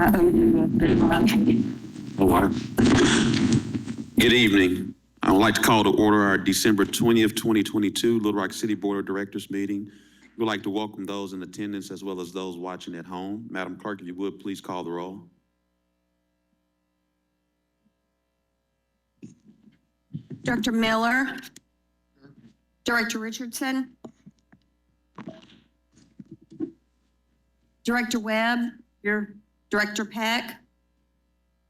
Water. Good evening. I would like to call to order our December 20th, 2022 Little Rock City Board of Directors meeting. We'd like to welcome those in attendance as well as those watching at home. Madam Clerk, if you would, please call the roll. Director Miller. Director Richardson. Director Webb. Here. Director Peck.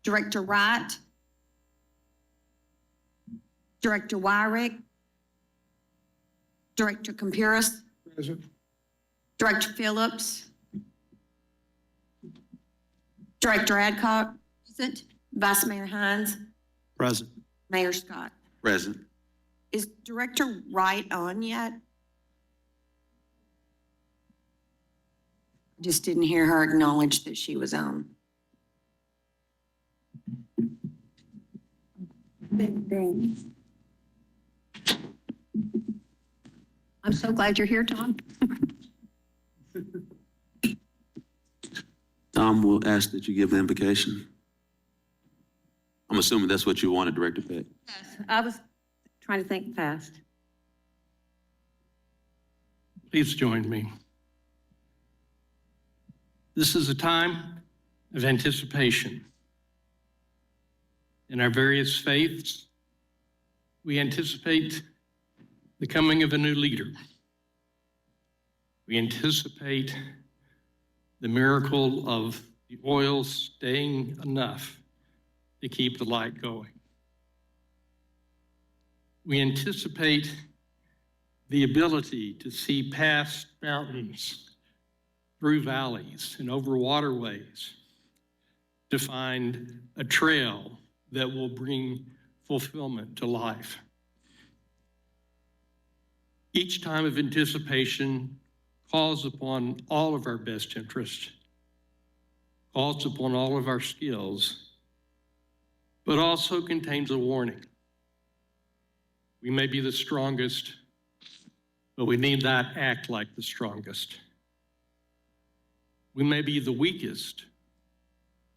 Director Wright. Director Wyrick. Director Compuris. Present. Director Phillips. Director Adcock. Present. Vice Mayor Hines. Present. Mayor Scott. Present. Is Director Wright on yet? Just didn't hear her acknowledge that she was on. I'm so glad you're here, Tom. Tom will ask that you give the invocation. I'm assuming that's what you wanted, Director Peck. Yes, I was trying to think fast. Please join me. This is a time of anticipation. In our various faiths, we anticipate the coming of a new leader. We anticipate the miracle of the oil staying enough to keep the light going. We anticipate the ability to see past mountains, through valleys and over waterways, to find a trail that will bring fulfillment to life. Each time of anticipation calls upon all of our best interests, calls upon all of our skills, but also contains a warning. We may be the strongest, but we need not act like the strongest. We may be the weakest,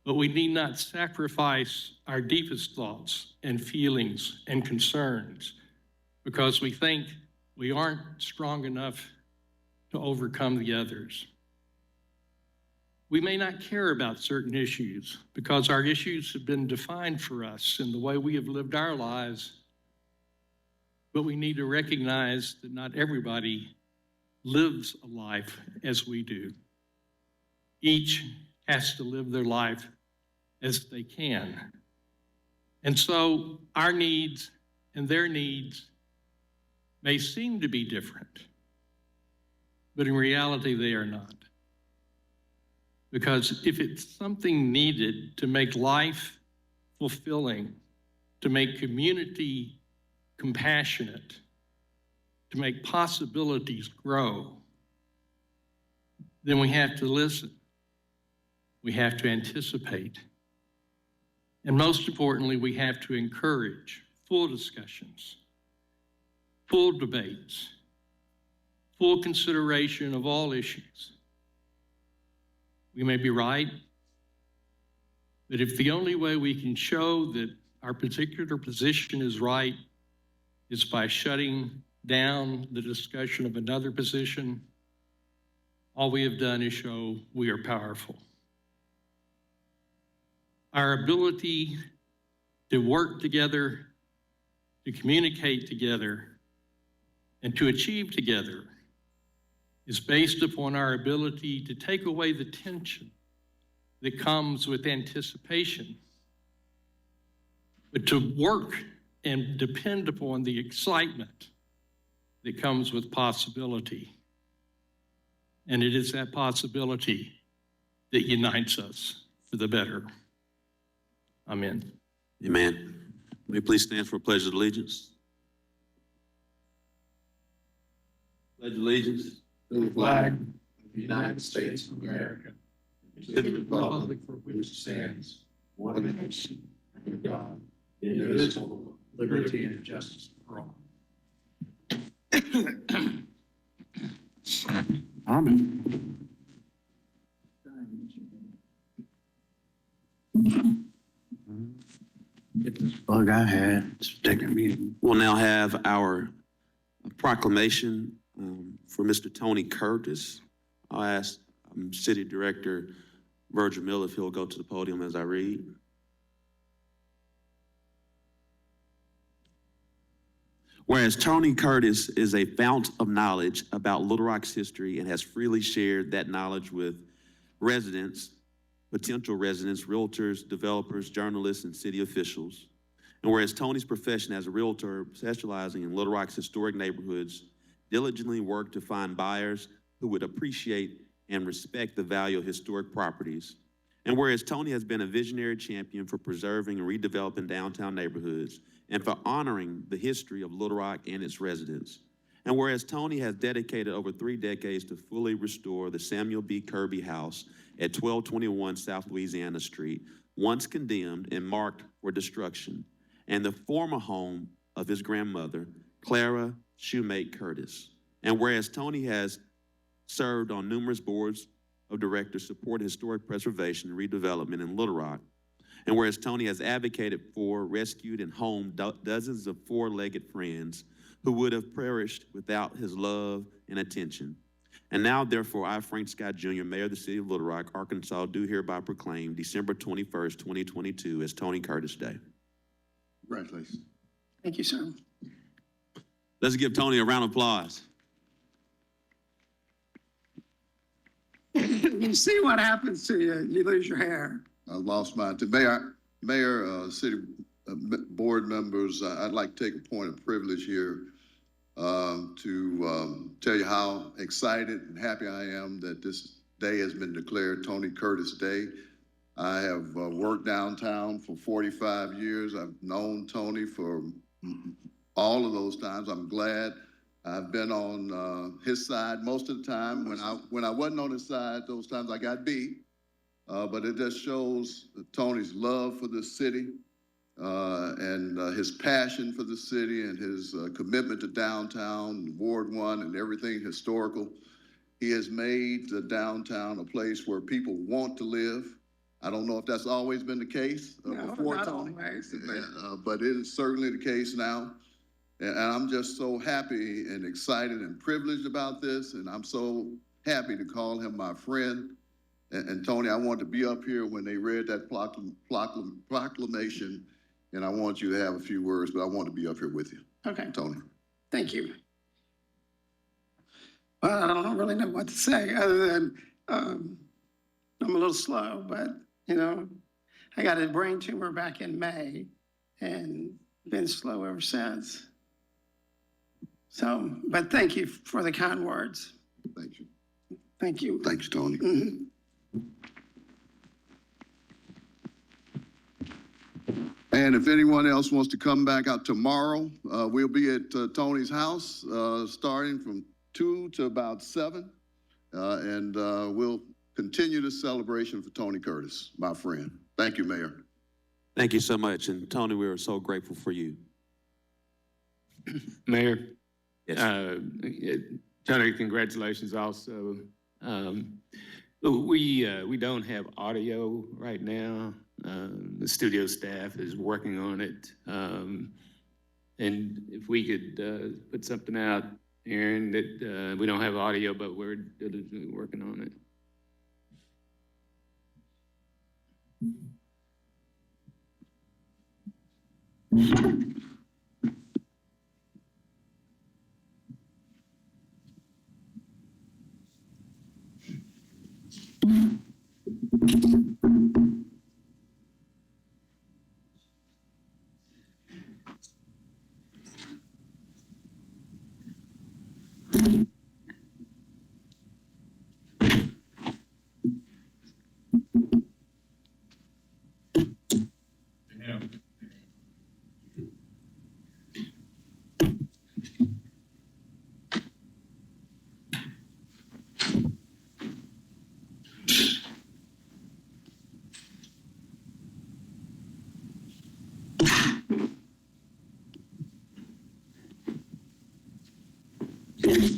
but we need not sacrifice our deepest thoughts and feelings and concerns because we think we aren't strong enough to overcome the others. We may not care about certain issues because our issues have been defined for us in the way we have lived our lives, but we need to recognize that not everybody lives a life as we do. Each has to live their life as they can. And so our needs and their needs may seem to be different, but in reality, they are not. Because if it's something needed to make life fulfilling, to make community compassionate, to make possibilities grow, then we have to listen. We have to anticipate. And most importantly, we have to encourage full discussions, full debates, full consideration of all issues. We may be right, but if the only way we can show that our particular position is right is by shutting down the discussion of another position, all we have done is show we are powerful. Our ability to work together, to communicate together, and to achieve together is based upon our ability to take away the tension that comes with anticipation, but to work and depend upon the excitement that comes with possibility. And it is that possibility that unites us for the better. Amen. Amen. May you please stand for a pledge of allegiance. Pledge allegiance to the flag of the United States of America, to the republic for which it stands, one nation, under God, indivisible, liberty and justice for all. Amen. Get this bug I had, it's taking me. We'll now have our proclamation for Mr. Tony Curtis. I'll ask City Director Virgil Miller if he'll go to the podium as I read. Whereas Tony Curtis is a fount of knowledge about Little Rock's history and has freely shared that knowledge with residents, potential residents, realtors, developers, journalists, and city officials. And whereas Tony's profession as a realtor, specializing in Little Rock's historic neighborhoods, diligently worked to find buyers who would appreciate and respect the value of historic properties. And whereas Tony has been a visionary champion for preserving and redeveloping downtown neighborhoods and for honoring the history of Little Rock and its residents. And whereas Tony has dedicated over 3 decades to fully restore the Samuel B. Kirby House at 1221 South Louisiana Street, once condemned and marked for destruction, and the former home of his grandmother, Clara Shoemate Curtis. And whereas Tony has served on numerous boards of directors supporting historic preservation and redevelopment in Little Rock, and whereas Tony has advocated for, rescued, and homed dozens of four-legged friends who would have perished without his love and attention. And now, therefore, I, Frank Scott Jr., Mayor of the City of Little Rock, Arkansas, do hereby proclaim December 21st, 2022 as Tony Curtis Day. Congratulations. Thank you, sir. Let's give Tony a round of applause. You see what happens to you, you lose your hair. I lost mine. To Mayor, City Board members, I'd like to take a point of privilege here to tell you how excited and happy I am that this day has been declared Tony Curtis Day. I have worked downtown for 45 years. I've known Tony for all of those times. I'm glad I've been on his side most of the time. When I wasn't on his side, those times I got beat. But it just shows Tony's love for this city and his passion for the city and his commitment to downtown, Ward 1, and everything historical. He has made the downtown a place where people want to live. I don't know if that's always been the case before Tony, but it is certainly the case now. And I'm just so happy and excited and privileged about this, and I'm so happy to call him my friend. And Tony, I wanted to be up here when they read that proclamation, and I want you to have a few words, but I want to be up here with you. Okay, Tony. thank you. Well, I don't really know what to say other than I'm a little slow, but you know, I got a brain tumor back in May and been slow ever since. So, but thank you for the kind words. Thank you. Thank you. Thanks, Tony. Mhm. And if anyone else wants to come back out tomorrow, we'll be at Tony's house starting from 2 to about 7. And we'll continue the celebration for Tony Curtis, my friend. Thank you, Mayor. Thank you so much. And Tony, we are so grateful for you. Mayor, Yes. Tony, congratulations also. We don't have audio right now. The studio staff is working on it. And if we could put something out, Aaron, that we don't have audio, but we're diligently working on it.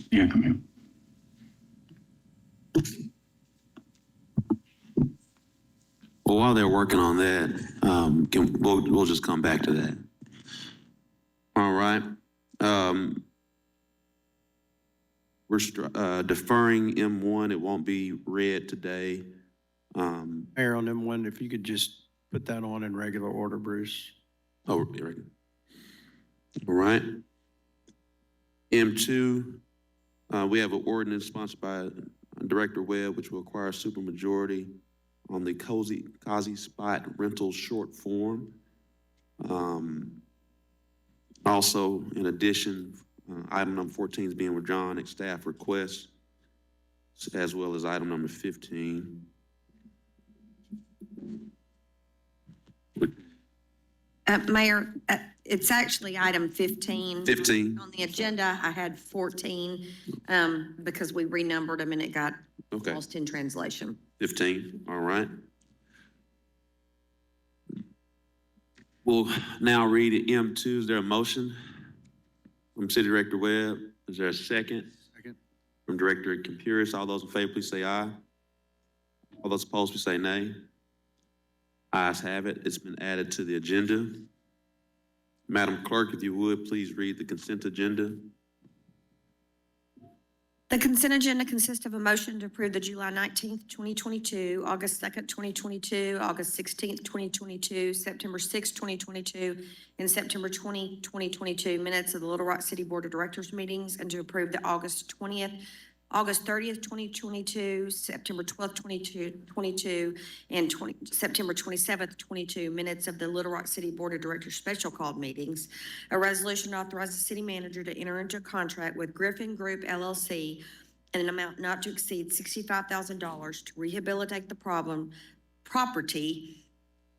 Yeah, come here. Well, while they're working on that, we'll just come back to that. All right. We're deferring M1. It won't be read today. Mayor, on M1, if you could just put that on in regular order, Bruce. Oh, all right. M2, we have an ordinance sponsored by Director Webb, which will require supermajority on the Cozy Spot rental short form. Also, in addition, item number 14 is being withdrawn at staff request, as well as item number 15. Mayor, it's actually item 15. 15, On the agenda, I had 14, because we renumbered them and it got okay, lost in translation. 15, all right. We'll now read it M2. Is there a motion from City Director Webb? Is there a second? Second. From Director Campuris. All those in favor, please say aye. All those opposed, please say nay. Ayes have it. It's been added to the agenda. Madam Clerk, if you would, please read the consent agenda. The consent agenda consists of a motion to approve the July 19th, 2022, August 2nd, 2022, August 16th, 2022, September 6th, 2022, and September 20, 2022 minutes of the Little Rock City Board of Directors meetings, and to approve the August 30th, 2022, September 12th, 2022, and September 27th, 22 minutes of the Little Rock City Board of Directors special called meetings. A resolution authorizes the city manager to enter into a contract with Griffin Group LLC in an amount not to exceed $65,000 to rehabilitate the property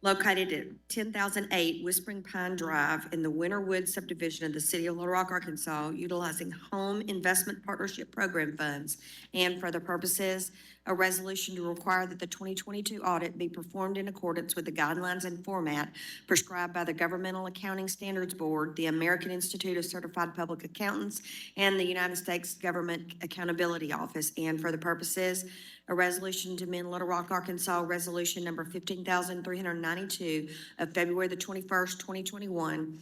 located at 10,008 Whispering Pine Drive in the Winterwood subdivision of the city of Little Rock, Arkansas, utilizing Home Investment Partnership Program funds. And for the purposes, a resolution to require that the 2022 audit be performed in accordance with the guidelines and format prescribed by the Governmental Accounting Standards Board, the American Institute of Certified Public Accountants, and the United States Government Accountability Office. And for the purposes, a resolution to amend Little Rock, Arkansas Resolution number 15,392 of February the 21st, 2021,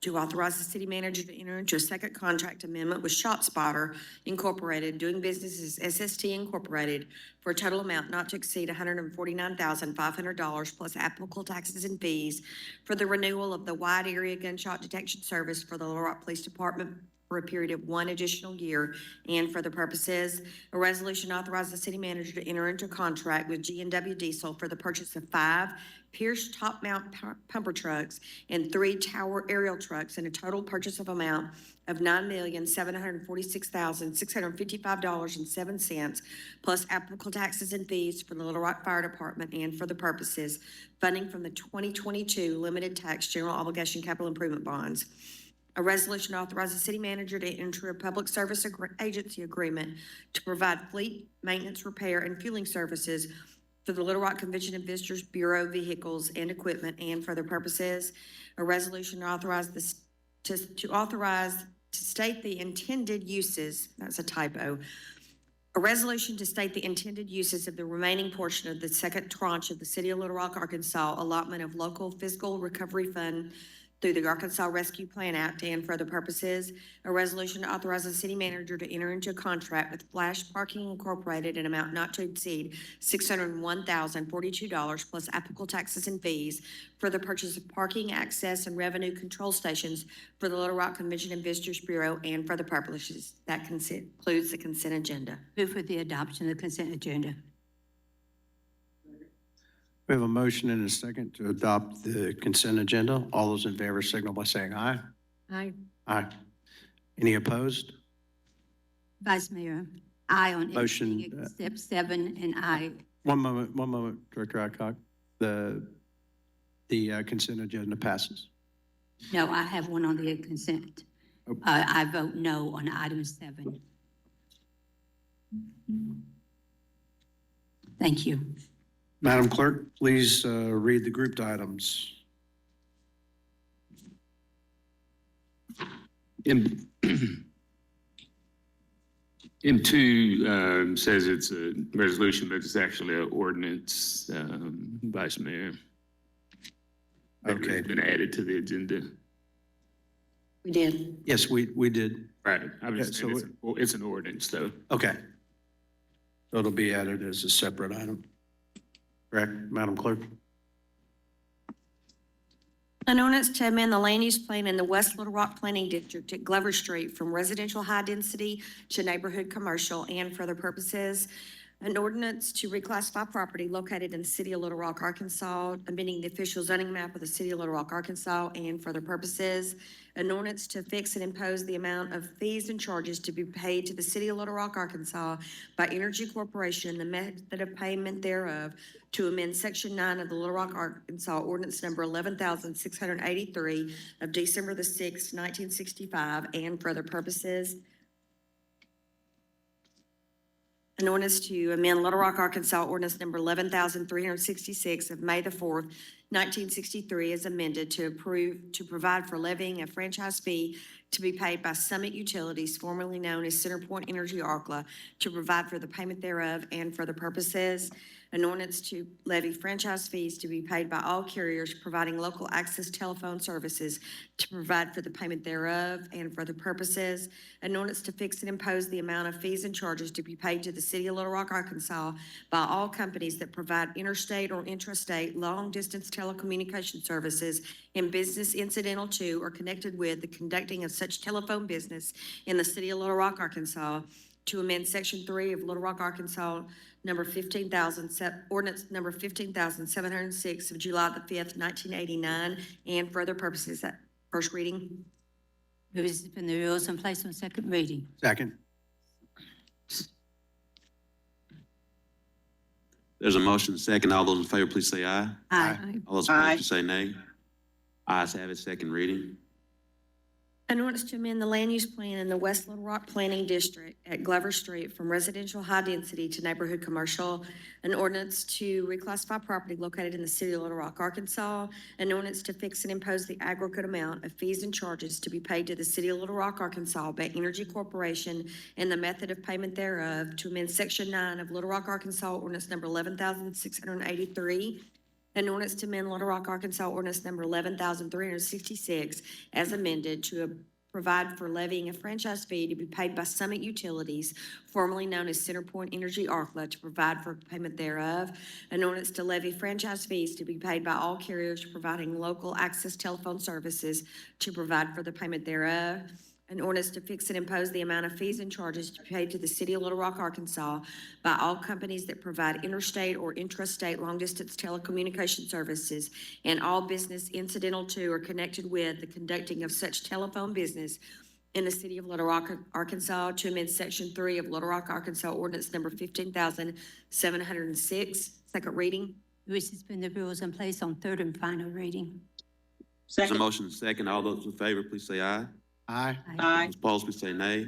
to authorize the city manager to enter into a second contract amendment with ShotSpotter Incorporated, doing business as SST Incorporated, for a total amount not to exceed $149,500 plus applicable taxes and fees for the renewal of the wide area gunshot detection service for the Little Rock Police Department for a period of 1 additional year. And for the purposes, a resolution authorizes the city manager to enter into a contract with G&W Diesel for the purchase of 5 Pierce top mount pumper trucks and 3 Tower aerial trucks, in a total purchase of amount of $9,746,655.07 plus applicable taxes and fees for the Little Rock Fire Department. And for the purposes, funding from the 2022 limited tax general obligation capital improvement bonds. A resolution authorizes the city manager to enter a public service agency agreement to provide fleet maintenance, repair, and fueling services for the Little Rock Convention and Visitors Bureau vehicles and equipment. And for the purposes, a resolution authorizes to state the intended uses, that's a typo, a resolution to state the intended uses of the remaining portion of the second tranche of the City of Little Rock, Arkansas allotment of local fiscal recovery fund through the Arkansas Rescue Plan Act. And for the purposes, a resolution to authorize the city manager to enter into a contract with Flash Parking Incorporated in amount not to exceed $601,042 plus applicable taxes and fees for the purchase of parking access and revenue control stations for the Little Rock Convention and Visitors Bureau. And for the purposes, that concludes the consent agenda. Move for the adoption of the consent agenda. We have a motion and a second to adopt the consent agenda. All those in favor signal by saying aye. Aye. Aye. Any opposed? Vice Mayor, aye on Motion, everything except 7, and aye. One moment, Director Adcock. The consent agenda passes. No, I have one on the consent. Oh. I vote no on item 7. Thank you. Madam Clerk, please read the grouped items. And two, says it's a resolution, but it's actually an ordinance, Vice Mayor. Okay. It's been added to the agenda. We did. Yes, we did. Right. I was Yeah, just saying so it's an ordinance, though. Okay. So it'll be added as a separate item. Correct, Madam Clerk? An ordinance to amend the land use plan in the West Little Rock Planning District at Glover Street from residential high density to neighborhood commercial and for other purposes. An ordinance to reclassify property located in the city of Little Rock, Arkansas, amending the official zoning map of the city of Little Rock, Arkansas, and for other purposes. An ordinance to fix and impose the amount of fees and charges to be paid to the city of Little Rock, Arkansas by Energy Corporation, the method of payment thereof, to amend Section 9 of the Little Rock, Arkansas Ordinance Number 11,683 of December the 6th, 1965, and for other purposes. An ordinance to amend Little Rock, Arkansas Ordinance Number 11,366 of May the 4th, 1963, as amended to provide for levying a franchise fee to be paid by Summit Utilities, formerly known as CenterPoint Energy Arkla, to provide for the payment thereof and for the purposes. An ordinance to levy franchise fees to be paid by all carriers providing local access telephone services to provide for the payment thereof and for the purposes. An ordinance to fix and impose the amount of fees and charges to be paid to the city of Little Rock, Arkansas by all companies that provide interstate or intrastate long-distance telecommunication services and business incidental to or connected with the conducting of such telephone business in the city of Little Rock, Arkansas, to amend Section 3 of Little Rock, Arkansas, ordinance number 15,706 of July the 5th, 1989, and for other purposes. That first reading. Move to suspend the rules and place on second reading. Second. There's a motion second. All those in favor, please say aye. Aye. All those opposed, please say nay. Ayes have it, second reading. An ordinance to amend the land use plan in the West Little Rock Planning District at Glover Street from residential high density to neighborhood commercial. An ordinance to reclassify property located in the city of Little Rock, Arkansas. An ordinance to fix and impose the aggregate amount of fees and charges to be paid to the city of Little Rock, Arkansas by Energy Corporation and the method of payment thereof, to amend Section 9 of Little Rock, Arkansas Ordinance Number 11,683. An ordinance to amend Little Rock, Arkansas Ordinance Number 11,366 as amended to provide for levying a franchise fee to be paid by Summit Utilities, formerly known as CenterPoint Energy Arkla, to provide for payment thereof. An ordinance to levy franchise fees to be paid by all carriers providing local access telephone services to provide for the payment thereof. An ordinance to fix and impose the amount of fees and charges to be paid to the city of Little Rock, Arkansas by all companies that provide interstate or intrastate long-distance telecommunication services and all business incidental to or connected with the conducting of such telephone business in the city of Little Rock, Arkansas, to amend Section 3 of Little Rock, Arkansas Ordinance Number 15,706. Second reading. Move to suspend the rules and place on third and final reading. There's a motion second. All those in favor, please say aye. Aye. Those opposed, please say nay.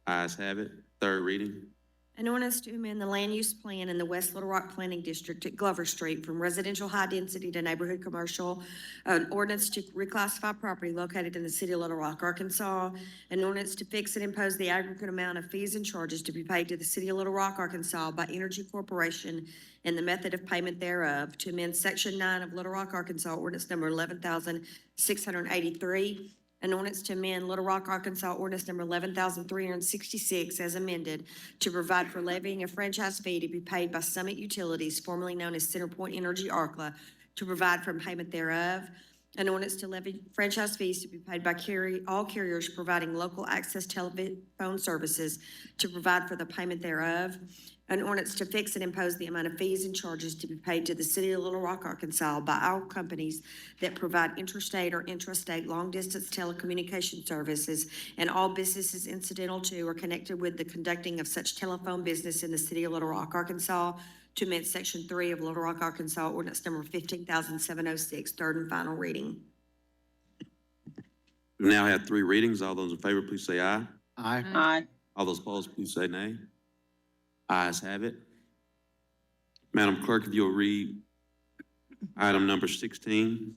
Ayes have it. Third reading. An ordinance to amend the land use plan in the West Little Rock Planning District at Glover Street from residential high density to neighborhood commercial. An ordinance to reclassify property located in the city of Little Rock, Arkansas. An ordinance to fix and impose the aggregate amount of fees and charges to be paid to the city of Little Rock, Arkansas by Energy Corporation and the method of payment thereof, to amend Section 9 of Little Rock, Arkansas Ordinance Number 11,683. An ordinance to amend Little Rock, Arkansas Ordinance Number 11,366 as amended to provide for levying a franchise fee to be paid by Summit Utilities, formerly known as CenterPoint Energy Arkla, to provide for payment thereof. An ordinance to levy franchise fees to be paid by all carriers providing local access telephone services to provide for the payment thereof. An ordinance to fix and impose the amount of fees and charges to be paid to the city of Little Rock, Arkansas by all companies that provide interstate or intrastate long-distance telecommunication services and all businesses incidental to or connected with the conducting of such telephone business in the city of Little Rock, Arkansas, to amend Section 3 of Little Rock, Arkansas Ordinance Number 15,706, third and final reading. We now have three readings. All those in favor, please say aye. Aye. All those opposed, please say nay. Ayes have it. Madam Clerk, if you'll read item number 16.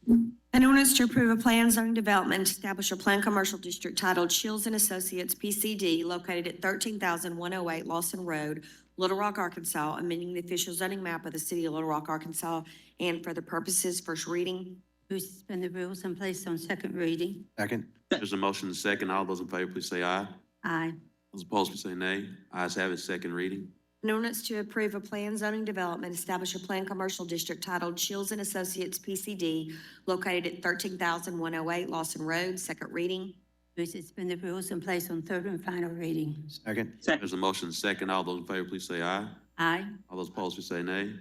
An ordinance ordinance to approve a plan zoning development, establish a planned commercial district titled Shields and Associates PCD located at 13,108 Lawson Road, Little Rock, Arkansas, amending the official zoning map of the city of Little Rock, Arkansas, and for the purposes, first reading. Move to suspend the rules and place on second reading. Second. There's a motion and a second. All those in favor, please say aye. Aye. Those opposed, please say nay. Ayes have it, second reading. An ordinance to approve a plan zoning development, establish a planned commercial district titled Shields and Associates PCD located at 13,108 Lawson Road, second reading. Move to suspend the rules and place on third and final reading. Second. There's a motion and a second. All those in favor, please say aye. Aye. All those opposed, please say nay.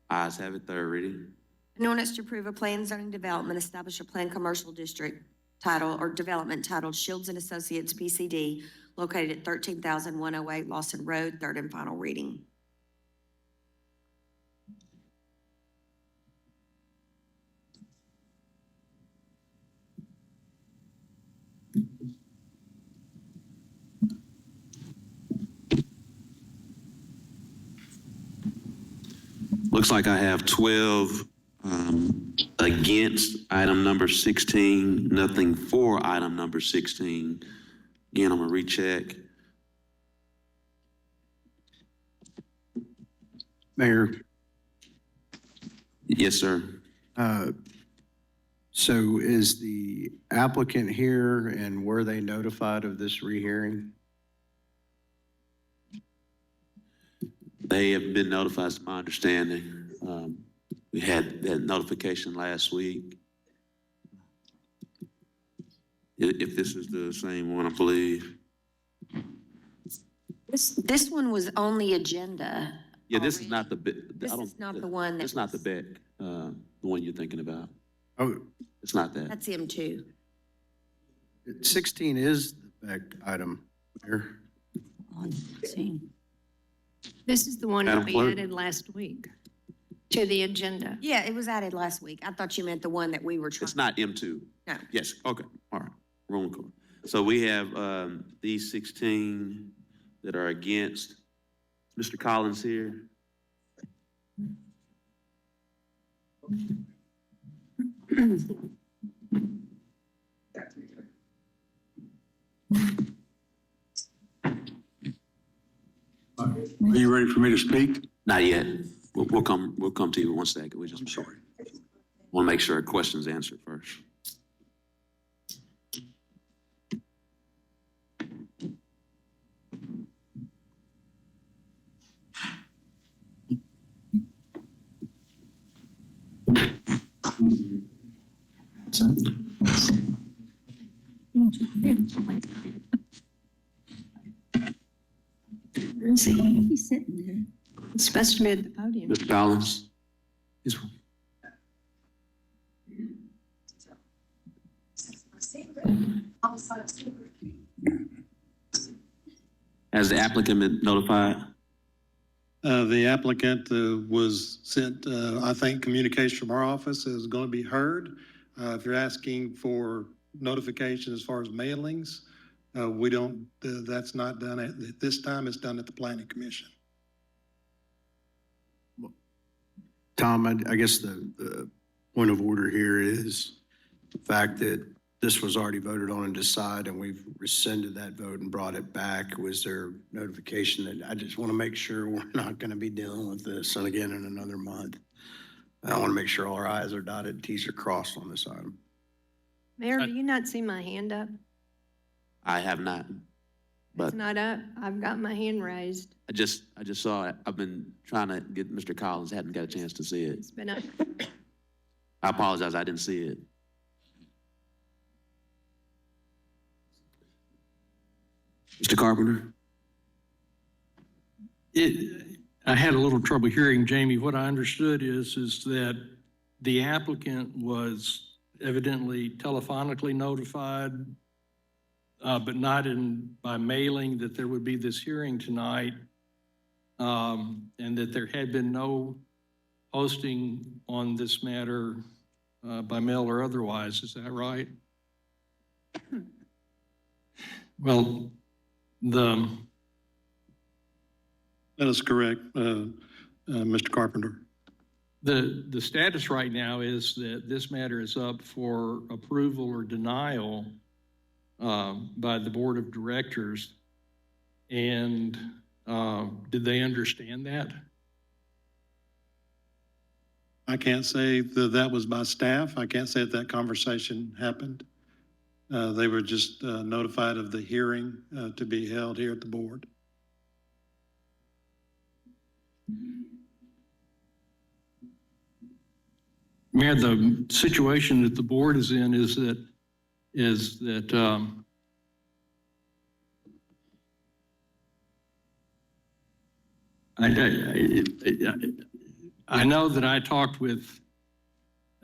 Ayes have it, third reading. An ordinance to approve a plan zoning development, establish a planned commercial district title or development titled Shields and Associates PCD located at 13,108 Lawson Road, third and final reading. Looks like I have 12 against item number 16, nothing for item number 16. Again, I'm gonna recheck. Mayor, Yes, sir. so is the applicant here and were they notified of this rehearing? They have been notified, to my understanding. We had that notification last week. If this is the same one, I believe. This one was on the agenda. Yeah, this is not the, This is not the one that It's not the was- Beck, the one you're thinking about. Oh, It's not that. That's M2. 16 is the Beck item, Mayor. On 16. This is the one Madam that we Clerk? added last week to the agenda. Yeah, it was added last week. I thought you meant the one that we were trying. It's not M2. No. Yes, okay, all right, wrong call. So we have these 16 that are against. Mr. Collins here. Are you ready for me to speak? Not yet. We'll come to you in 1 second. We just. I'm sorry. Want to make sure our question's answered first. He's sitting there. It's supposed to be at the podium. Mr. Collins? Has the applicant been notified? The applicant was sent, I think communication from our office is going to be heard. If you're asking for notification as far as mailings, we don't, that's not done at this time. It's done at the Planning Commission. Tom, I guess the point of order here is the fact that this was already voted on and decided, and we've rescinded that vote and brought it back. Was there notification that, I just want to make sure we're not going to be dealing with this and again in another month. I want to make sure all our i's are dotted and t's are crossed on this item. Mayor, do you not see my hand up? I have not. But It's not up. I've got my hand raised. I just saw it. I've been trying to get Mr. Collins, hadn't got a chance to see it. It's been up. I apologize, I didn't see it. Mr. Carpenter? I had a little trouble hearing, Jamie. What I understood is that the applicant was evidently telephonically notified, but not by mailing, that there would be this hearing tonight, and that there had been no posting on this matter by mail or otherwise. Is that right? Well, That is correct, Mr. Carpenter. The status right now is that this matter is up for approval or denial by the Board of Directors. And did they understand that? I can't say that that was by staff. I can't say that conversation happened. They were just notified of the hearing to be held here at the board. Mayor, the situation that the board is in is that I know that I talked with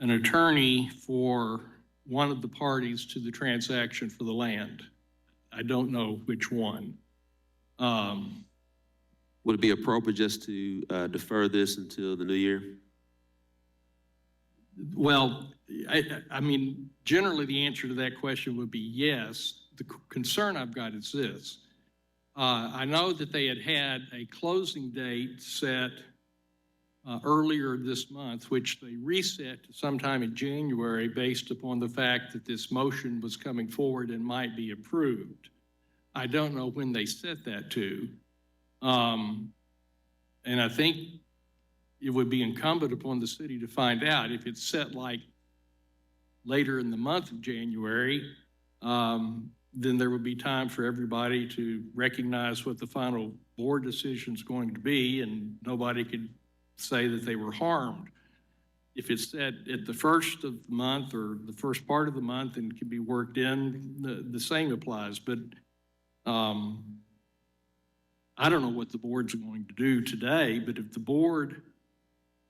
an attorney for one of the parties to the transaction for the land. I don't know which one. Would it be appropriate just to defer this until the new year? Well, I mean, generally the answer to that question would be yes. The concern I've got is this. I know that they had a closing date set earlier this month, which they reset to sometime in January based upon the fact that this motion was coming forward and might be approved. I don't know when they set that to. And I think it would be incumbent upon the city to find out if it's set like later in the month of January, then there would be time for everybody to recognize what the final board decision is going to be, and nobody could say that they were harmed. If it's set at the first of the month or the first part of the month and can be worked in, the same applies. But I don't know what the board's going to do today, but if the board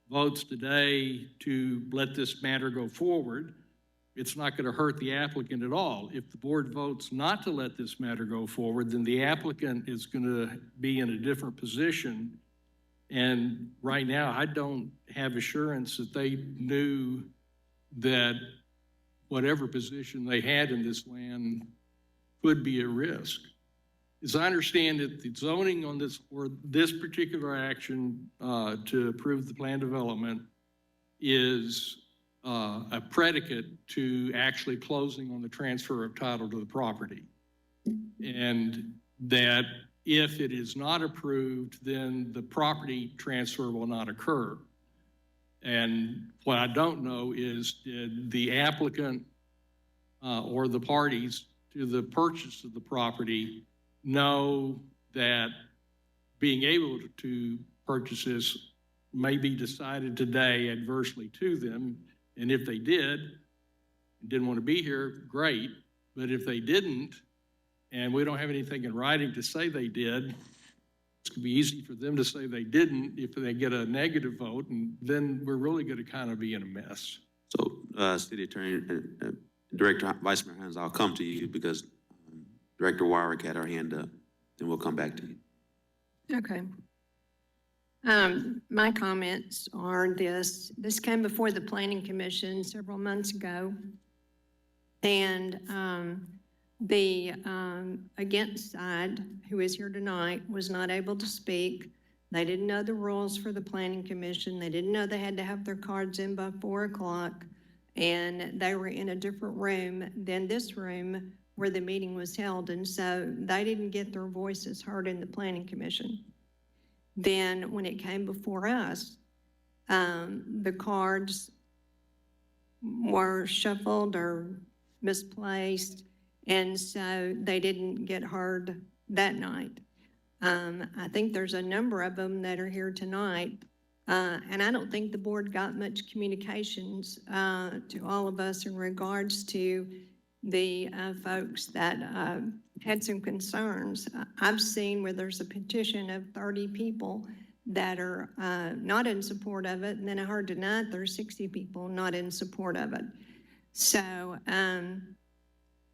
votes today to let this matter go forward, it's not going to hurt the applicant at all. If the board votes not to let this matter go forward, then the applicant is going to be in a different position. And right now, I don't have assurance that they knew that whatever position they had in this land could be at risk. As I understand it, the zoning on this, or this particular action to approve the plan development is a predicate to actually closing on the transfer of title to the property. And that if it is not approved, then the property transfer will not occur. And what I don't know is, did the applicant or the parties to the purchase of the property know that being able to purchase this may be decided today adversely to them? And if they didn't want to be here, great. But if they didn't, and we don't have anything in writing to say they did, it's going to be easy for them to say they didn't if they get a negative vote, and then we're really going to kind of be in a mess. So, City Attorney, Director, Vice Mayor Hines, I'll come to you because Director Warwick had her hand up. Then we'll come back to you. Okay. My comments are this. This came before the Planning Commission several months ago. And the against side, who is here tonight, was not able to speak. They didn't know the rules for the Planning Commission. They didn't know they had to have their cards in by 4 o'clock. And they were in a different room than this room where the meeting was held. And so they didn't get their voices heard in the Planning Commission. Then when it came before us, the cards were shuffled or misplaced, and so they didn't get heard that night. I think there's a number of them that are here tonight, and I don't think the board got much communications to all of us in regards to the folks that had some concerns. I've seen where there's a petition of 30 people that are not in support of it, and then I heard tonight there's 60 people not in support of it. So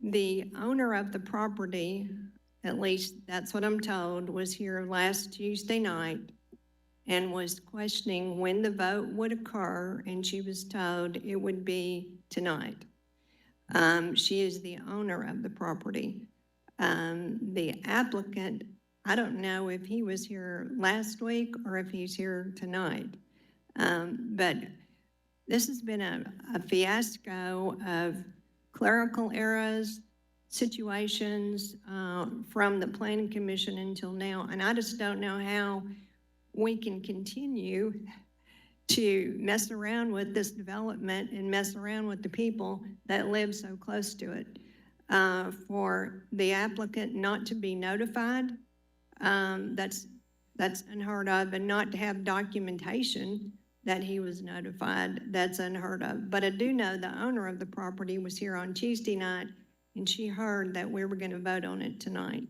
the owner of the property, at least that's what I'm told, was here last Tuesday night and was questioning when the vote would occur, and she was told it would be tonight. She is the owner of the property. The applicant, I don't know if he was here last week or if he's here tonight. But this has been a fiasco of clerical errors, situations from the planning commission until now. And I just don't know how we can continue to mess around with this development and mess around with the people that live so close to it. For the applicant not to be notified, that's unheard of, and not to have documentation that he was notified, that's unheard of. But I do know the owner of the property was here on Tuesday night, and she heard that we were gonna vote on it tonight.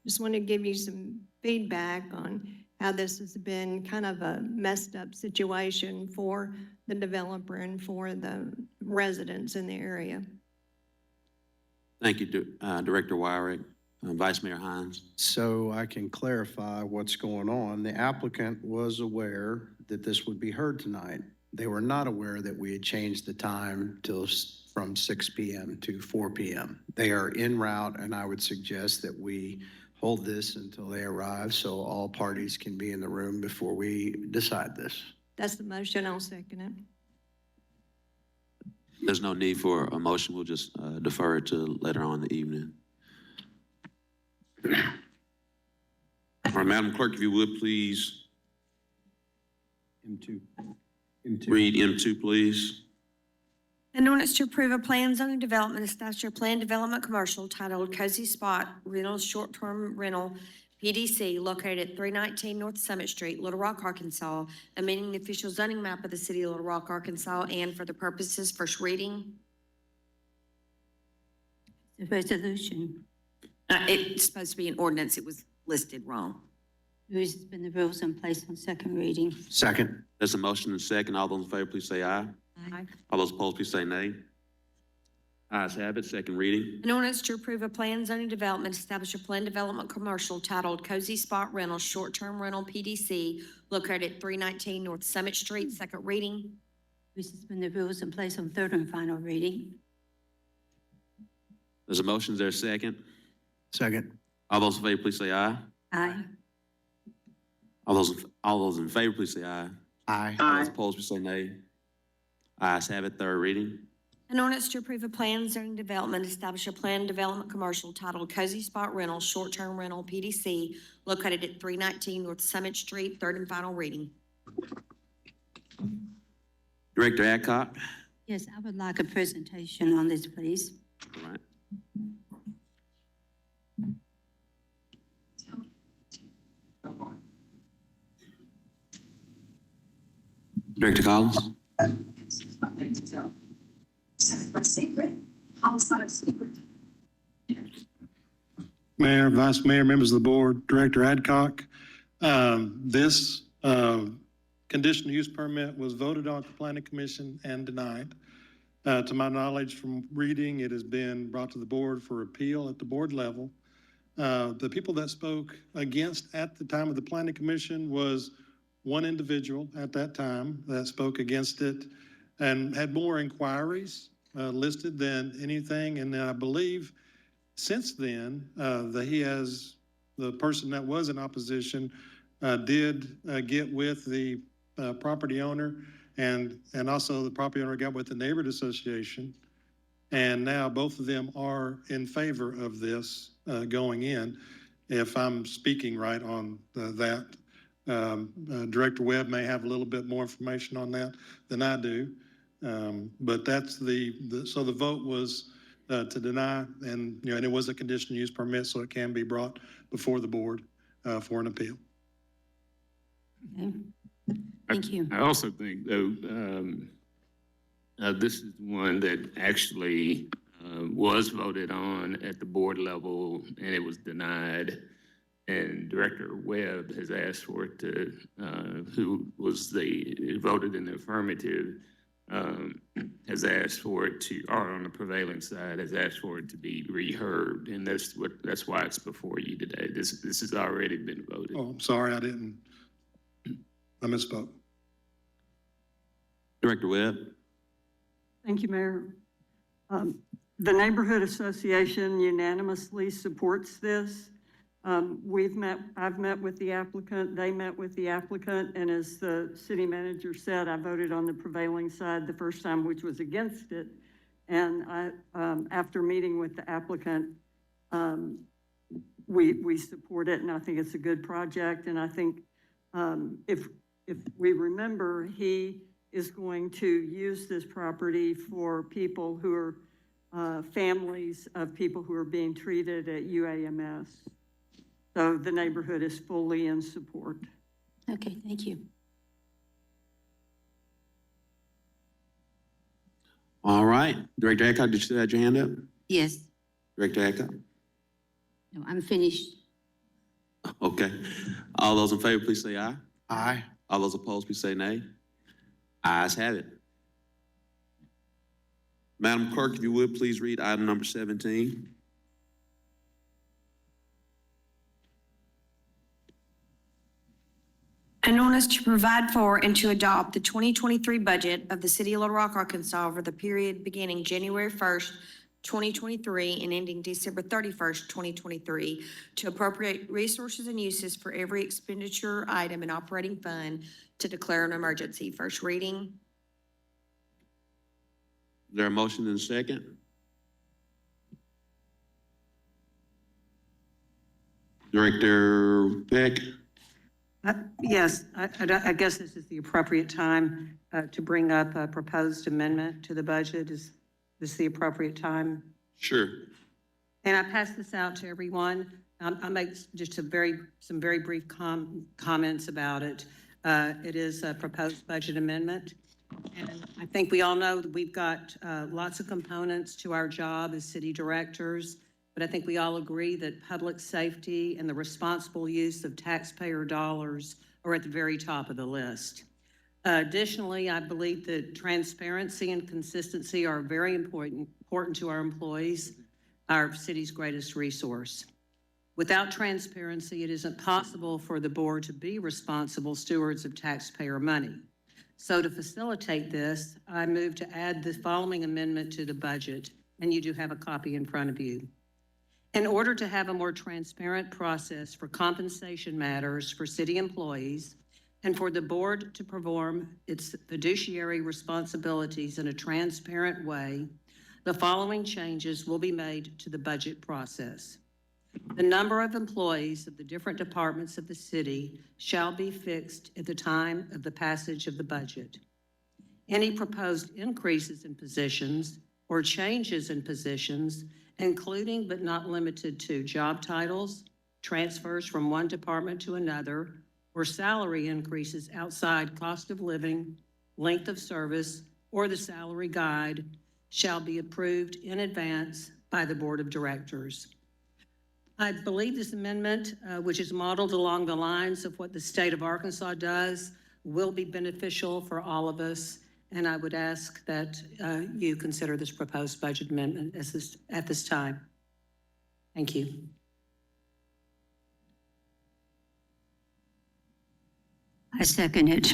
Just want to give you some feedback on how this has been kind of a messed up situation for the developer and for the residents in the area. Thank you, Director Wyrick. Vice Mayor Hines. So I can clarify what's going on. The applicant was aware that this would be heard tonight. They were not aware that we had changed the time from 6 p.m. to 4 p.m. They are en route, and I would suggest that we hold this until they arrive so all parties can be in the room before we decide this. That's the motion, I'll second it. There's no need for a motion. We'll just defer it to later on in the evening. All right, Madam Clerk, if you would, please M2. read M2, please. An ordinance to approve a plan zoning development, establish a planned development commercial titled Cozy Spot Rental Short-Term Rental PDC located at 319 North Summit Street, Little Rock, Arkansas, amending the official zoning map of the city of Little Rock, Arkansas, and for the purposes first reading. The resolution. It's supposed to be an ordinance. It was listed wrong. Move to suspend the rules and place on second reading. Second. There's a motion and a second. All those in favor, please say aye. Aye. All those opposed, please say nay. Ayes have it. Second reading. An ordinance to approve a planned zoning development, establish a planned development commercial titled Cozy Spot Rental Short-Term Rental PDC located at 319 North Summit Street, second reading. Move to suspend the rules and place on third and final reading. There's a motion. Is there a second? Second. All those in favor, please say aye. Aye. All those in favor, please say aye. Aye. All those opposed, please say nay. Ayes have it. Third reading. An ordinance to approve a planned zoning development, establish a planned development commercial titled Cozy Spot Rental Short-Term Rental PDC located at 319 North Summit Street, third and final reading. Director Adcock. Yes, I would like a presentation on this, please. All right. Director Collins. Mayor, Vice Mayor, members of the board, Director Adcock. This conditional use permit was voted on at the Planning Commission and denied. To my knowledge from reading, it has been brought to the board for appeal at the board level. The people that spoke against at the time of the Planning Commission was one individual at that time that spoke against it and had more inquiries listed than anything. And I believe since then, the person that was in opposition did get with the property owner, and also the property owner got with the neighborhood association. And now both of them are in favor of this going in, if I'm speaking right on that. Director Webb may have a little bit more information on that than I do. But that's so the vote was to deny, and and it was a conditional use permit, so it can be brought before the board for an appeal. Okay. Thank you. I also think, though, this is one that actually was voted on at the board level, and it was denied. And Director Webb has asked for it to, who voted in the affirmative, has asked for it to, or on the prevailing side, has asked for it to be reheard, and that's why it's before you today. This has already been voted. Oh, I'm sorry, I misspoke. Director Webb. Thank you, Mayor. The Neighborhood Association unanimously supports this. I've met with the applicant, they met with the applicant, and as the city manager said, I voted on the prevailing side the first time, which was against it. And after meeting with the applicant, we support it, and I think it's a good project. And I think if we remember, he is going to use this property for people who are families of people who are being treated at UAMS. So the neighborhood is fully in support. Okay, thank you. All right. Director Adcock, did you still have your hand up? Yes, Director Adcock? no, I'm finished. Okay. All those in favor, please say aye. Aye. All those opposed, please say nay. Ayes have it. Madam Clerk, if you would, please read item number 17. An ordinance to provide for and to adopt the 2023 budget of the city of Little Rock, Arkansas for the period beginning January 1st, 2023 and ending December 31st, 2023, to appropriate resources and uses for every expenditure item and operating fund to declare an emergency. First reading. Is there a motion and a second? Director Peck? Yes, I guess this is the appropriate time to bring up a proposed amendment to the budget. Is this the appropriate time? Sure. And I pass this out to everyone. I'll make just some very brief comments about it. It is a proposed budget amendment. And I think we all know that we've got lots of components to our job as city directors, but I think we all agree that public safety and the responsible use of taxpayer dollars are at the very top of the list. Additionally, I believe that transparency and consistency are very important to our employees, our city's greatest resource. Without transparency, it isn't possible for the board to be responsible stewards of taxpayer money. So to facilitate this, I move to add the following amendment to the budget, and you do have a copy in front of you. In order to have a more transparent process for compensation matters for city employees and for the board to perform its fiduciary responsibilities in a transparent way, the following changes will be made to the budget process. The number of employees of the different departments of the city shall be fixed at the time of the passage of the budget. Any proposed increases in positions or changes in positions, including but not limited to job titles, transfers from one department to another, or salary increases outside cost of living, length of service, or the salary guide, shall be approved in advance by the Board of Directors. I believe this amendment, which is modeled along the lines of what the state of Arkansas does, will be beneficial for all of us, and I would ask that you consider this proposed budget amendment at this time. Thank you. I second it.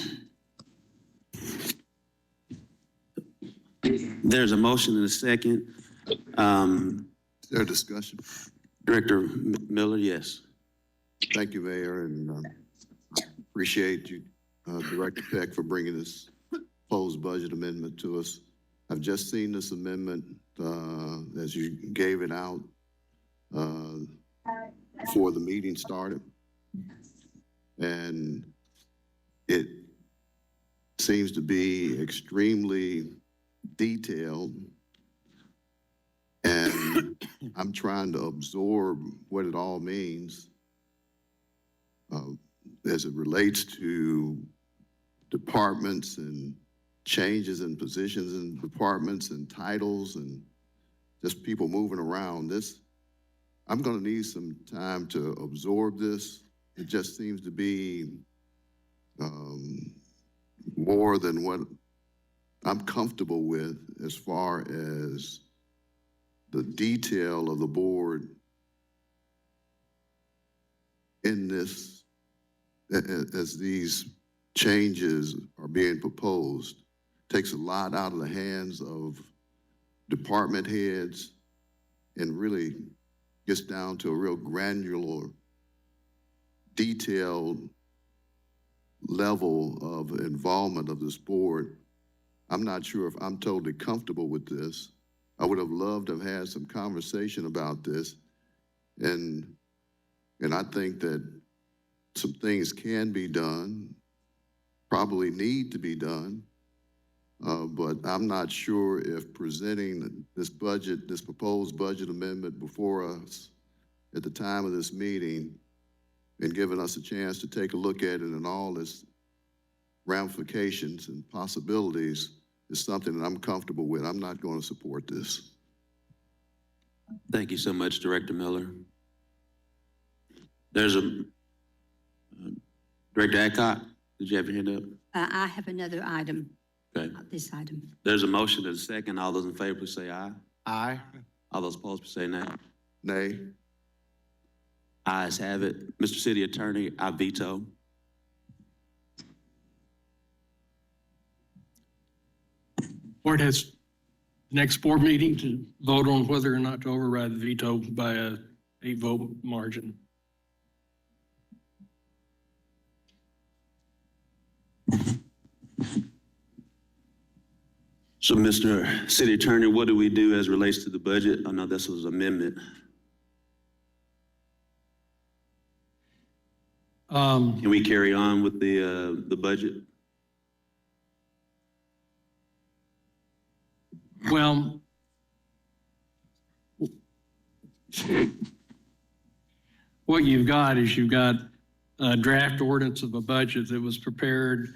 There's a motion and a second. Is there a discussion? Director Miller, yes. Thank you, Mayor, and appreciate you, Director Peck, for bringing this proposed budget amendment to us. I've just seen this amendment as you gave it out before the meeting started. And it seems to be extremely detailed, and I'm trying to absorb what it all means as it relates to departments and changes in positions in departments and titles and just people moving around. I'm going to need some time to absorb this. It just seems to be more than what I'm comfortable with as far as the detail of the board in this, as these changes are being proposed. Takes a lot out of the hands of department heads and really gets down to a real granular detailed level of involvement of this board, I'm not sure if I'm totally comfortable with this. I would have loved to have had some conversation about this. And I think that some things can be done, probably need to be done. But I'm not sure if presenting this budget, this proposed budget amendment before us at the time of this meeting and giving us a chance to take a look at it and all its ramifications and possibilities is something that I'm comfortable with. I'm not going to support this. Thank you so much, Director Miller. There's a, Director Adcock, did you have your hand up? I have another item, Okay. not this item. There's a motion and a second. All those in favor, please say aye. Aye. All those opposed, please say nay. Nay? Ayes have it. Mr. City Attorney, I veto. Board has next board meeting to vote on whether or not to override the veto by a 8-vote margin. So, Mr. City Attorney, what do we do as relates to the budget? I know this was amendment. Can we carry on with the budget? Well, what you've got is you've got a draft ordinance of a budget that was prepared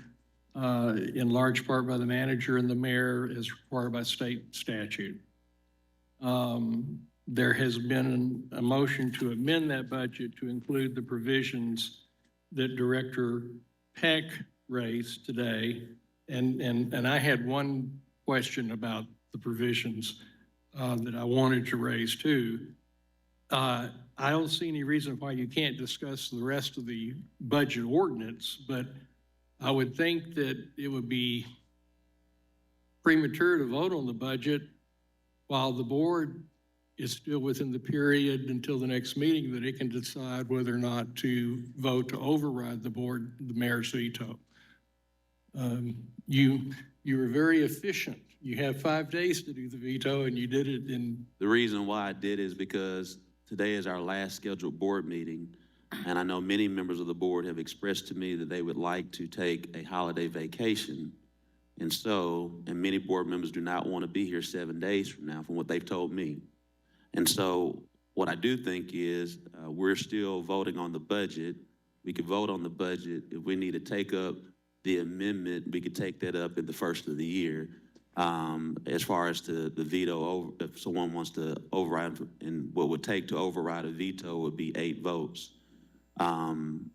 in large part by the manager and the mayor as required by state statute. There has been a motion to amend that budget to include the provisions that Director Peck raised today. And I had one question about the provisions that I wanted to raise too. I don't see any reason why you can't discuss the rest of the budget ordinance, but I would think that it would be premature to vote on the budget while the board is still within the period until the next meeting that it can decide whether or not to vote to override the mayor's veto. You were very efficient. You have 5 days to do the veto and you did it in. The reason why I did is because today is our last scheduled board meeting. And I know many members of the board have expressed to me that they would like to take a holiday vacation. And many board members do not want to be here 7 days from now from what they've told me. And so what I do think is we're still voting on the budget. We could vote on the budget. If we need to take up the amendment, we could take that up in the first of the year. As far as the veto, if someone wants to override, and what would take to override a veto would be 8 votes. I'm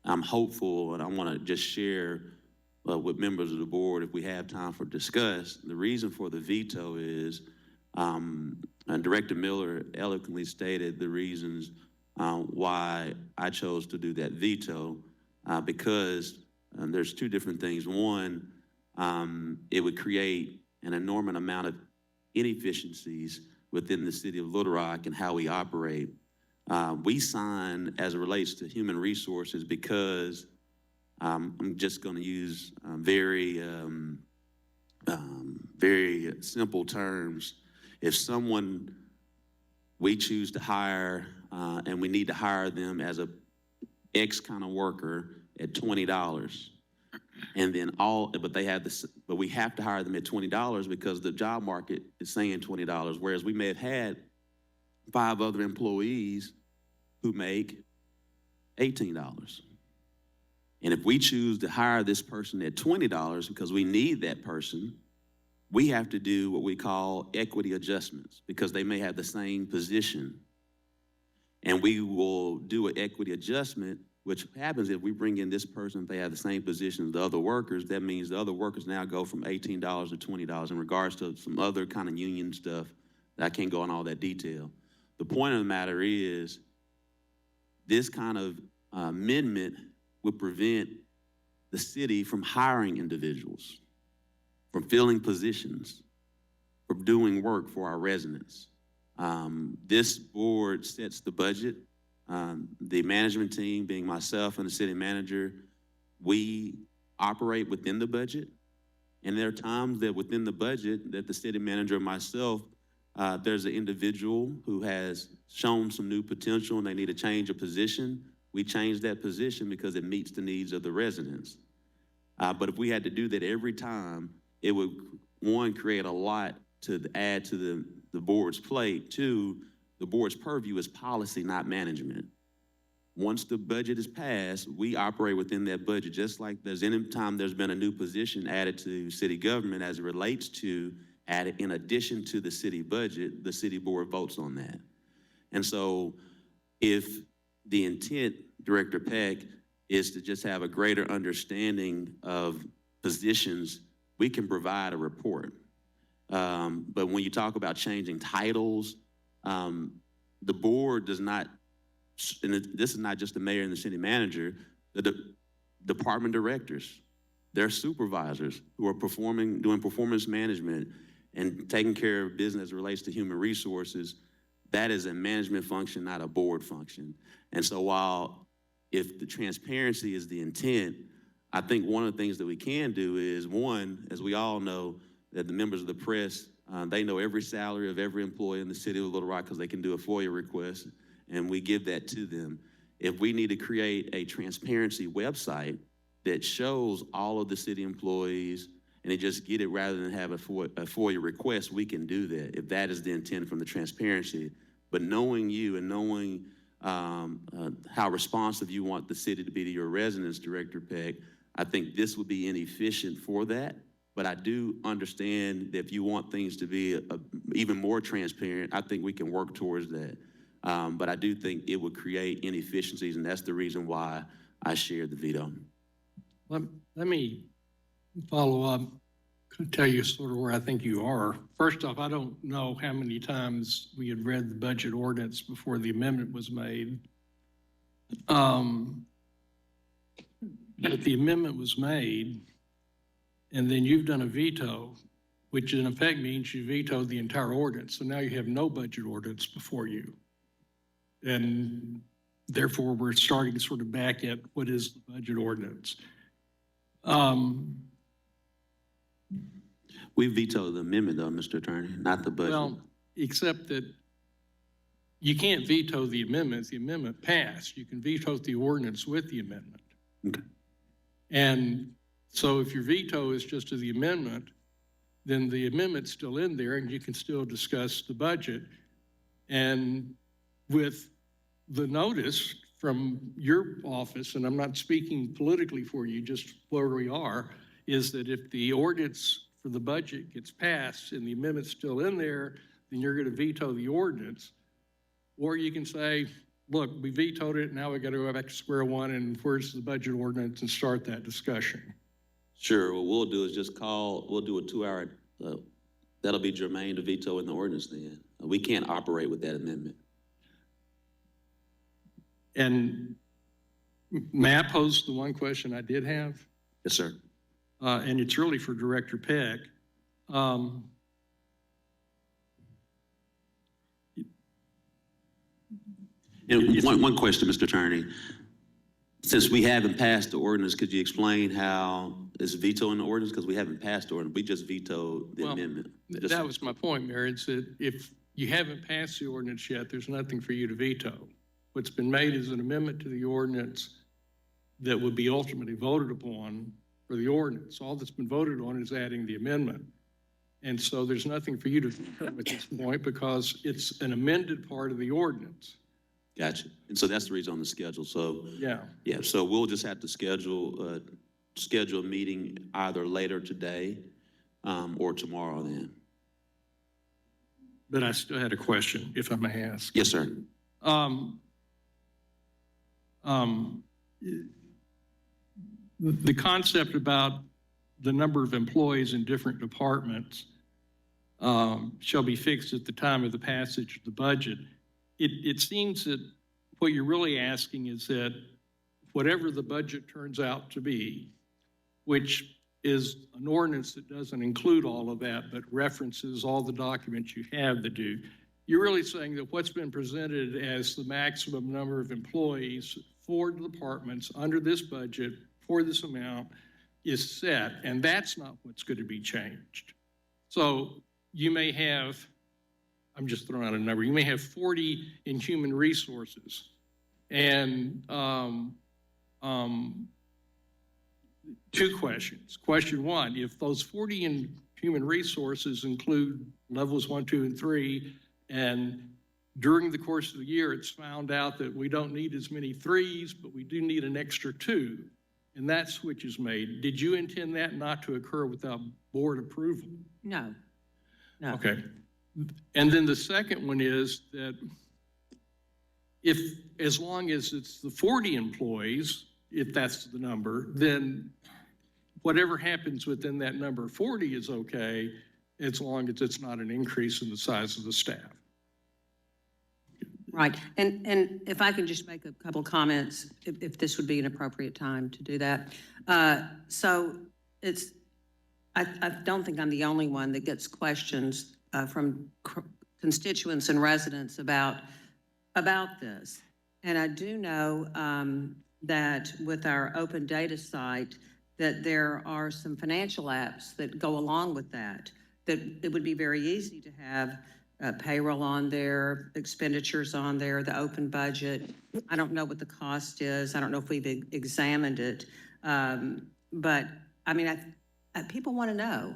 hopeful, and I want to just share with members of the board, if we have time for discuss, the reason for the veto is, and Director Miller eloquently stated the reasons why I chose to do that veto, because there's 2 different things. One, it would create an enormous amount of inefficiencies within the city of Little Rock and how we operate. We sign as it relates to human resources because I'm just going to use very simple terms. If someone we choose to hire and we need to hire them as a X kind of worker at $20, and then but we have to hire them at $20 because the job market is saying $20, whereas we may have had 5 other employees who make $18. And if we choose to hire this person at $20 because we need that person, we have to do what we call equity adjustments because they may have the same position. And we will do an equity adjustment, which happens if we bring in this person, if they have the same position as the other workers, that means the other workers now go from $18 to $20 in regards to some other kind of union stuff that I can't go in all that detail. The point of the matter is this kind of amendment would prevent the city from hiring individuals, from filling positions, from doing work for our residents. This board sets the budget. The management team, being myself and the city manager, we operate within the budget. And there are times that within the budget that the city manager and myself, there's an individual who has shown some new potential and they need to change a position. We change that position because it meets the needs of the residents. But if we had to do that every time, it would, one, create a lot to add to the board's plate. Two, the board's purview is policy, not management. Once the budget is passed, we operate within that budget, just like there's any time there's been a new position added to city government as it relates to added in addition to the city budget, the city board votes on that. And so if the intent, Director Peck, is to just have a greater understanding of positions, we can provide a report. But when you talk about changing titles, the board does not, and this is not just the mayor and the city manager, the department directors, their supervisors who are doing performance management and taking care of business as it relates to human resources, that is a management function, not a board function. And so while if the transparency is the intent, I think one of the things that we can do is, one, as we all know, that the members of the press, they know every salary of every employee in the city of Little Rock because they can do a FOIA request, and we give that to them. If we need to create a transparency website that shows all of the city employees and they just get it rather than have a FOIA request, we can do that if that is the intent from the transparency. But knowing you and knowing how responsive you want the city to be to your residents, Director Peck, I think this would be inefficient for that. But I do understand that if you want things to be even more transparent, I think we can work towards that. But I do think it would create inefficiencies, and that's the reason why I shared the veto. Let me follow up, tell you sort of where I think you are. First off, I don't know how many times we had read the budget ordinance before the amendment was made. But the amendment was made, and then you've done a veto, which in effect means you vetoed the entire ordinance. So now you have no budget ordinance before you. And therefore, we're starting sort of back at what is the budget ordinance. We vetoed the amendment though, Mr. Attorney, not the budget. Well, except that you can't veto the amendment. The amendment passed. You can veto the ordinance with the amendment. Okay. And so if your veto is just to the amendment, then the amendment's still in there and you can still discuss the budget. And with the notice from your office, and I'm not speaking politically for you, just where we are, is that if the ordinance for the budget gets passed and the amendment's still in there, then you're going to veto the ordinance. Or you can say, look, we vetoed it, now we got to go back to square one and where's the budget ordinance and start that discussion. Sure, what we'll do is just we'll do a 2-hour, that'll be germane to veto in the ordinance then. We can't operate with that amendment. And may I pose the one question I did have? Yes, sir. And it's really for Director Peck. And one question, Mr. Attorney. Since we haven't passed the ordinance, could you explain how is vetoing the ordinance? Because we haven't passed the ordinance, we just vetoed the amendment. That was my point, Mayor. It's that if you haven't passed the ordinance yet, there's nothing for you to veto. What's been made is an amendment to the ordinance that would be ultimately voted upon for the ordinance. All that's been voted on is adding the amendment. And so there's nothing for you to veto at this point because it's an amended part of the ordinance. Gotcha. And so that's the reason on the schedule. So Yeah. yeah, so we'll just have to schedule a meeting either later today or tomorrow then. But I still had a question, if I may ask. Yes, sir. The concept about the number of employees in different departments shall be fixed at the time of the passage of the budget. It seems that what you're really asking is that whatever the budget turns out to be, which is an ordinance that doesn't include all of that, but references all the documents you have that do, you're really saying that what's been presented as the maximum number of employees for the departments under this budget for this amount is set, and that's not what's going to be changed. So you may have, I'm just throwing out a number, you may have 40 in human resources. And two questions. Question one, if those 40 in human resources include levels 1, 2, and 3, and during the course of the year, it's found out that we don't need as many 3s, but we do need an extra 2, and that switch is made, did you intend that not to occur without board approval? No, no. Okay. And then the second one is that if, as long as it's the 40 employees, if that's the number, then whatever happens within that number 40 is okay, as long as it's not an increase in the size of the staff. Right, and if I can just make a couple comments, if this would be an appropriate time to do that. So it's, I don't think I'm the only one that gets questions from constituents and residents about this. And I do know that with our open data site, that there are some financial apps that go along with that, that it would be very easy to have payroll on there, expenditures on there, the open budget. I don't know what the cost is. I don't know if we've examined it. But I mean, people want to know,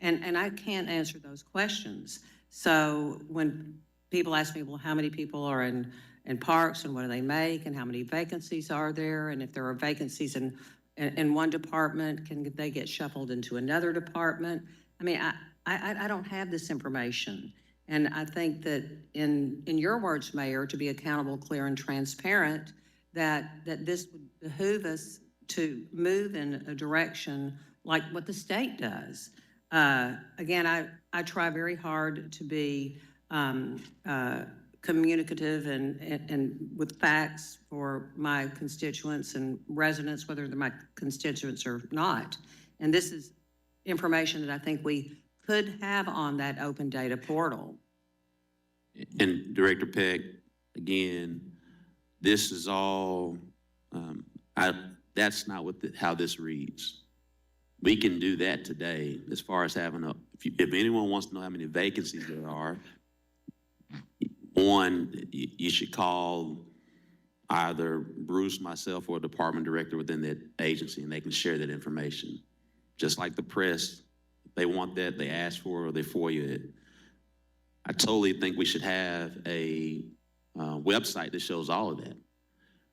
and I can't answer those questions. So when people ask me, well, how many people are in parks and what do they make and how many vacancies are there? And if there are vacancies in one department, can they get shuffled into another department? I mean, I don't have this information. And I think that in your words, Mayor, to be accountable, clear, and transparent, that this would behoove us to move in a direction like what the state does. Again, I try very hard to be communicative and with facts for my constituents and residents, whether they're my constituents or not. And this is information that I think we could have on that open data portal. And Director Peck, again, this is all, that's not how this reads. We can do that today as far as having if anyone wants to know how many vacancies there are, one, you should call either Bruce, myself, or a department director within that agency, and they can share that information. Just like the press, if they want that, they ask for it or they FOIA it. I totally think we should have a website that shows all of that.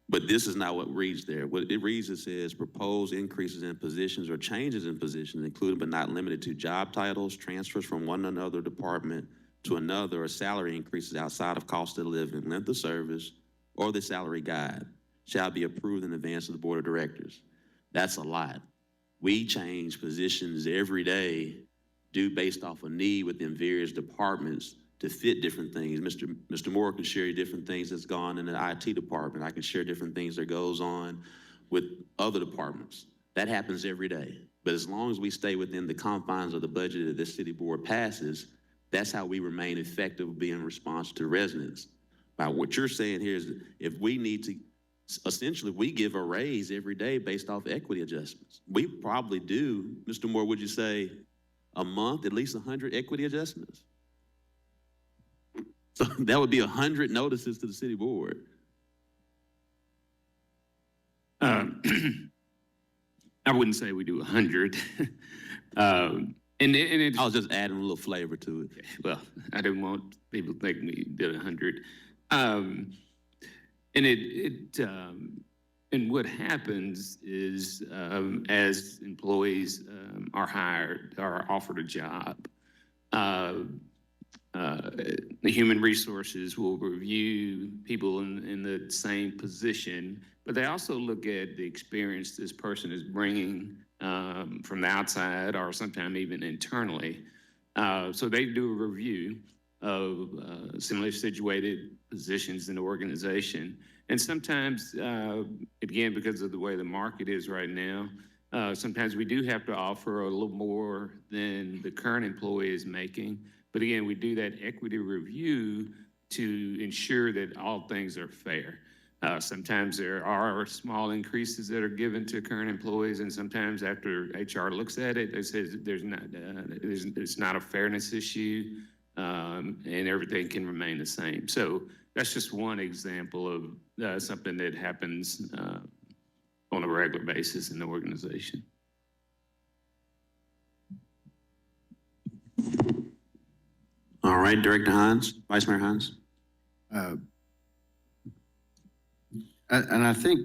But this is not what reads there. What it reads, it says proposed increases in positions or changes in positions, including but not limited to job titles, transfers from one another department to another, or salary increases outside of cost of living, length of service, or the salary guide, shall be approved in advance of the board of directors. That's a lot. We change positions every day based off of need within various departments to fit different things. Mr. Moore can share different things that's gone in the IT department. I can share different things that goes on with other departments. That happens every day. But as long as we stay within the confines of the budget that this city board passes, that's how we remain effective being responsive to residents. Now, what you're saying here is if we need to, essentially, we give a raise every day based off equity adjustments. We probably do, Mr. Moore, would you say a month, at least 100 equity adjustments? So that would be 100 notices to the city board. I wouldn't say we do 100. And it's, I was just adding a little flavor to it. well, I didn't want people to think we did 100. And and what happens is as employees are hired or offered a job, the human resources will review people in the same position, but they also look at the experience this person is bringing from the outside or sometimes even internally. So they do a review of similarly situated positions in the organization. And sometimes, again, because of the way the market is right now, sometimes we do have to offer a little more than the current employee is making But again, we do that equity review to ensure that all things are fair. Sometimes there are small increases that are given to current employees, and sometimes after HR looks at it, it says it's not a fairness issue, and everything can remain the same. So that's just one example of something that happens on a regular basis in the organization. All right, Director Hines, Vice Mayor Hines. And I think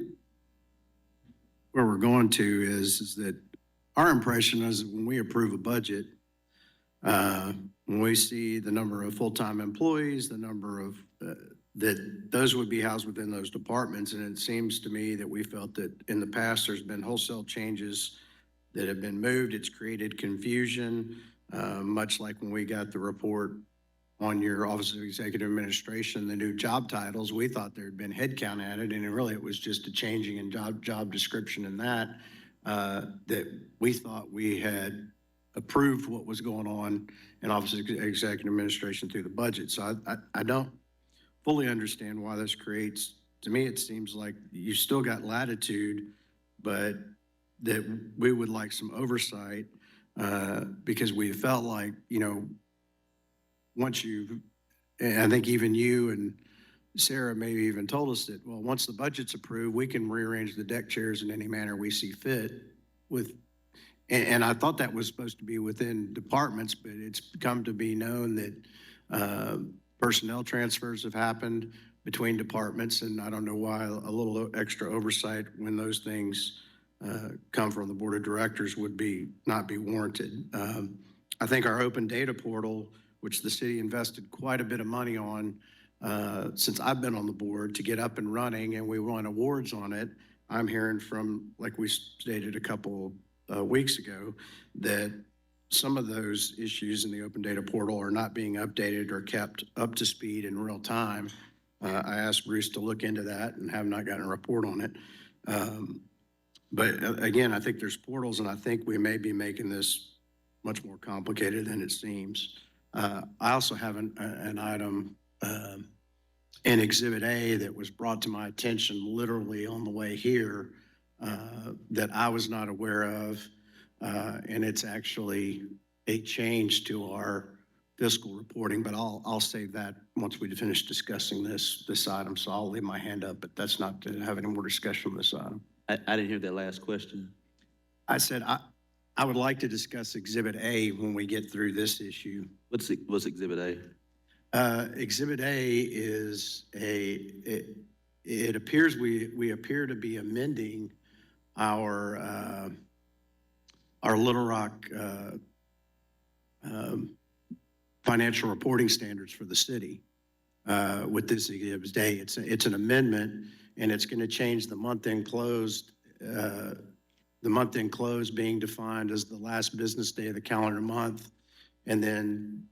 where we're going to is that our impression is when we approve a budget, when we see the number of full-time employees, the number of, that those would be housed within those departments. And it seems to me that we felt that in the past, there's been wholesale changes that have been moved. It's created confusion, much like when we got the report on your Office of Executive Administration, the new job titles. We thought there had been headcount added, and really it was just a changing in job description in that, that we thought we had approved what was going on in Office of Executive Administration through the budget. So I don't fully understand why this creates, to me, it seems like you still got latitude, but that we would like some oversight, because we felt like, you know, once you, and I think even you and Sarah maybe even told us that, well, once the budget's approved, we can rearrange the deck chairs in any manner we see fit with, and I thought that was supposed to be within departments, but it's come to be known that personnel transfers have happened between departments, and I don't know why a little extra oversight when those things come from the board of directors would not be warranted. I think our open data portal, which the city invested quite a bit of money on since I've been on the board to get up and running, and we won awards on it. I'm hearing from, like we stated a couple weeks ago, that some of those issues in the open data portal are not being updated or kept up to speed in real time. I asked Bruce to look into that and have not gotten a report on it. But again, I think there's portals, and I think we may be making this much more complicated than it seems. I also have an item in Exhibit A that was brought to my attention literally on the way here that I was not aware of, and it's actually a change to our fiscal reporting, but I'll save that once we finish discussing this item, so I'll leave my hand up, but that's not to have any more discussion on this item. I didn't hear that last question. I said I would like to discuss Exhibit A when we get through this issue. What's Exhibit A? Exhibit A is it appears we appear to be amending our Little Rock financial reporting standards for the city with this Exhibit A. It's an amendment, and it's going to change the month-end close. The month-end close being defined as the last business day of the calendar month, and then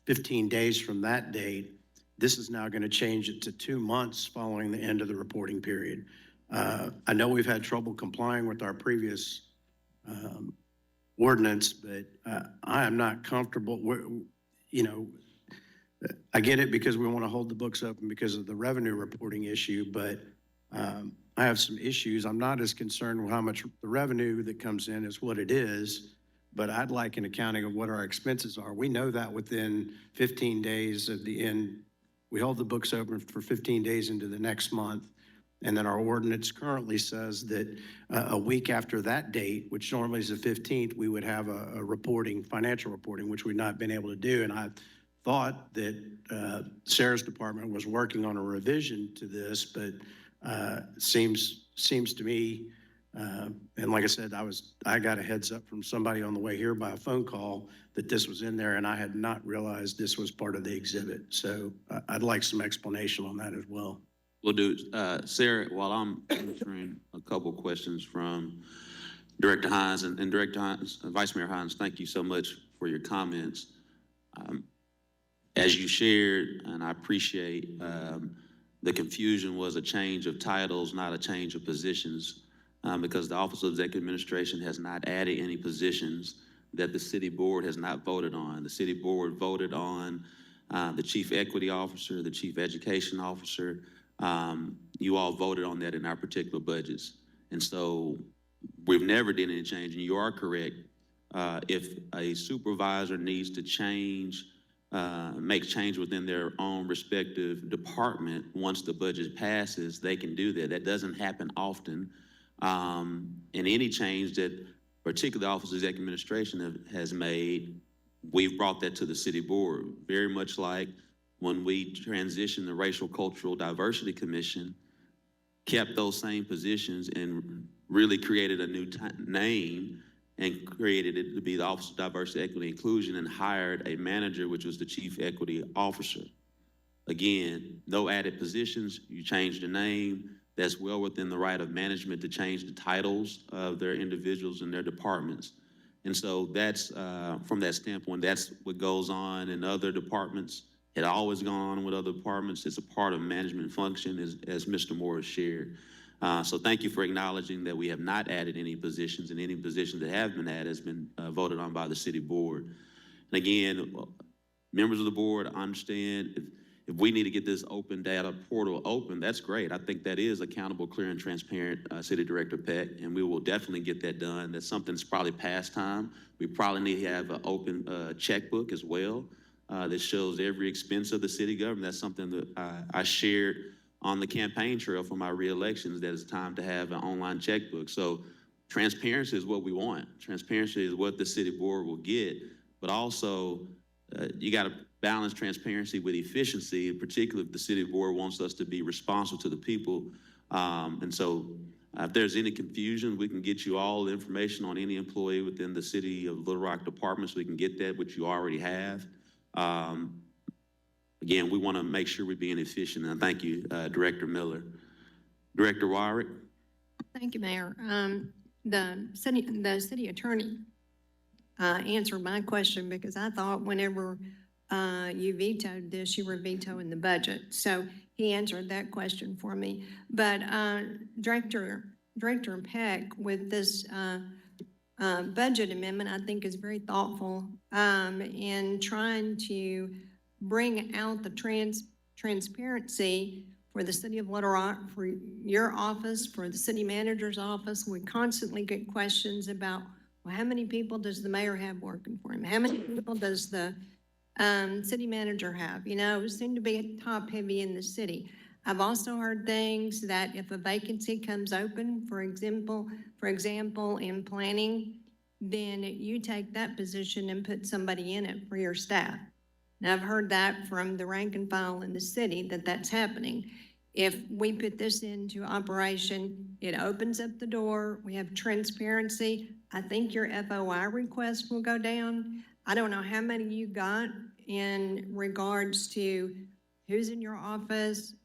15 days from that date. This is now going to change it to 2 months following the end of the reporting period. I know we've had trouble complying with our previous ordinance, but I am not comfortable. You know, I get it because we want to hold the books open because of the revenue reporting issue, but I have some issues. I'm not as concerned with how much the revenue that comes in is what it is, but I'd like an accounting of what our expenses are. We know that within 15 days of the end, we hold the books open for 15 days into the next month. And then our ordinance currently says that a week after that date, which normally is the 15th, we would have a financial reporting, which we've not been able to do. And I thought that Sarah's department was working on a revision to this, but seems to me, and like I said, I got a heads up from somebody on the way here by a phone call that this was in there, and I had not realized this was part of the exhibit. So I'd like some explanation on that as well. We'll do, Sarah, while I'm answering a couple questions from Director Hines and Director Hines, Vice Mayor Hines, thank you so much for your comments. As you shared, and I appreciate, the confusion was a change of titles, not a change of positions, because the Office of Executive Administration has not added any positions. that the city board has not voted on. The city board voted on the chief equity officer, the chief education officer. You all voted on that in our particular budgets. And so we've never did any change, and you are correct. If a supervisor needs to change, make change within their own respective department, once the budget passes, they can do that. That doesn't happen often. And any change that particularly the Office of Executive Administration has made, we've brought that to the city board. Very much like when we transitioned the Racial Cultural Diversity Commission, kept those same positions and really created a new name and created it to be the Office of Diversity, Equity, Inclusion, and hired a manager, which was the Chief Equity Officer. Again, no added positions, you change the name. That's well within the right of management to change the titles of their individuals and their departments. And so that's, from that standpoint, that's what goes on in other departments. It always gone on with other departments. It's a part of management function, as Mr. Moore shared. So thank you for acknowledging that we have not added any positions, and any positions that have been added has been voted on by the city board. And again, members of the board, I understand if we need to get this open data portal open, that's great. I think that is accountable, clear, and transparent, City Director Peck, and we will definitely get that done. That's something that's probably past time. We probably need to have an open checkbook as well that shows every expense of the city government. That's something that I shared on the campaign trail for my re-elections, that it's time to have an online checkbook. So transparency is what we want. Transparency is what the city board will get, but also you got to balance transparency with efficiency, particularly if the city board wants us to be responsive to the people. And so if there's any confusion, we can get you all the information on any employee within the City of Little Rock departments. We can get that, which you already have. Again, we want to make sure we're being efficient, and thank you, Director Miller. Director Wyrick? Thank you, Mayor. The city attorney answered my question, because I thought whenever you vetoed this, you were vetoing the budget. So he answered that question for me. But Director Peck, with this budget amendment, I think is very thoughtful in trying to bring out the transparency for the City of Little Rock, for your office, for the city manager's office. We constantly get questions about, well, how many people does the mayor have working for him? How many people does the city manager have? You know, it seemed to be top heavy in the city. I've also heard things that if a vacancy comes open, for example, in planning, then you take that position and put somebody in it for your staff. Now, I've heard that from the rank and file in the city, that that's happening. If we put this into operation, it opens up the door. We have transparency. I think your FOI request will go down. I don't know how many you got in regards to who's in your office,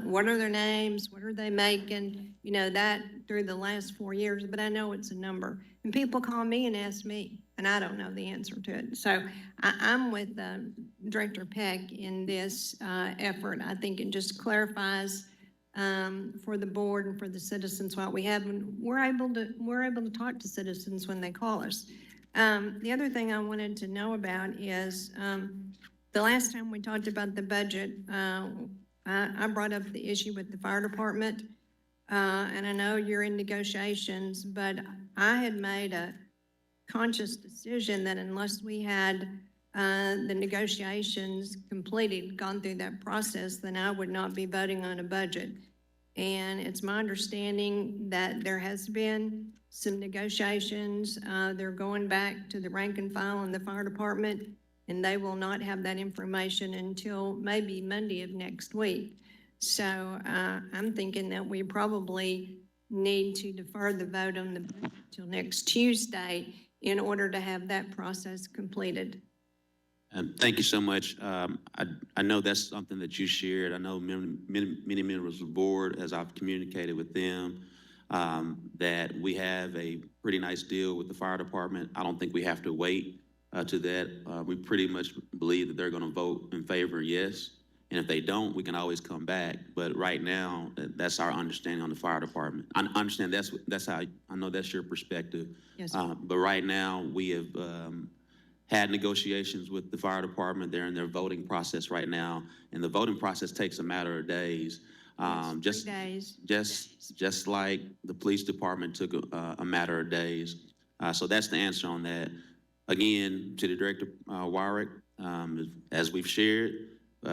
what are their names, what are they making, you know, that through the last 4 years, but I know it's a number. And people call me and ask me, and I don't know the answer to it. So I'm with Director Peck in this effort. I think it just clarifies for the board and for the citizens what we have, and we're able to talk to citizens when they call us. The other thing I wanted to know about is the last time we talked about the budget, I brought up the issue with the fire department, and I know you're in negotiations, but I had made a conscious decision that unless we had the negotiations completed, gone through that process, then I would not be voting on a budget. And it's my understanding that there has been some negotiations. They're going back to the rank and file in the fire department, and they will not have that information until maybe Monday of next week. So I'm thinking that we probably need to defer the vote on the budget till next Tuesday in order to have that process completed. Thank you so much. I know that's something that you shared. I know many members of the board, as I've communicated with them, that we have a pretty nice deal with the fire department. I don't think we have to wait to that. We pretty much believe that they're going to vote in favor, yes. And if they don't, we can always come back. But right now, that's our understanding on the fire department. I understand that's how, I know that's your perspective. Yes, sir. But right now, we have had negotiations with the fire department. They're in their voting process right now. And the voting process takes a matter of days. Yes, 3 days. Just like the police department took a matter of days. So that's the answer on that. Again, to the Director Wyrick, as we've shared,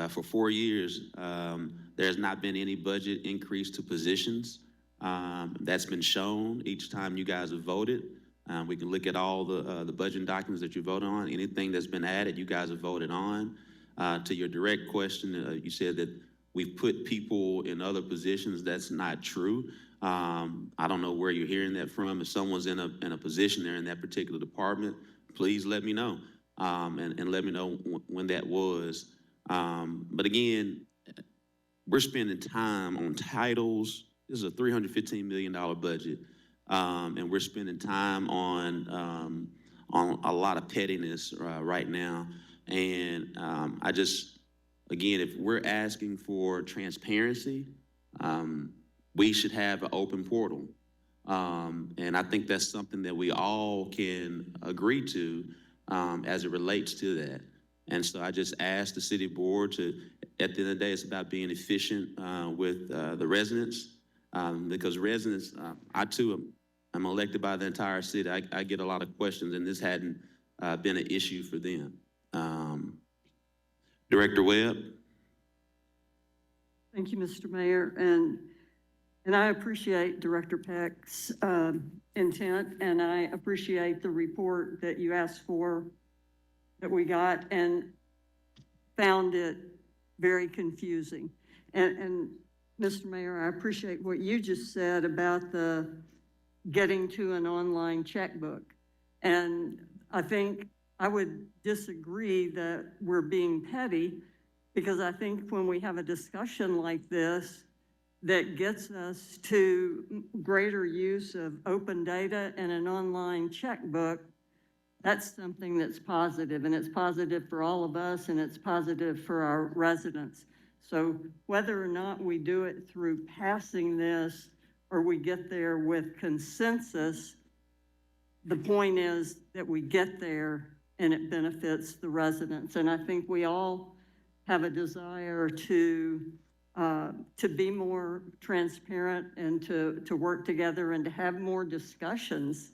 for 4 years, there has not been any budget increase to positions. That's been shown each time you guys have voted. We can look at all the budget documents that you voted on. Anything that's been added, you guys have voted on. To your direct question, you said that we've put people in other positions. That's not true. I don't know where you're hearing that from. If someone's in a position there in that particular department, please let me know, and let me know when that was. But again, we're spending time on titles. This is a $315 million budget, and we're spending time on a lot of pettiness right now. And I just, again, if we're asking for transparency, we should have an open portal. And I think that's something that we all can agree to as it relates to that. And so I just asked the city board to, at the end of the day, it's about being efficient with the residents, because residents, I too am elected by the entire city. I get a lot of questions, and this hadn't been an issue for them. Director Webb? Thank you, Mr. Mayor. And I appreciate Director Peck's intent, and I appreciate the report that you asked for, that we got, and found it very confusing. And Mr. Mayor, I appreciate what you just said about the getting to an online checkbook. And I think I would disagree that we're being petty, because I think when we have a discussion like this that gets us to greater use of open data and an online checkbook, that's something that's positive, and it's positive for all of us, and it's positive for our residents. So whether or not we do it through passing this or we get there with consensus, the point is that we get there and it benefits the residents. And I think we all have a desire to be more transparent and to work together and to have more discussions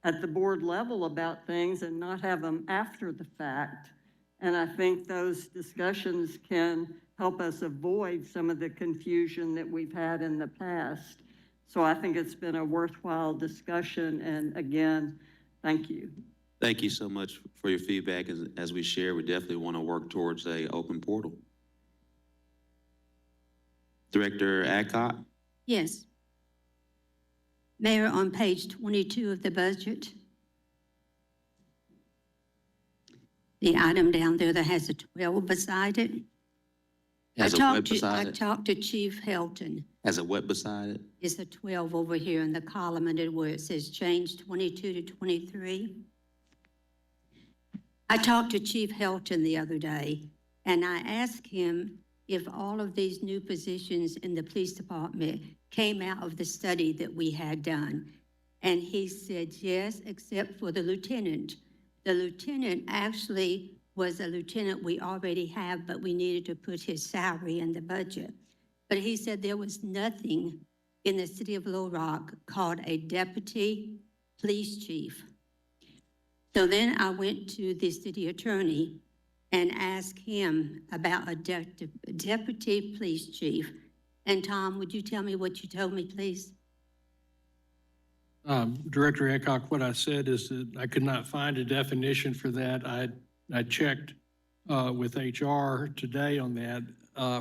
at the board level about things and not have them after the fact. And I think those discussions can help us avoid some of the confusion that we've had in the past. So I think it's been a worthwhile discussion, and again, thank you. Thank you so much for your feedback. As we share, we definitely want to work towards an open portal. Director Adcock? Yes. Mayor, on page 22 of the budget, the item down there that has a 12 beside it. Has a what beside I it? talked to Chief Helton. Has a what beside it? It's a 12 over here in the column and where it says change 22 to 23. I talked to Chief Helton the other day, and I asked him if all of these new positions in the police department came out of the study that we had done. And he said yes, except for the lieutenant. The lieutenant actually was a lieutenant we already have, but we needed to put his salary in the budget. But he said there was nothing in the city of Little Rock called a deputy police chief. So then I went to the city attorney and asked him about a deputy police chief. And Tom, would you tell me what you told me, please? Director Hancock, what I said is that I could not find a definition for that. I checked with HR today on that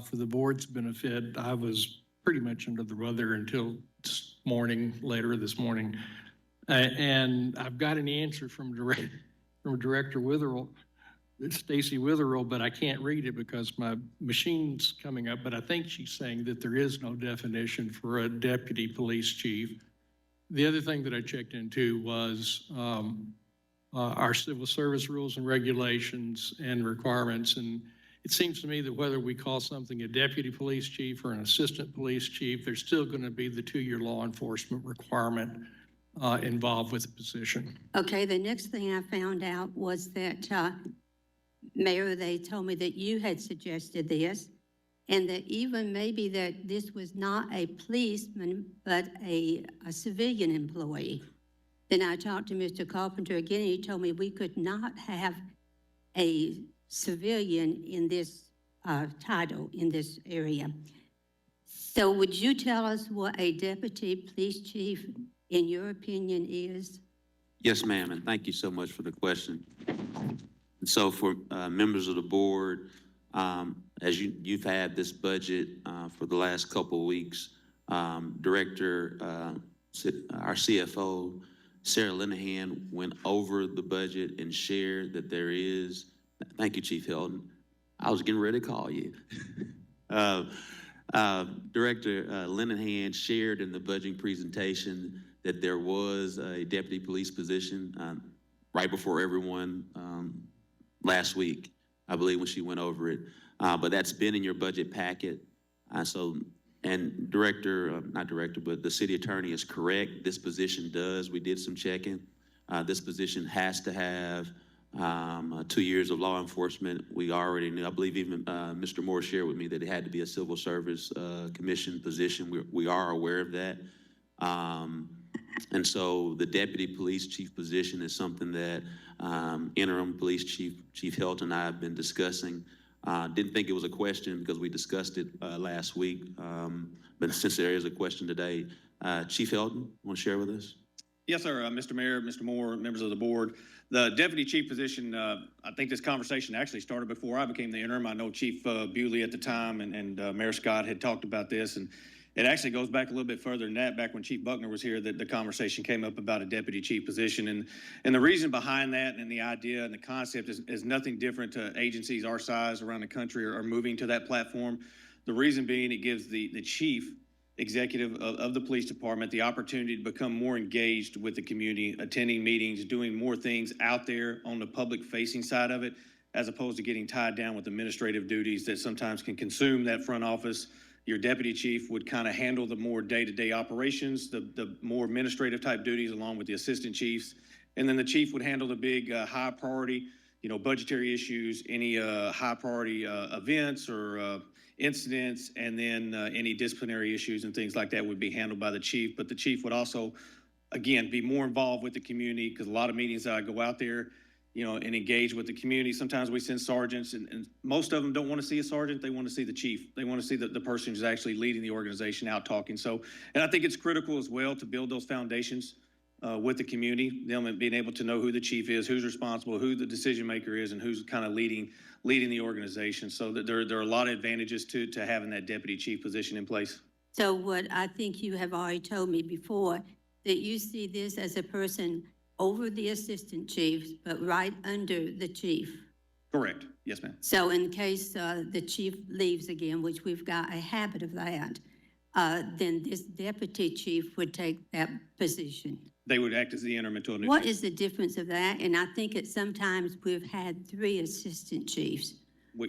for the board's benefit. I was pretty much under the weather until this morning, later this morning. And I've got an answer from Director Witherill, Stacy Witherill, but I can't read it because my machine's coming up. But I think she's saying that there is no definition for a deputy police chief. The other thing that I checked into was our civil service rules and regulations and requirements. And it seems to me that whether we call something a deputy police chief or an assistant police chief, there's still going to be the 2-year law enforcement requirement involved with the position. Okay, the next thing I found out was that, Mayor, they told me that you had suggested this, and that even maybe that this was not a policeman, but a civilian employee. Then I talked to Mr. Carpenter again, and he told me we could not have a civilian in this title, in this area. So would you tell us what a deputy police chief, in your opinion, is? Yes, ma'am, and thank you so much for the question. And so for members of the board, as you've had this budget for the last couple of weeks, Director, our CFO, Sarah Linehan, went over the budget and shared that there is, thank you, Chief Hilton. I was getting ready to call you. Director Linehan shared in the budgeting presentation that there was a deputy police position right before everyone last week, I believe, when she went over it. But that's been in your budget packet. And not director, but the city attorney is correct. This position does, we did some checking. This position has to have 2 years of law enforcement. We already knew, I believe even Mr. Moore shared with me that it had to be a civil service commission position. We are aware of that. And so the deputy police chief position is something that interim police Chief Hilton and I have been discussing. Didn't think it was a question because we discussed it last week. But since there is a question today, Chief Hilton, want to share with us? Yes, sir. Mr. Mayor, Mr. Moore, members of the board. The deputy chief position, I think this conversation actually started before I became the interim. I know Chief Bewley at the time and Mayor Scott had talked about this, and it actually goes back a little bit further than that. Back when Chief Buckner was here, that the conversation came up about a deputy chief position. And the reason behind that and the idea and the concept is nothing different to agencies our size around the country are moving to that platform. The reason being it gives the chief executive of the police department the opportunity to become more engaged with the community, attending meetings, doing more things out there on the public facing side of it, as opposed to getting tied down with administrative duties that sometimes can consume that front office. Your deputy chief would kind of handle the more day-to-day operations, the more administrative type duties along with the assistant chiefs. And then the chief would handle the big high priority, budgetary issues, any high priority events or incidents, and then any disciplinary issues and things like that would be handled by the chief. But the chief would also, again, be more involved with the community, because a lot of meetings I go out there, and engage with the community. Sometimes we send sergeants, and most of them don't want to see a sergeant. They want to see the chief. They want to see the person who's actually leading the organization out talking. So, and I think it's critical as well to build those foundations with the community, them being able to know who the chief is, who's responsible, who the decision maker is, and who's kind of leading the organization. So that there are a lot of advantages to having that deputy chief position in place. So what I think you have already told me before, that you see this as a person over the assistant chiefs, but right under the chief. Correct. Yes, ma'am. So in case the chief leaves again, which we've got a habit of that, then this deputy chief would take that position. They would act as the interim until a new. What is the difference of that? And I think it sometimes we've had 3 assistant chiefs.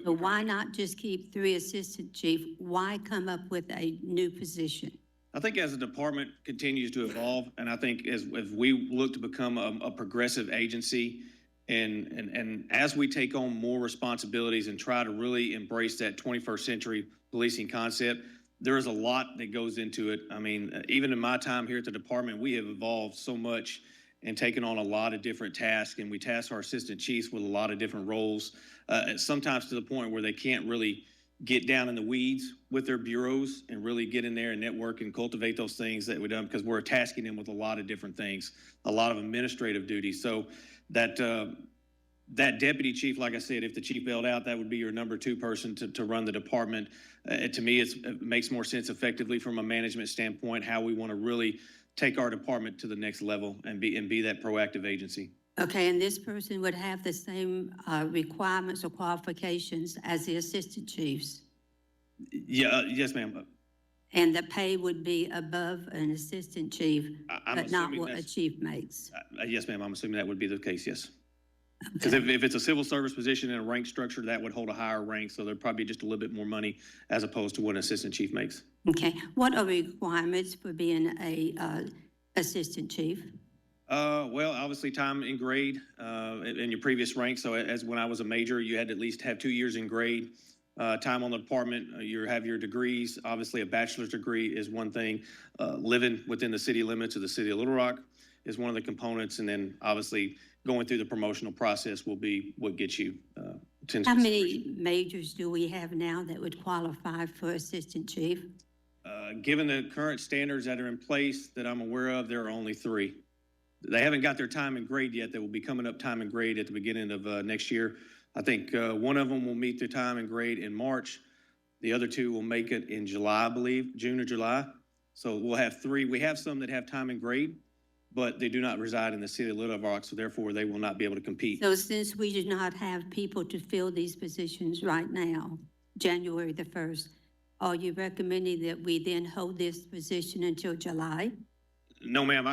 So why not just keep 3 assistant chiefs? Why come up with a new position? I think as the department continues to evolve, and I think as we look to become a progressive agency, and as we take on more responsibilities and try to really embrace that 21st century policing concept, there is a lot that goes into it. I mean, even in my time here at the department, we have evolved so much and taken on a lot of different tasks, and we task our assistant chiefs with a lot of different roles, sometimes to the point where they can't really get down in the weeds with their bureaus and really get in there and network and cultivate those things that we've done, because we're tasking them with a lot of different things, a lot of administrative duties. So that deputy chief, like I said, if the chief bailed out, that would be your number 2 person to run the department. To me, it makes more sense effectively from a management standpoint, how we want to really take our department to the next level and be that proactive agency. Okay, and this person would have the same requirements or qualifications as the assistant chiefs? Yeah, yes, ma'am. And the pay would be above an assistant chief, I'm but not assuming what a chief makes? Yes, ma'am. I'm assuming that would be the case, yes. Because if it's a civil service position in a rank structure, that would hold a higher rank, so there'd probably be just a little bit more money as opposed to what an assistant chief makes. Okay, what are the requirements for being a assistant chief? Well, obviously time in grade, in your previous rank. So as when I was a major, you had to at least have 2 years in grade. Time on the department, you have your degrees. Obviously, a bachelor's degree is one thing. Living within the city limits of the city of Little Rock is one of the components. And then obviously going through the promotional process will be what gets you, How many majors do we have now that would qualify for assistant chief? Given the current standards that are in place that I'm aware of, there are only 3. They haven't got their time and grade yet. They will be coming up time and grade at the beginning of next year. I think one of them will meet their time and grade in March. The other 2 will make it in July, I believe, June or July. So we'll have 3. We have some that have time and grade, but they do not reside in the city of Little Rock, so therefore they will not be able to compete. So since we do not have people to fill these positions right now, January the 1st, are you recommending that we then hold this position until July? No, ma'am.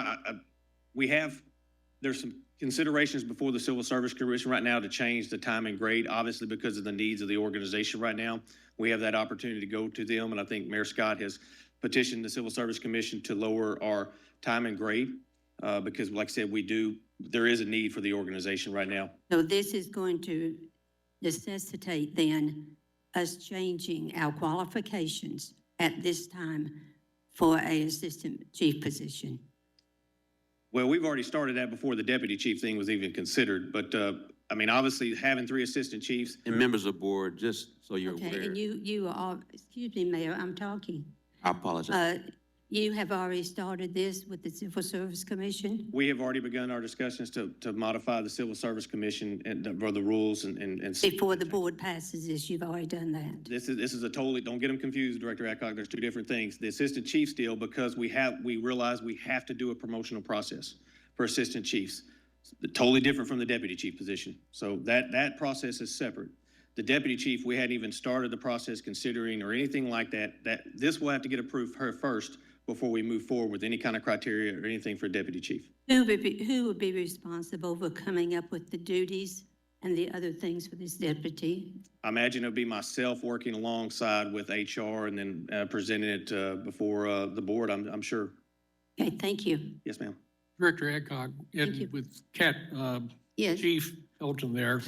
There's some considerations before the Civil Service Commission right now to change the time and grade, obviously because of the needs of the organization right now. We have that opportunity to go to them, and I think Mayor Scott has petitioned the Civil Service Commission to lower our time and grade because, like I said, there is a need for the organization right now. So this is going to necessitate then us changing our qualifications at this time for an assistant chief position. Well, we've already started that before the deputy chief thing was even considered, but I mean, obviously having 3 assistant chiefs. And members of the board, just so you're Okay, aware. and you are, excuse me, Mayor, I'm talking. I apologize. You have already started this with the Civil Service Commission? We have already begun our discussions to modify the Civil Service Commission and for the rules and. Before the board passes this, you've already done that? This is a totally, don't get them confused, Director Adcock, there's 2 different things. The assistant chiefs deal, because we realize we have to do a promotional process for assistant chiefs. Totally different from the deputy chief position. So that process is separate. The deputy chief, we hadn't even started the process considering or anything like that. This will have to get approved first before we move forward with any kind of criteria or anything for deputy chief. Who would be responsible for coming up with the duties and the other things for this deputy? I imagine it'll be myself working alongside with HR and then presenting it before the board, I'm sure. Okay, thank you. Yes, ma'am. Director Adcock, you. and with Yes. Chief Elton there,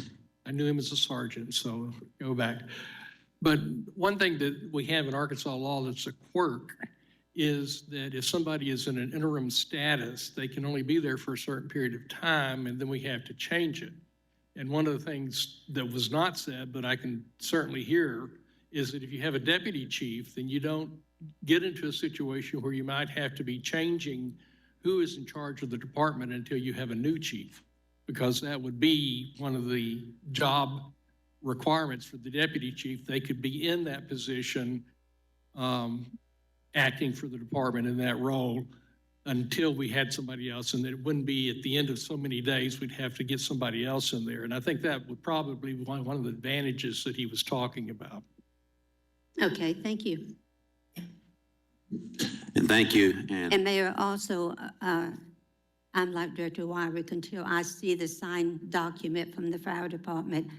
I knew him as a sergeant, so go back. But one thing that we have in Arkansas law that's a quirk is that if somebody is in an interim status, they can only be there for a certain period of time, and then we have to change it. And one of the things that was not said, but I can certainly hear, is that if you have a deputy chief, then you don't get into a situation where you might have to be changing who is in charge of the department until you have a new chief, because that would be one of the job requirements for the deputy chief. They could be in that position, acting for the department in that role until we had somebody else, and that it wouldn't be at the end of so many days, we'd have to get somebody else in there. And I think that would probably be one of the advantages that he was talking about. Okay, thank you. And thank you. And Mayor, also, I'm like Director Wyrick, until I see the signed document from the fire department,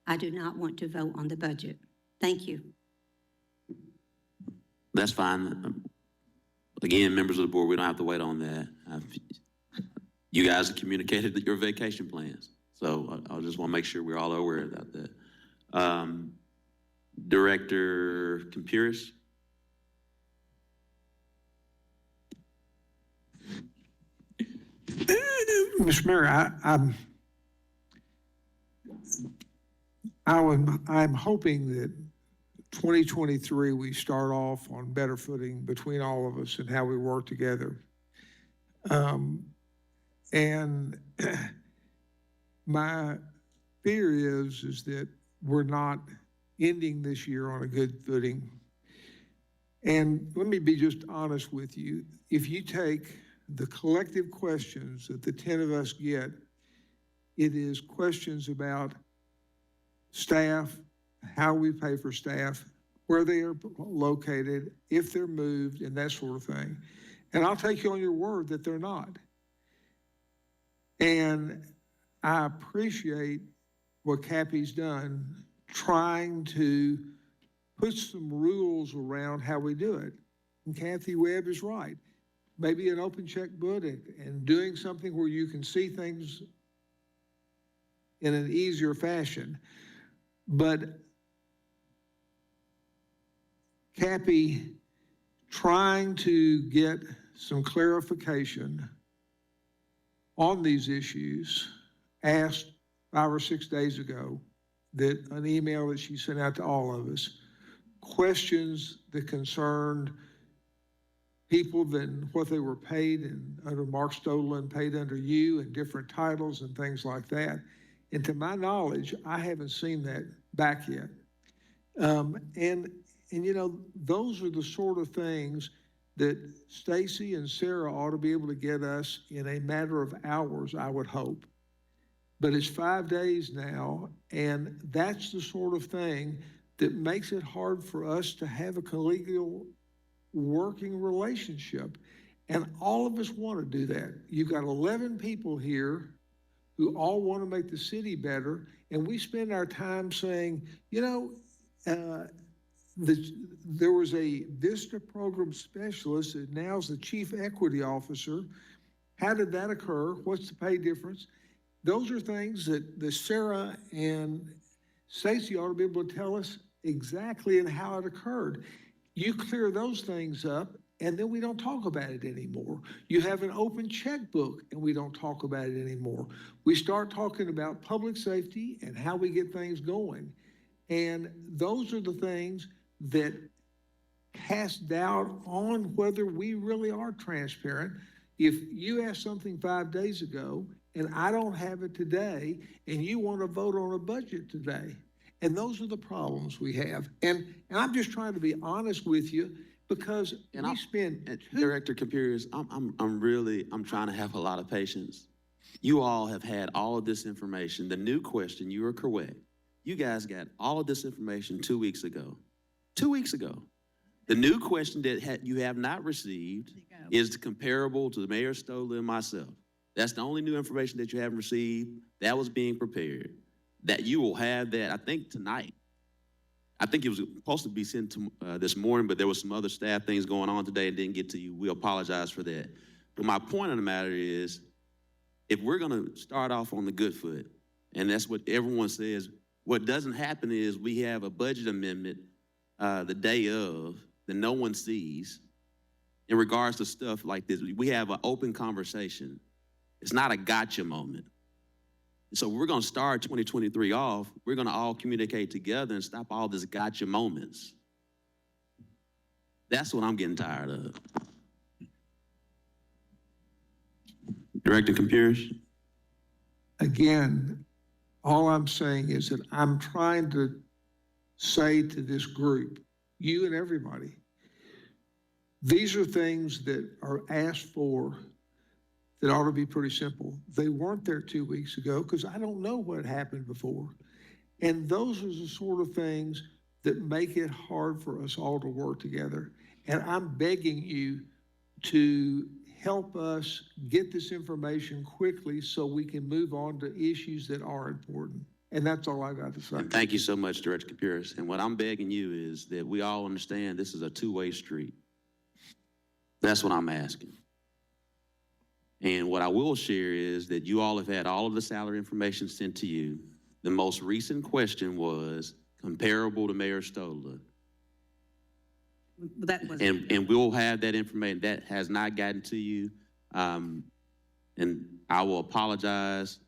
I do not want to vote on the budget. Thank you. That's fine. Again, members of the board, we don't have to wait on that. You guys have communicated your vacation plans. So I just want to make sure we're all aware about that. Director Campuris? Mr. Mayor, I'm hoping that 2023, we start off on better footing between all of us and how we work together. And my fear is that we're not ending this year on a good footing. And let me be just honest with you. If you take the collective questions that the 10 of us get, it is questions about staff, how we pay for staff, where they are located, if they're moved, and that sort of thing. And I'll take you on your word that they're not. And I appreciate what Cappy's done, trying to put some rules around how we do it. And Kathy Webb is right. Maybe an open checkbook and doing something where you can see things in an easier fashion. But Cappy trying to get some clarification on these issues, asked 5 or 6 days ago that an email that she sent out to all of us, questions that concerned people than what they were paid and under Mark Stolen, paid under you and different titles and things like that. And to my knowledge, I haven't seen that back yet. And you know, those are the sort of things that Stacy and Sarah ought to be able to get us in a matter of hours, I would hope. But it's 5 days now, and that's the sort of thing that makes it hard for us to have a collegial working relationship. And all of us want to do that. You've got 11 people here who all want to make the city better, and we spend our time saying, you know, there was a VISTA program specialist that now is the chief equity officer. How did that occur? What's the pay difference? Those are things that Sarah and Stacy ought to be able to tell us exactly and how it occurred. You clear those things up, and then we don't talk about it anymore. You have an open checkbook, and we don't talk about it anymore. We start talking about public safety and how we get things going. And those are the things that cast doubt on whether we really are transparent. If you asked something 5 days ago, and I don't have it today, and you want to vote on a budget today. And those are the problems we have. And I'm just trying to be honest with you, because we spend Director Capurius, I'm trying to have a lot of patience. You all have had all of this information. The new question, you are correct. You guys got all of this information 2 weeks ago. 2 weeks ago. The new question that you have not received is comparable to Mayor Stoller and myself. That's the only new information that you haven't received. That was being prepared. That you will have that, I think, tonight. I think it was supposed to be sent to, this morning, but there was some other staff things going on today and didn't get to you. We apologize for that. But my point of the matter is, if we're going to start off on the good foot, and that's what everyone says, what doesn't happen is we have a budget amendment the day of that no one sees in regards to stuff like this. We have an open conversation. It's not a gotcha moment. So we're going to start 2023 off. We're going to all communicate together and stop all this gotcha moments. That's what I'm getting tired of. Director Capurius? again, all I'm saying is that I'm trying to say to this group, you and everybody, these are things that are asked for that ought to be pretty simple. They weren't there 2 weeks ago because I don't know what happened before. And those are the sort of things that make it hard for us all to work together. And I'm begging you to help us get this information quickly so we can move on to issues that are important. And that's all I got to say. And thank you so much, Director Capurius. And what I'm begging you is that we all understand this is a two-way street. That's what I'm asking. And what I will share is that you all have had all of the salary information sent to you. The most recent question was comparable to Mayor Stoller. That was. And we'll have that information. That has not gotten to you. And I will apologize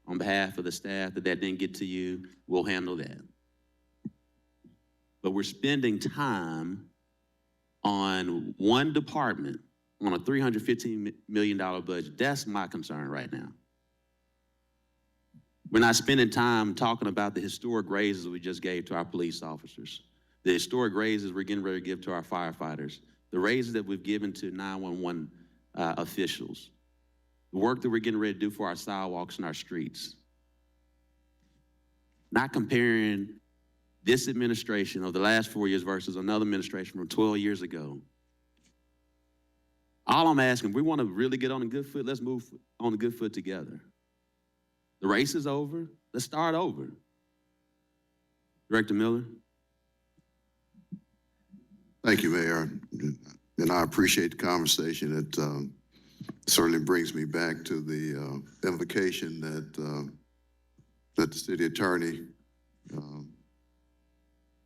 on behalf of the staff that didn't get to you. We'll handle that. But we're spending time on one department on a $315 million budget. That's my concern right now. We're not spending time talking about the historic raises we just gave to our police officers, the historic raises we're getting ready to give to our firefighters, the raises that we've given to 911 officials, the work that we're getting ready to do for our sidewalks and our streets. Not comparing this administration of the last 4 years versus another administration from 12 years ago. All I'm asking, if we want to really get on a good foot, let's move on a good foot together. The race is over. Let's start over. Director Miller? Thank you, Mayor. And I appreciate the conversation. It certainly brings me back to the invocation that the city attorney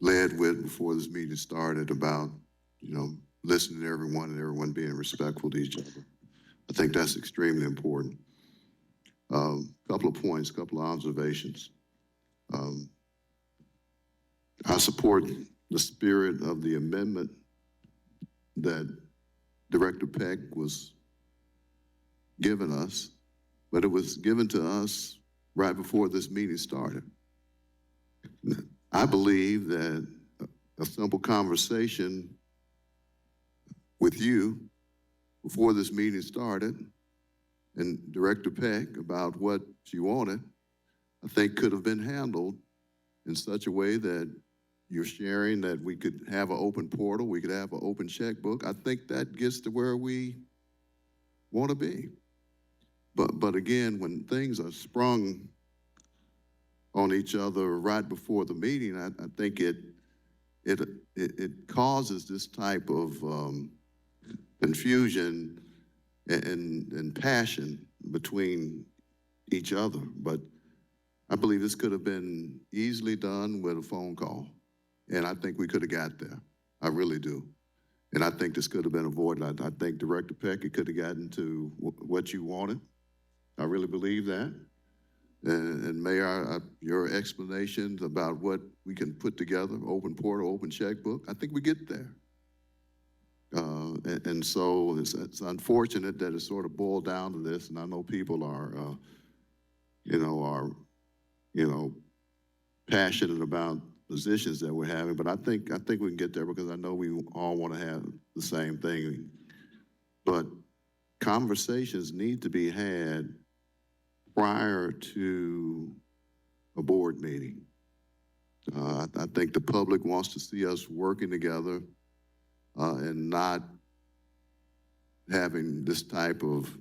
led with before this meeting started about, listening to everyone and everyone being respectful to each other. I think that's extremely important. Couple of points, couple of observations. I support the spirit of the amendment that Director Peck was giving us, but it was given to us right before this meeting started. I believe that a simple conversation with you before this meeting started and Director Peck about what she wanted, I think could have been handled in such a way that you're sharing that we could have an open portal, we could have an open checkbook. I think that gets to where we want to be. But again, when things are sprung on each other right before the meeting, I think it causes this type of confusion and passion between each other. But I believe this could have been easily done with a phone call. And I think we could have got there. I really do. And I think this could have been avoided. I think Director Peck, it could have gotten to what you wanted. I really believe that. And Mayor, your explanations about what we can put together, open portal, open checkbook, I think we get there. And so it's unfortunate that it sort of boiled down to this, and I know people are passionate about positions that we're having, but I think we can get there because I know we all want to have the same thing. But conversations need to be had prior to a board meeting. I think the public wants to see us working together and not having this type of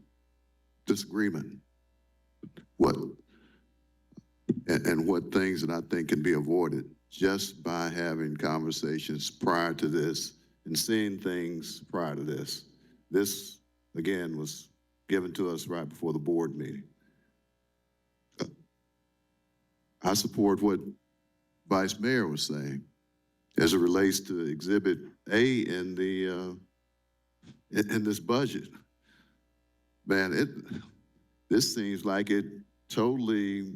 disagreement. What things that I think can be avoided just by having conversations prior to this and seeing things prior to this. This, again, was given to us right before the board meeting. I support what Vice Mayor was saying as it relates to Exhibit A in this budget. Man, this seems like it totally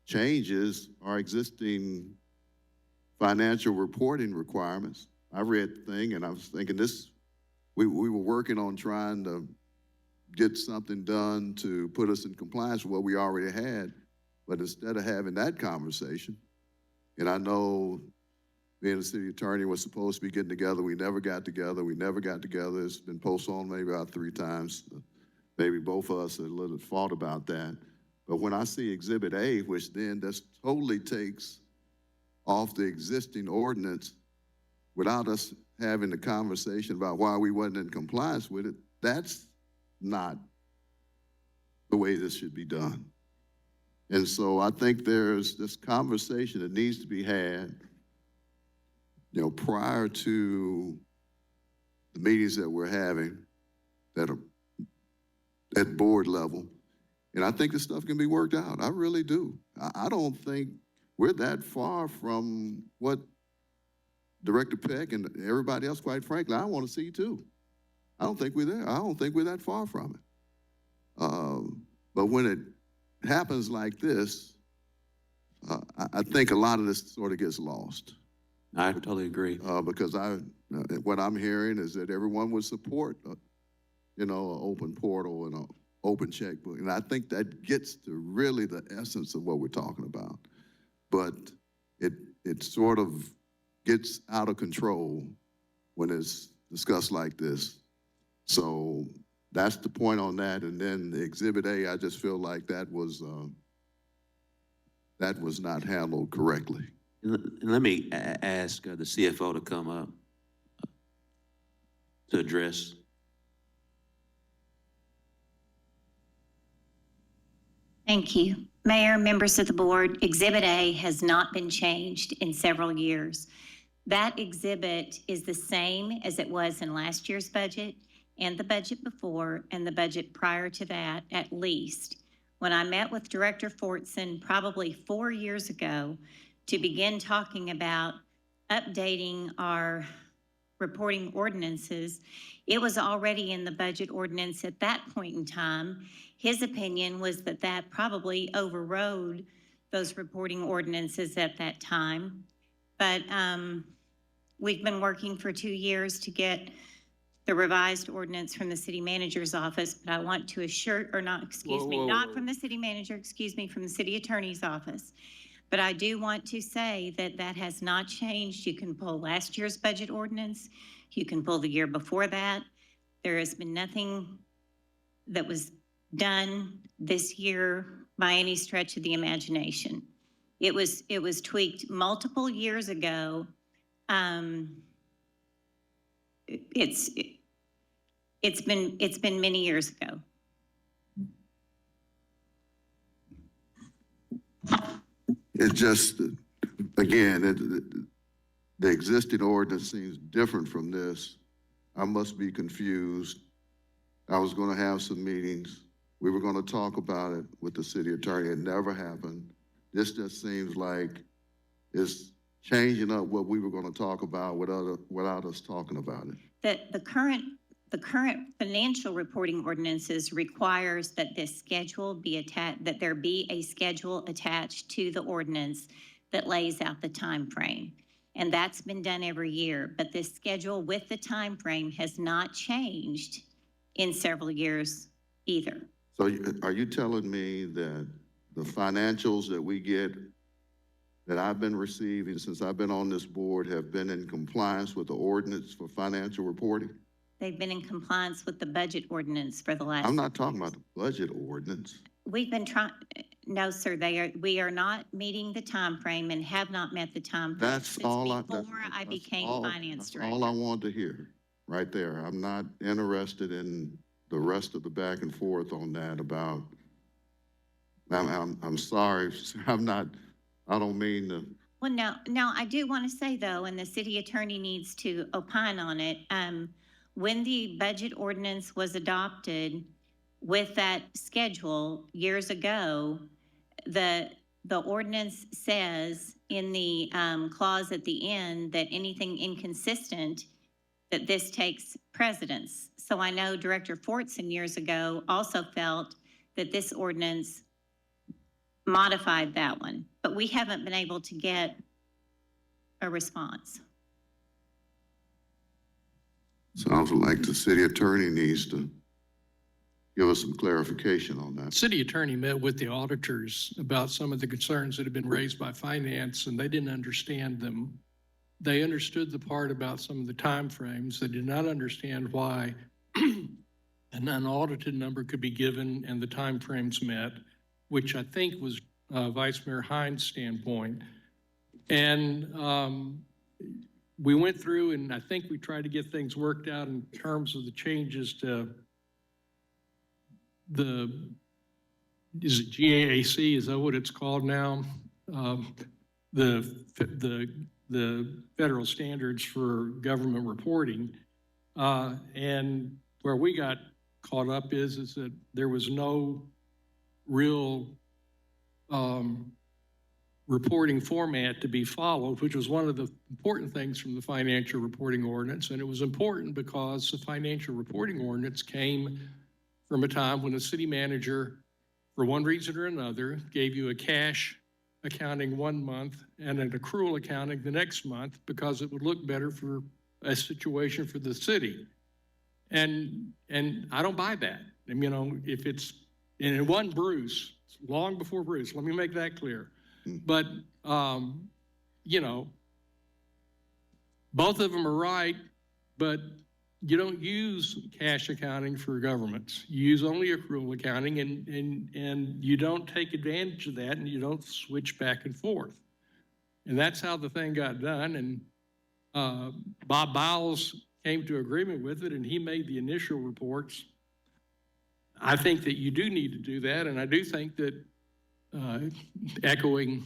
changes our existing financial reporting requirements. I read the thing and I was thinking we were working on trying to get something done to put us in compliance with what we already had. But instead of having that conversation, and I know me and the city attorney was supposed to be getting together. We never got together. It's been postponed maybe about 3 times. Maybe both of us had a little thought about that. But when I see Exhibit A, which then just totally takes off the existing ordinance without us having the conversation about why we wasn't in compliance with it, that's not the way this should be done. And so I think there's this conversation that needs to be had, prior to the meetings that we're having that are at board level. And I think this stuff can be worked out. I really do. I don't think we're that far from what Director Peck and everybody else, quite frankly, I want to see too. I don't think we're there. I don't think we're that far from it. But when it happens like this, I think a lot of this sort of gets lost. I totally agree. Because what I'm hearing is that everyone would support, an open portal and an open checkbook. And I think that gets to really the essence of what we're talking about. But it sort of gets out of control when it's discussed like this. So that's the point on that. And then the Exhibit A, I just feel like that was not handled correctly. And let me ask the CFO to come up to address. Thank you. Mayor, members of the board, Exhibit A has not been changed in several years. That exhibit is the same as it was in last year's budget and the budget before and the budget prior to that, at least. When I met with Director Fortson probably 4 years ago to begin talking about updating our reporting ordinances, it was already in the budget ordinance at that point in time. His opinion was that that probably overrode those reporting ordinances at that time. But we've been working for 2 years to get the revised ordinance from the city manager's office, but I want to assure, or not, excuse me, not from the city manager, excuse me, from the city attorney's office. But I do want to say that that has not changed. You can pull last year's budget ordinance. You can pull the year before that. There has been nothing that was done this year by any stretch of the imagination. It was tweaked multiple years ago. It's been many years ago. It just, again, the existing ordinance seems different from this. I must be confused. I was gonna have some meetings. We were gonna talk about it with the city attorney. It never happened. This just seems like it's changing up what we were gonna talk about without us talking about it. The current financial reporting ordinances requires that this schedule be attached, that there be a schedule attached to the ordinance that lays out the time frame. And that's been done every year, but this schedule with the time frame has not changed in several years either. So are you telling me that the financials that we get, that I've been receiving since I've been on this board, have been in compliance with the ordinance for financial reporting? They've been in compliance with the budget ordinance for the last. I'm not talking about the budget ordinance. We've been trying, no, sir, we are not meeting the time frame and have not met the time frame That's since all before I became finance director. All I wanted to hear, right there. I'm not interested in the rest of the back and forth on that about, I'm sorry, I don't mean to. Well, no, I do want to say though, and the city attorney needs to opine on it. When the budget ordinance was adopted with that schedule years ago, the ordinance says in the clause at the end that anything inconsistent, that this takes precedence. So I know Director Fortson years ago also felt that this ordinance modified that one, but we haven't been able to get a response. Sounds like the city attorney needs to give us some clarification on that. City attorney met with the auditors about some of the concerns that have been raised by finance, and they didn't understand them. They understood the part about some of the timeframes. They did not understand why an unaudited number could be given and the timeframes met, which I think was Vice Mayor Hines' standpoint. And we went through, and I think we tried to get things worked out in terms of the changes to is it GAAC? Is that what it's called now? The federal standards for government reporting. And where we got caught up is that there was no real reporting format to be followed, which was one of the important things from the financial reporting ordinance. And it was important because the financial reporting ordinance came from a time when the city manager, for one reason or another, gave you a cash accounting 1 month and an accrual accounting the next month because it would look better for a situation for the city. And I don't buy that. And, you know, if it's, and it wasn't Bruce, long before Bruce, let me make that clear. But, you know, both of them are right, but you don't use cash accounting for governments. You use only accrual accounting, and you don't take advantage of that, and you don't switch back and forth. And that's how the thing got done. And Bob Bowles came to agreement with it, and he made the initial reports. I think that you do need to do that, and I do think that echoing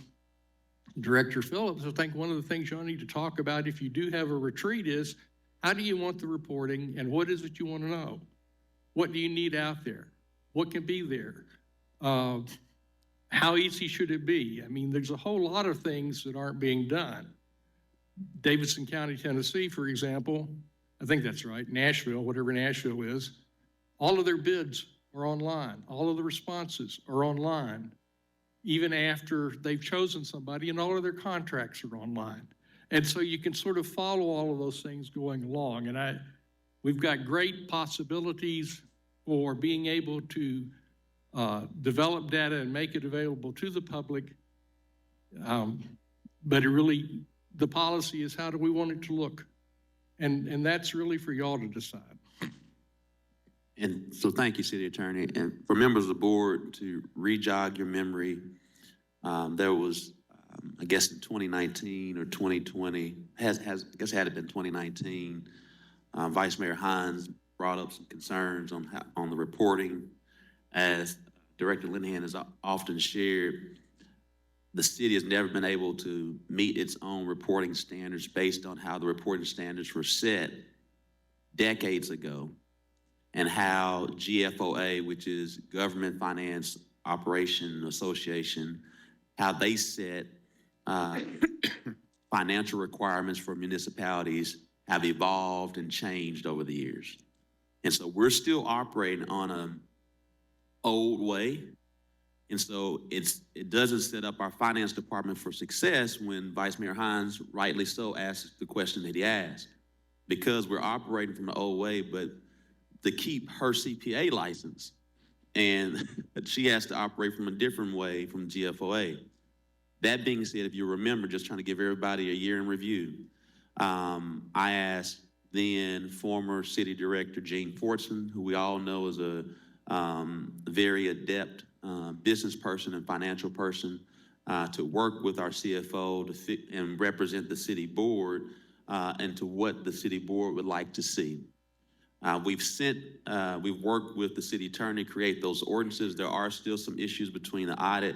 Director Phillips, I think one of the things y'all need to talk about if you do have a retreat is, how do you want the reporting and what is it you want to know? What do you need out there? What can be there? How easy should it be? I mean, there's a whole lot of things that aren't being done. Davidson County, Tennessee, for example, I think that's right, Nashville, whatever Nashville is, all of their bids are online. All of the responses are online, even after they've chosen somebody, and all of their contracts are online. And so you can sort of follow all of those things going along. And we've got great possibilities for being able to develop data and make it available to the public. But the policy is, how do we want it to look? And that's really for y'all to decide. And so thank you, City Attorney. And for members of the board to re-jog your memory, there was, I guess in 2019 or 2020, I guess had it been 2019, Vice Mayor Hines brought up some concerns on the reporting. As Director Linehan has often shared, the city has never been able to meet its own reporting standards based on how the reporting standards were set decades ago, and how GFOA, which is Government Finance Operation Association, how they set financial requirements for municipalities have evolved and changed over the years. And so we're still operating on an old way. And so it doesn't set up our finance department for success when Vice Mayor Hines rightly so asked the question that he asked, because we're operating from the old way, but to keep her CPA license, and she has to operate from a different way from GFOA. That being said, if you remember, just trying to give everybody a year in review, I asked then former City Director Gene Fortson, who we all know is a very adept business person and financial person, to work with our CFO and represent the city board and to what the city board would like to see. We've worked with the city attorney to create those ordinances. There are still some issues between the audit.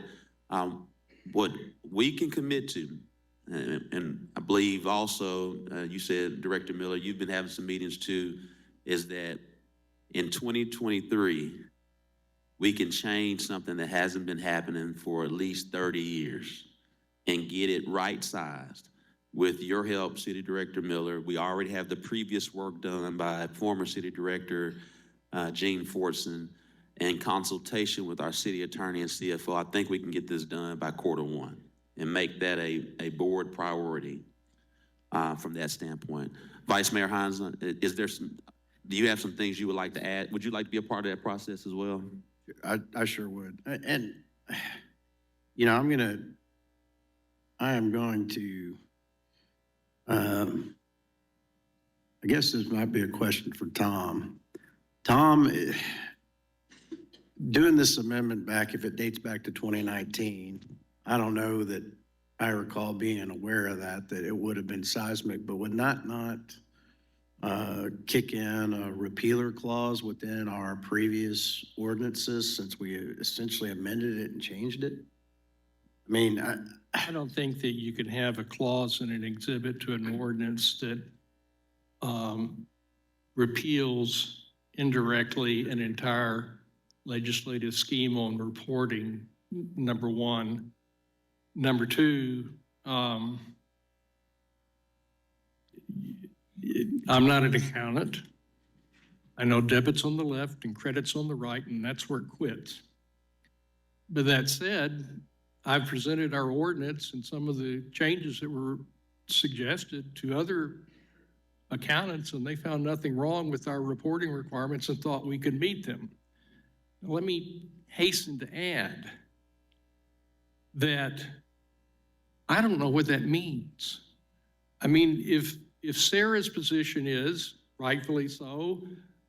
What we can commit to, and I believe also, you said, Director Miller, you've been having some meetings too, is that in 2023, we can change something that hasn't been happening for at least 30 years and get it right-sized. With your help, City Director Miller, we already have the previous work done by former City Director Gene Fortson, in consultation with our city attorney and CFO. I think we can get this done by Q1 and make that a board priority from that standpoint. Vice Mayor Hines, do you have some things you would like to add? Would you like to be a part of that process as well? I sure would. And, you know, I am going to, I guess this might be a question for Tom. Tom, doing this amendment back, if it dates back to 2019, I don't know that I recall being aware of that it would have been seismic, but would not kick in a repealer clause within our previous ordinances since we essentially amended it and changed it? I mean, I don't think that you can have a clause in an exhibit to an ordinance that repeals indirectly an entire legislative scheme on reporting, number one. Number two, I'm not an accountant. I know debits on the left and credits on the right, and that's where it quits. But that said, I've presented our ordinance and some of the changes that were suggested to other accountants, and they found nothing wrong with our reporting requirements and thought we could meet them. Let me hasten to add that I don't know what that means. I mean, if Sarah's position is, rightfully so,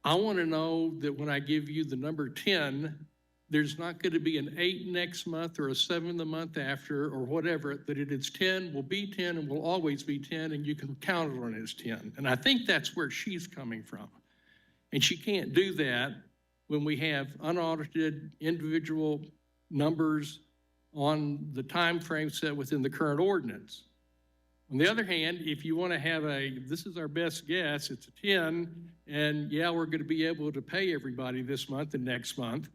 I want to know that when I give you the number 10, there's not going to be an 8 next month or a 7 the month after or whatever, that it is 10, will be 10, and will always be 10, and you can count on it as 10. And I think that's where she's coming from. And she can't do that when we have unaudited individual numbers on the time frame set within the current ordinance. On the other hand, if you want to have this is our best guess, it's a 10, and yeah, we're going to be able to pay everybody this month and next month,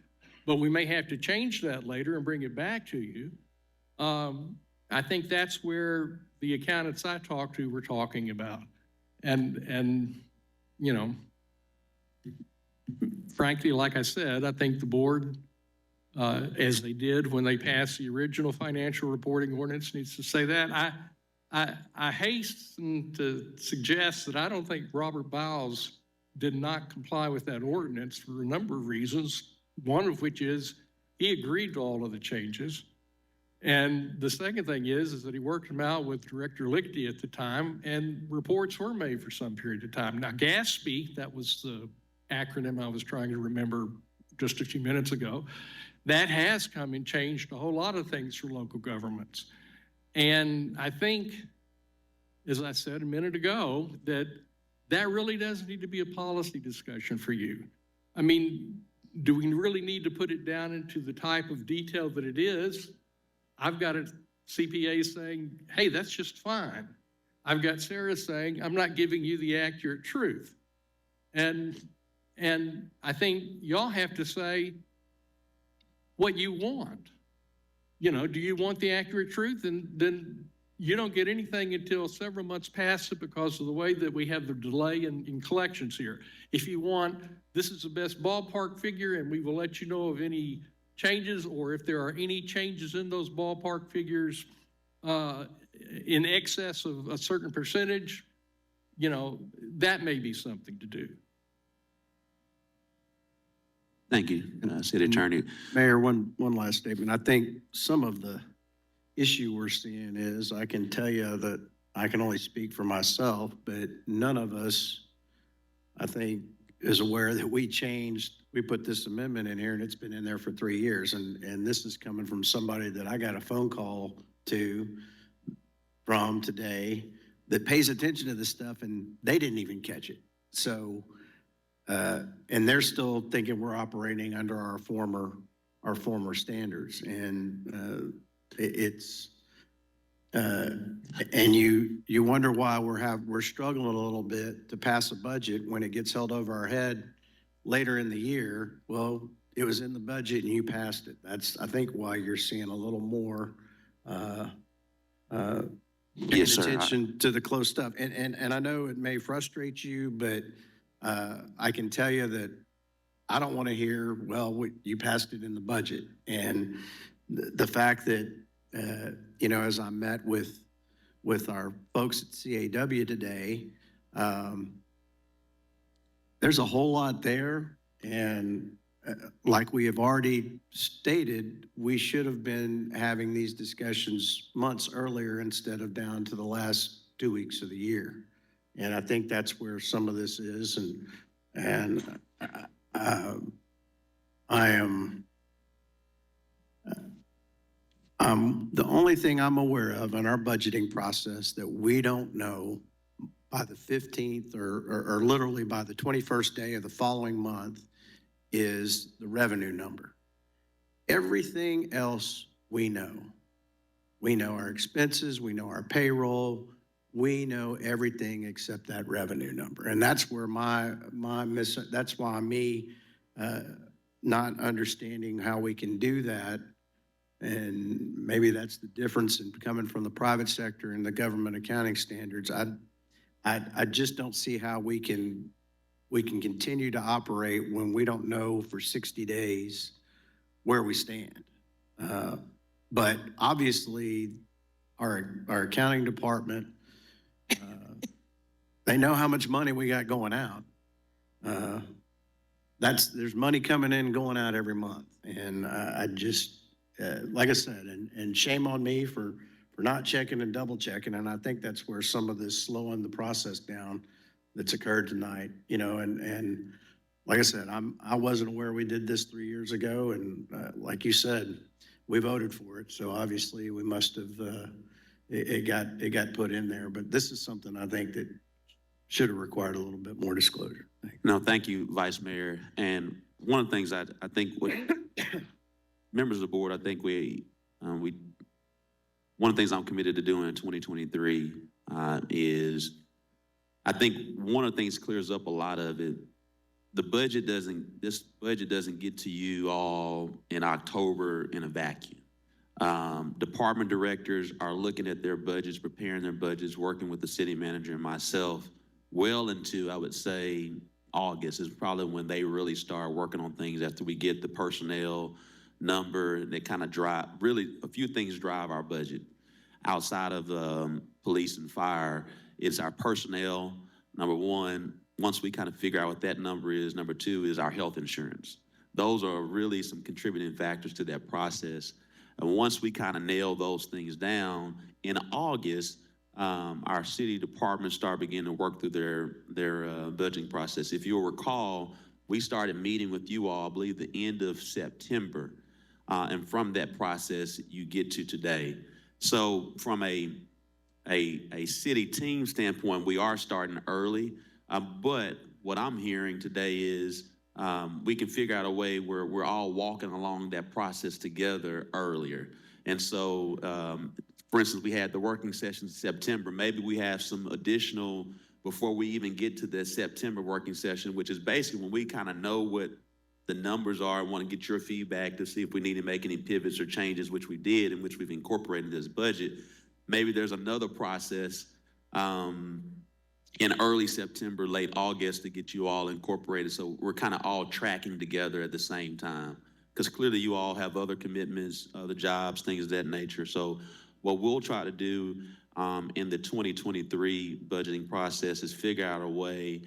but we may have to change that later and bring it back to you. I think that's where the accountants I talked to were talking about. And you know, frankly, like I said, I think the board, as they did when they passed the original financial reporting ordinance, needs to say that. I hasten to suggest that I don't think Robert Biles did not comply with that ordinance for a number of reasons, one of which is he agreed to all of the changes. And the second thing is that he worked them out with Director Lichty at the time, and reports were made for some period of time. Now, GASB, that was the acronym I was trying to remember just a few minutes ago, that has come and changed a whole lot of things for local governments. And I think, as I said a minute ago, that really does need to be a policy discussion for you. I mean, do we really need to put it down into the type of detail that it is? I've got a CPA saying, hey, that's just fine. I've got Sarah saying, I'm not giving you the accurate truth. And I think y'all have to say what you want. You know, do you want the accurate truth? And then you don't get anything until several months past it because of the way that we have the delay in collections here. If you want, this is the best ballpark figure and we will let you know of any changes, or if there are any changes in those ballpark figures in excess of a certain percentage, you know, that may be something to do. Thank you, City Attorney. Mayor, one last statement. I think some of the issue we're seeing is, I can tell you that I can only speak for myself, but none of us, I think, is aware that we put this amendment in here and it's been in there for 3 years. And this is coming from somebody that I got a phone call from today that pays attention to this stuff, and they didn't even catch it. So, and they're still thinking we're operating under our former standards. And and you wonder why we're struggling a little bit to pass a budget when it gets held over our head later in the year. Well, it was in the budget and you passed it. That's, I think, why you're seeing a little more Yes, sir. attention to the close stuff. And I know it may frustrate you, but I can tell you that I don't want to hear, well, you passed it in the budget. And the fact that, you know, as I met with our folks at CAW today, there's a whole lot there. And like we have already stated, we should have been having these discussions months earlier instead of down to the last 2 weeks of the year. And I think that's where some of this is. And the only thing I'm aware of in our budgeting process that we don't know by the 15th or literally by the 21st day of the following month is the revenue number. Everything else we know. We know our expenses, we know our payroll, we know everything except that revenue number. And that's where that's why me not understanding how we can do that. And maybe that's the difference in coming from the private sector and the government accounting standards. I just don't see how we can continue to operate when we don't know for 60 days where we stand. But obviously, our accounting department, they know how much money we got going out. There's money coming in and going out every month. And I just, like I said, and shame on me for not checking and double checking. And I think that's where some of this slowing the process down that's occurred tonight, you know, and like I said, I wasn't aware we did this 3 years ago. And like you said, we voted for it. So obviously we must have, it got put in there. But this is something I think that should have required a little bit more disclosure. No, thank you, Vice Mayor. And one of the things I think with members of the board, I think we One of the things I'm committed to doing in 2023 is, I think one of the things clears up a lot of it. This budget doesn't get to you all in October in a vacuum. Department directors are looking at their budgets, preparing their budgets, working with the city manager and myself well into, I would say, August is probably when they really start working on things after we get the personnel number. And they kind of drive, really a few things drive our budget. Outside of police and fire, it's our personnel, number one. Once we kind of figure out what that number is, number two is our health insurance. Those are really some contributing factors to that process. And once we kind of nail those things down, in August, our city departments start beginning to work through their budgeting process. If you'll recall, we started meeting with you all, I believe, the end of September. And from that process, you get to today. So from a city team standpoint, we are starting early. But what I'm hearing today is we can figure out a way where we're all walking along that process together earlier. And so, for instance, we had the working sessions in September. Maybe we have some additional before we even get to the September working session, which is basically when we kind of know what the numbers are. I want to get your feedback to see if we need to make any pivots or changes, which we did and which we've incorporated in this budget. Maybe there's another process in early September, late August to get you all incorporated. So we're kind of all tracking together at the same time. Because clearly you all have other commitments, other jobs, things of that nature. So what we'll try to do in the 2023 budgeting process is figure out a way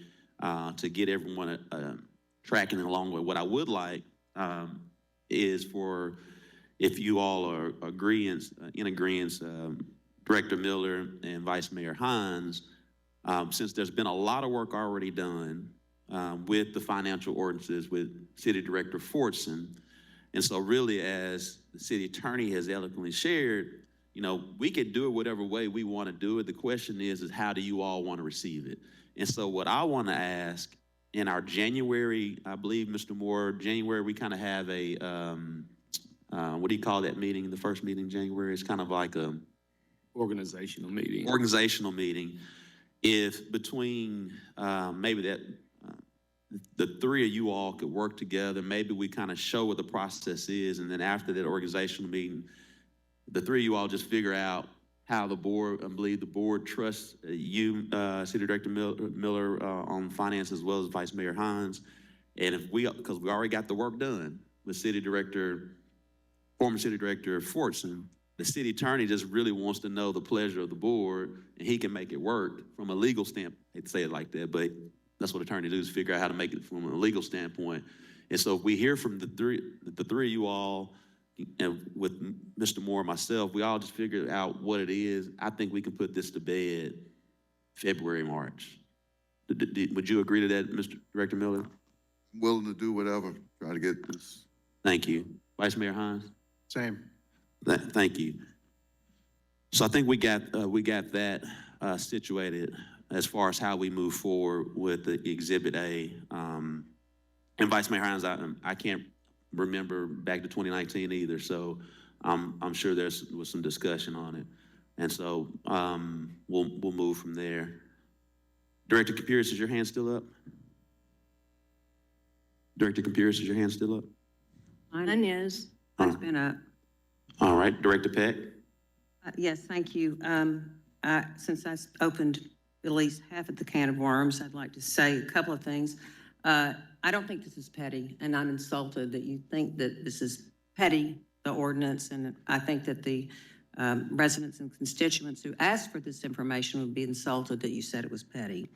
to get everyone tracking along with. What I would like is for, if you all are in agreement, Director Miller and Vice Mayor Hines, since there's been a lot of work already done with the financial ordinances with City Director Fortson, and so really as the city attorney has eloquently shared, you know, we could do it whatever way we want to do it. The question is how do you all want to receive it? And so what I want to ask in our January, I believe, Mr. Moore, January, we kind of have a, what do you call that meeting? The first meeting in January is kind of like a Organizational meeting. Organizational meeting. If between maybe that the three of you all could work together, maybe we kind of show what the process is, and then after that organizational meeting, the three of you all just figure out how the board, I believe the board trusts you, City Director Miller on finance, as well as Vice Mayor Hines. And if because we already got the work done with former City Director Fortson, the city attorney just really wants to know the pleasure of the board, and he can make it work from a legal standpoint. I hate to say it like that, but that's what attorneys do, is figure out how to make it from a legal standpoint. And so if we hear from the three of you all, and with Mr. Moore and myself, we all just figure out what it is. I think we can put this to bed February, March. Would you agree to that, Mr. Director Miller? I'm willing to do whatever, try to get this. Thank you. Vice Mayor Hines? Same. Thank you. So I think we got that situated as far as how we move forward with the Exhibit A. And Vice Mayor Hines, I can't remember back to 2019 either, so I'm sure there was some discussion on it. And so we'll move from there. Director Capurus, is your hand still up? Director Capurus, is your hand still up? Mine is. Mine's been up. All right, Director Peck? Yes, thank you. Since I opened at least half of the can of worms, I'd like to say a couple of things. I don't think this is petty, and I'm insulted that you think that this is petty, the ordinance, and I think that the residents and constituents who asked for this information would be insulted that you said it was petty.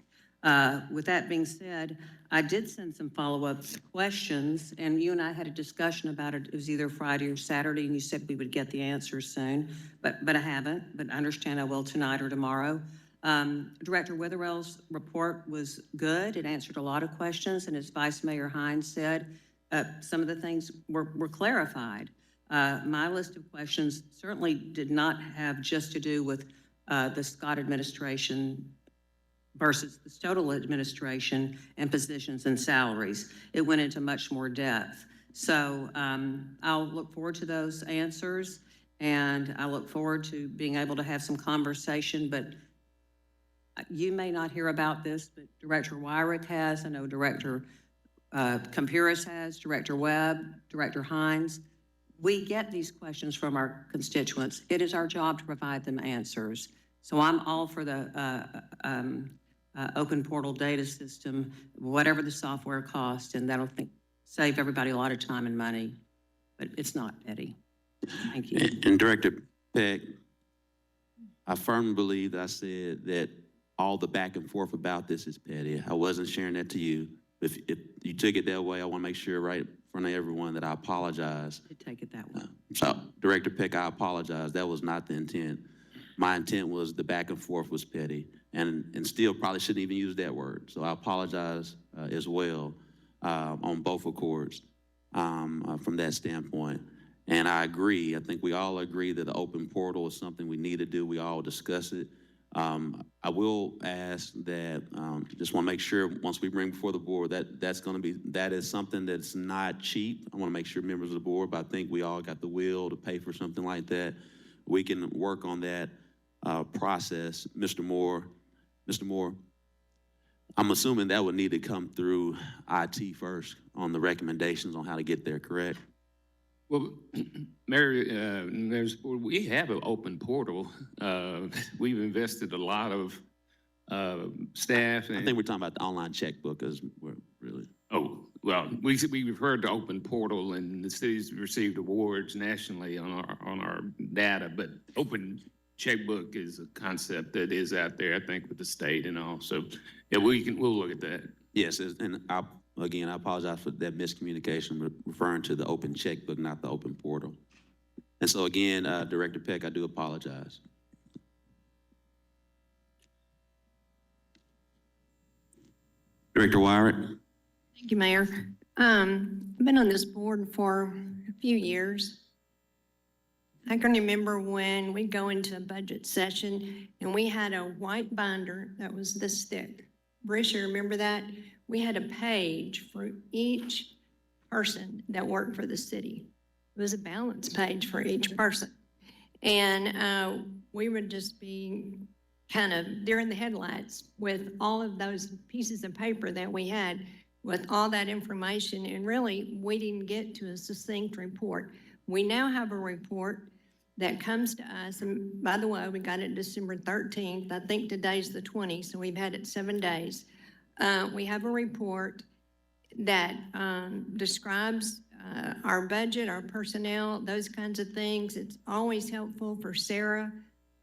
With that being said, I did send some follow-up questions, and you and I had a discussion about it. It was either Friday or Saturday, and you said we would get the answers soon, but I haven't, but I understand I will tonight or tomorrow. Director Witherell's report was good. It answered a lot of questions, and as Vice Mayor Hines said, some of the things were clarified. My list of questions certainly did not have just to do with the Scott administration versus the Stodel administration and positions and salaries. It went into much more depth. So I'll look forward to those answers. And I look forward to being able to have some conversation, but you may not hear about this, but Director Wyrick has, I know Director Campuris has, Director Webb, Director Hines. We get these questions from our constituents. It is our job to provide them answers. So I'm all for the open portal data system, whatever the software costs, and that'll save everybody a lot of time and money. But it's not, Eddie. Thank you. And Director Peck, I firmly believe that I said that all the back and forth about this is petty. I wasn't sharing that to you. If you took it that way, I want to make sure right in front of everyone that I apologize. I did take it that way. So Director Peck, I apologize. That was not the intent. My intent was the back and forth was petty, and still probably shouldn't even use that word. So I apologize as well on both accords from that standpoint. And I agree. I think we all agree that the open portal is something we need to do. We all discuss it. I will ask that, just want to make sure once we bring before the board that is something that's not cheap. I want to make sure members of the board, but I think we all got the will to pay for something like that. We can work on that process. Mr. Moore, I'm assuming that would need to come through IT first on the recommendations on how to get there, correct? Well, Mayor, we have an open portal. We've invested a lot of staff. I think we're talking about the online checkbook as we're really. Oh, well, we've heard the open portal, and the city's received awards nationally on our data, but open checkbook is a concept that is out there, I think, with the state and all. So, yeah, we'll look at that. Yes, and again, I apologize for that miscommunication, but referring to the open checkbook, not the open portal. And so again, Director Peck, I do apologize. Director Wyrick? Thank you, Mayor. I've been on this board for a few years. I can remember when we go into a budget session and we had a white binder that was this thick. Bruce, you remember that? We had a page for each person that worked for the city. It was a balance page for each person. And we would just be kind of deer in the headlights with all of those pieces of paper that we had with all that information. And really, we didn't get to a succinct report. We now have a report that comes to us. And by the way, we got it December 13th. I think today's the 20th, so we've had it 7 days. We have a report that describes our budget, our personnel, those kinds of things. It's always helpful for Sarah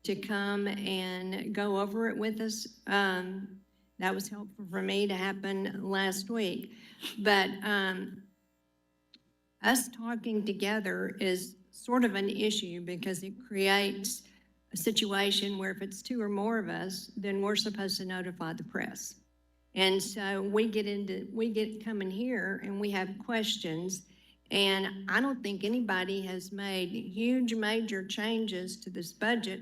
to come and go over it with us. That was helpful for me to happen last week. But us talking together is sort of an issue because it creates a situation where if it's two or more of us, then we're supposed to notify the press. And so we get coming here and we have questions, and I don't think anybody has made huge major changes to this budget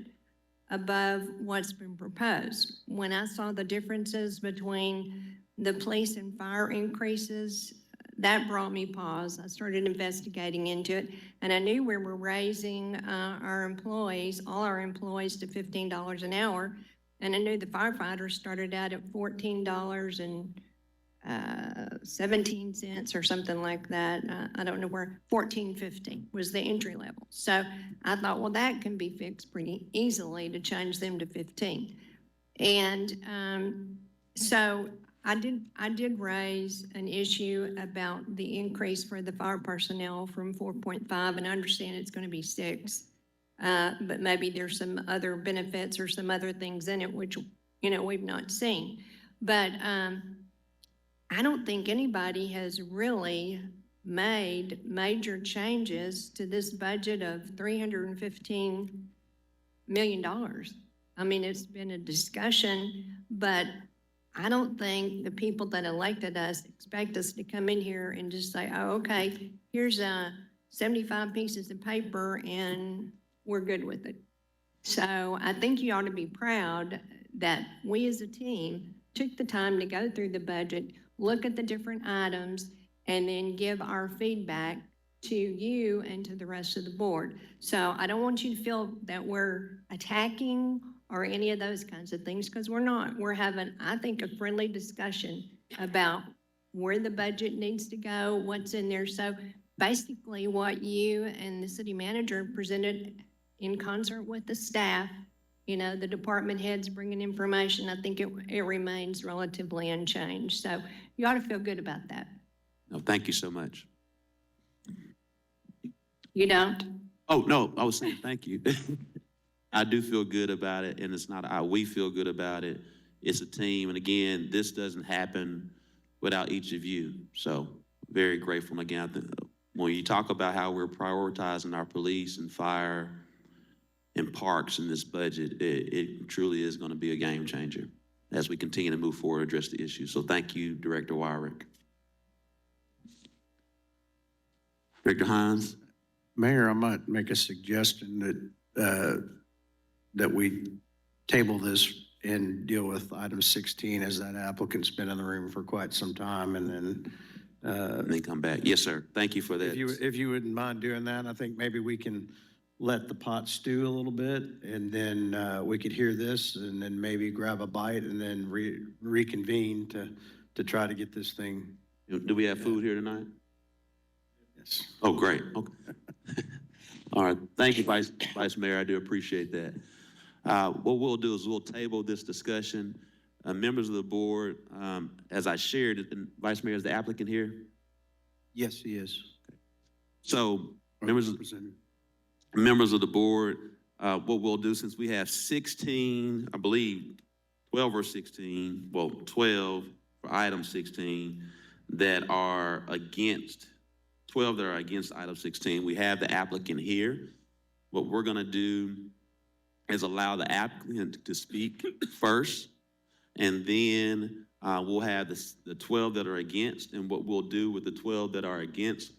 above what's been proposed. When I saw the differences between the police and fire increases, that brought me pause. I started investigating into it, and I knew we were raising our employees, all our employees, to $15 an hour. And I knew the firefighters started out at $14.17 or something like that. I don't know where, $14.50 was the entry level. So I thought, well, that can be fixed pretty easily to change them to 15. And so I did raise an issue about the increase for the fire personnel from 4.5, and I understand it's going to be 6. But maybe there's some other benefits or some other things in it which, we've not seen. But I don't think anybody has really made major changes to this budget of $315 million. I mean, it's been a discussion, but I don't think the people that elected us expect us to come in here and just say, oh, okay, here's 75 pieces of paper and we're good with it. So I think you ought to be proud that we as a team took the time to go through the budget, look at the different items, and then give our feedback to you and to the rest of the board. So I don't want you to feel that we're attacking or any of those kinds of things, because we're not. We're having, I think, a friendly discussion about where the budget needs to go, what's in there. So basically what you and the city manager presented in concert with the staff, you know, the department heads bringing information, I think it remains relatively unchanged. So you ought to feel good about that. No, thank you so much. You don't? Oh, no, I was saying thank you. I do feel good about it, and it's not we feel good about it. It's a team, and again, this doesn't happen without each of you. So very grateful. Again, when you talk about how we're prioritizing our police and fire and parks in this budget, it truly is going to be a game changer as we continue to move forward and address the issue. So thank you, Director Wyrick. Director Hines? Mayor, I might make a suggestion that we table this and deal with item 16, as that applicant's been in the room for quite some time, and then come back. Yes, sir. Thank you for that. If you wouldn't mind doing that, I think maybe we can let the pot stew a little bit, and then we could hear this, and then maybe grab a bite, and then reconvene to try to get this thing. Do we have food here tonight? Yes. Oh, great. Okay. All right. Thank you, Vice Mayor. I do appreciate that. What we'll do is we'll table this discussion. Members of the board, as I shared, and Vice Mayor, is the applicant here? Yes, he is. So members of the board, what we'll do, since we have 16, I believe 12 or 16, well, 12 for item 16 that are against, 12 that are against item 16. We have the applicant here. What we're gonna do is allow the applicant to speak first, and then we'll have the 12 that are against, and what we'll do with the 12 that are against,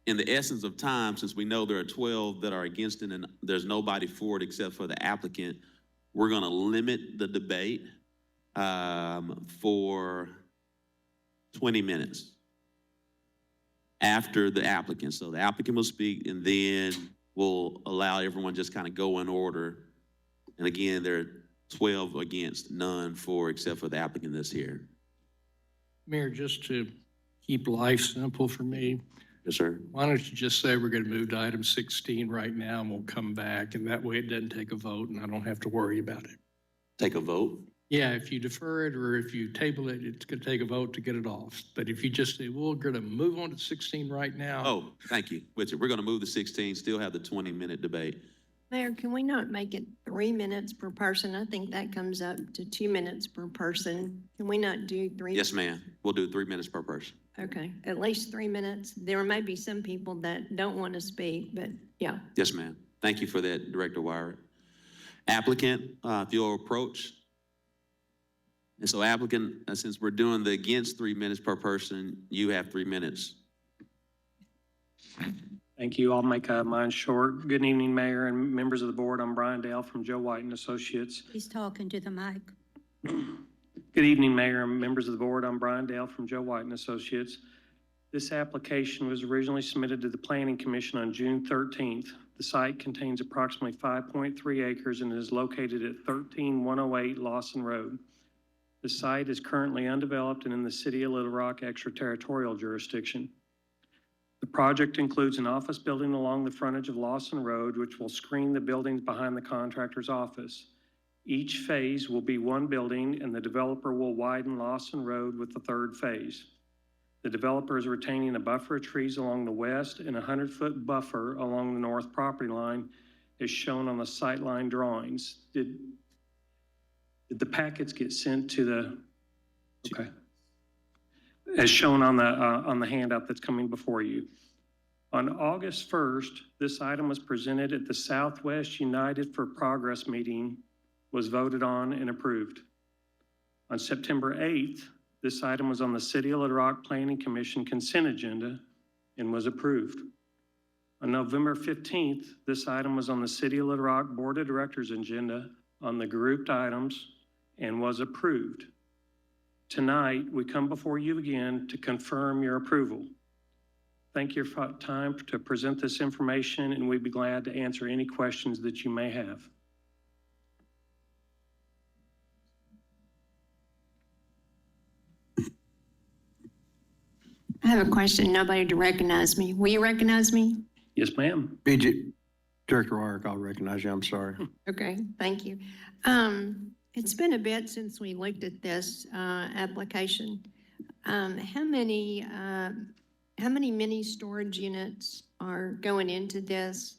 in the essence of time, since we know there are 12 that are against it and there's nobody for it except for the applicant, we're gonna limit the debate for 20 minutes after the applicant. So the applicant will speak, and then we'll allow everyone just kind of go in order. And again, there are 12 against, none for, except for the applicant that's here. Mayor, just to keep life simple for me, Yes, sir. why don't you just say we're going to move to item 16 right now, and we'll come back, and that way it doesn't take a vote, and I don't have to worry about it. Take a vote? Yeah, if you defer it or if you table it, it's going to take a vote to get it off. But if you just say, well, we're going to move on to 16 right now. Oh, thank you, Richard. We're gonna move to 16, still have the 20-minute debate. Mayor, can we not make it 3 minutes per person? I think that comes up to 2 minutes per person. Can we not do 3? Yes, ma'am. We'll do 3 minutes per person. Okay, at least 3 minutes. There may be some people that don't want to speak, but yeah. Yes, ma'am. Thank you for that, Director Wyrick. Applicant, if you'll approach. And so applicant, since we're doing the against 3 minutes per person, you have 3 minutes. Thank you. I'll make mine short. Good evening, Mayor and members of the board. I'm Brian Dale from Joe White and Associates. He's talking to the mic. Good evening, Mayor and members of the board. I'm Brian Dale from Joe White and Associates. This application was originally submitted to the Planning Commission on June 13th. The site contains approximately 5.3 acres and is located at 13108 Lawson Road. The site is currently undeveloped and in the City of Little Rock extraterritorial jurisdiction. The project includes an office building along the frontage of Lawson Road, which will screen the buildings behind the contractor's office. Each phase will be one building, and the developer will widen Lawson Road with the third phase. The developer is retaining a buffer of trees along the west and a 100-foot buffer along the north property line, as shown on the sightline drawings. Did the packets get sent to the, okay. As shown on the handout that's coming before you. On August 1st, this item was presented at the Southwest United for Progress meeting, was voted on and approved. On September 8th, this item was on the City of Little Rock Planning Commission consent agenda and was approved. On November 15th, this item was on the City of Little Rock Board of Directors agenda on the grouped items and was approved. Tonight, we come before you again to confirm your approval. Thank you for your time to present this information, and we'd be glad to answer any questions that you may have. I have a question. Nobody to recognize me. Will you recognize me? Yes, ma'am. BG, Director Wyrick, I'll recognize you, I'm sorry. Okay, thank you. It's been a bit since we looked at this application. How many mini storage units are going into this?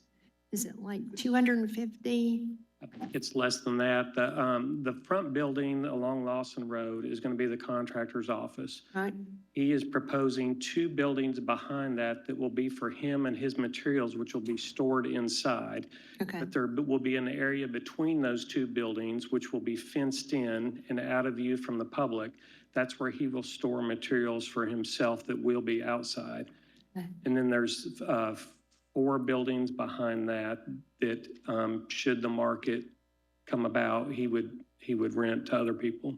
Is it like 250? I think it's less than that. The front building along Lawson Road is going to be the contractor's office. Right. He is proposing 2 buildings behind that will be for him and his materials, which will be stored inside. Okay. But there will be an area between those 2 buildings, which will be fenced in and out of view from the public. That's where he will store materials for himself that will be outside. Okay. And then there's 4 buildings behind that should the market come about, he would rent to other people.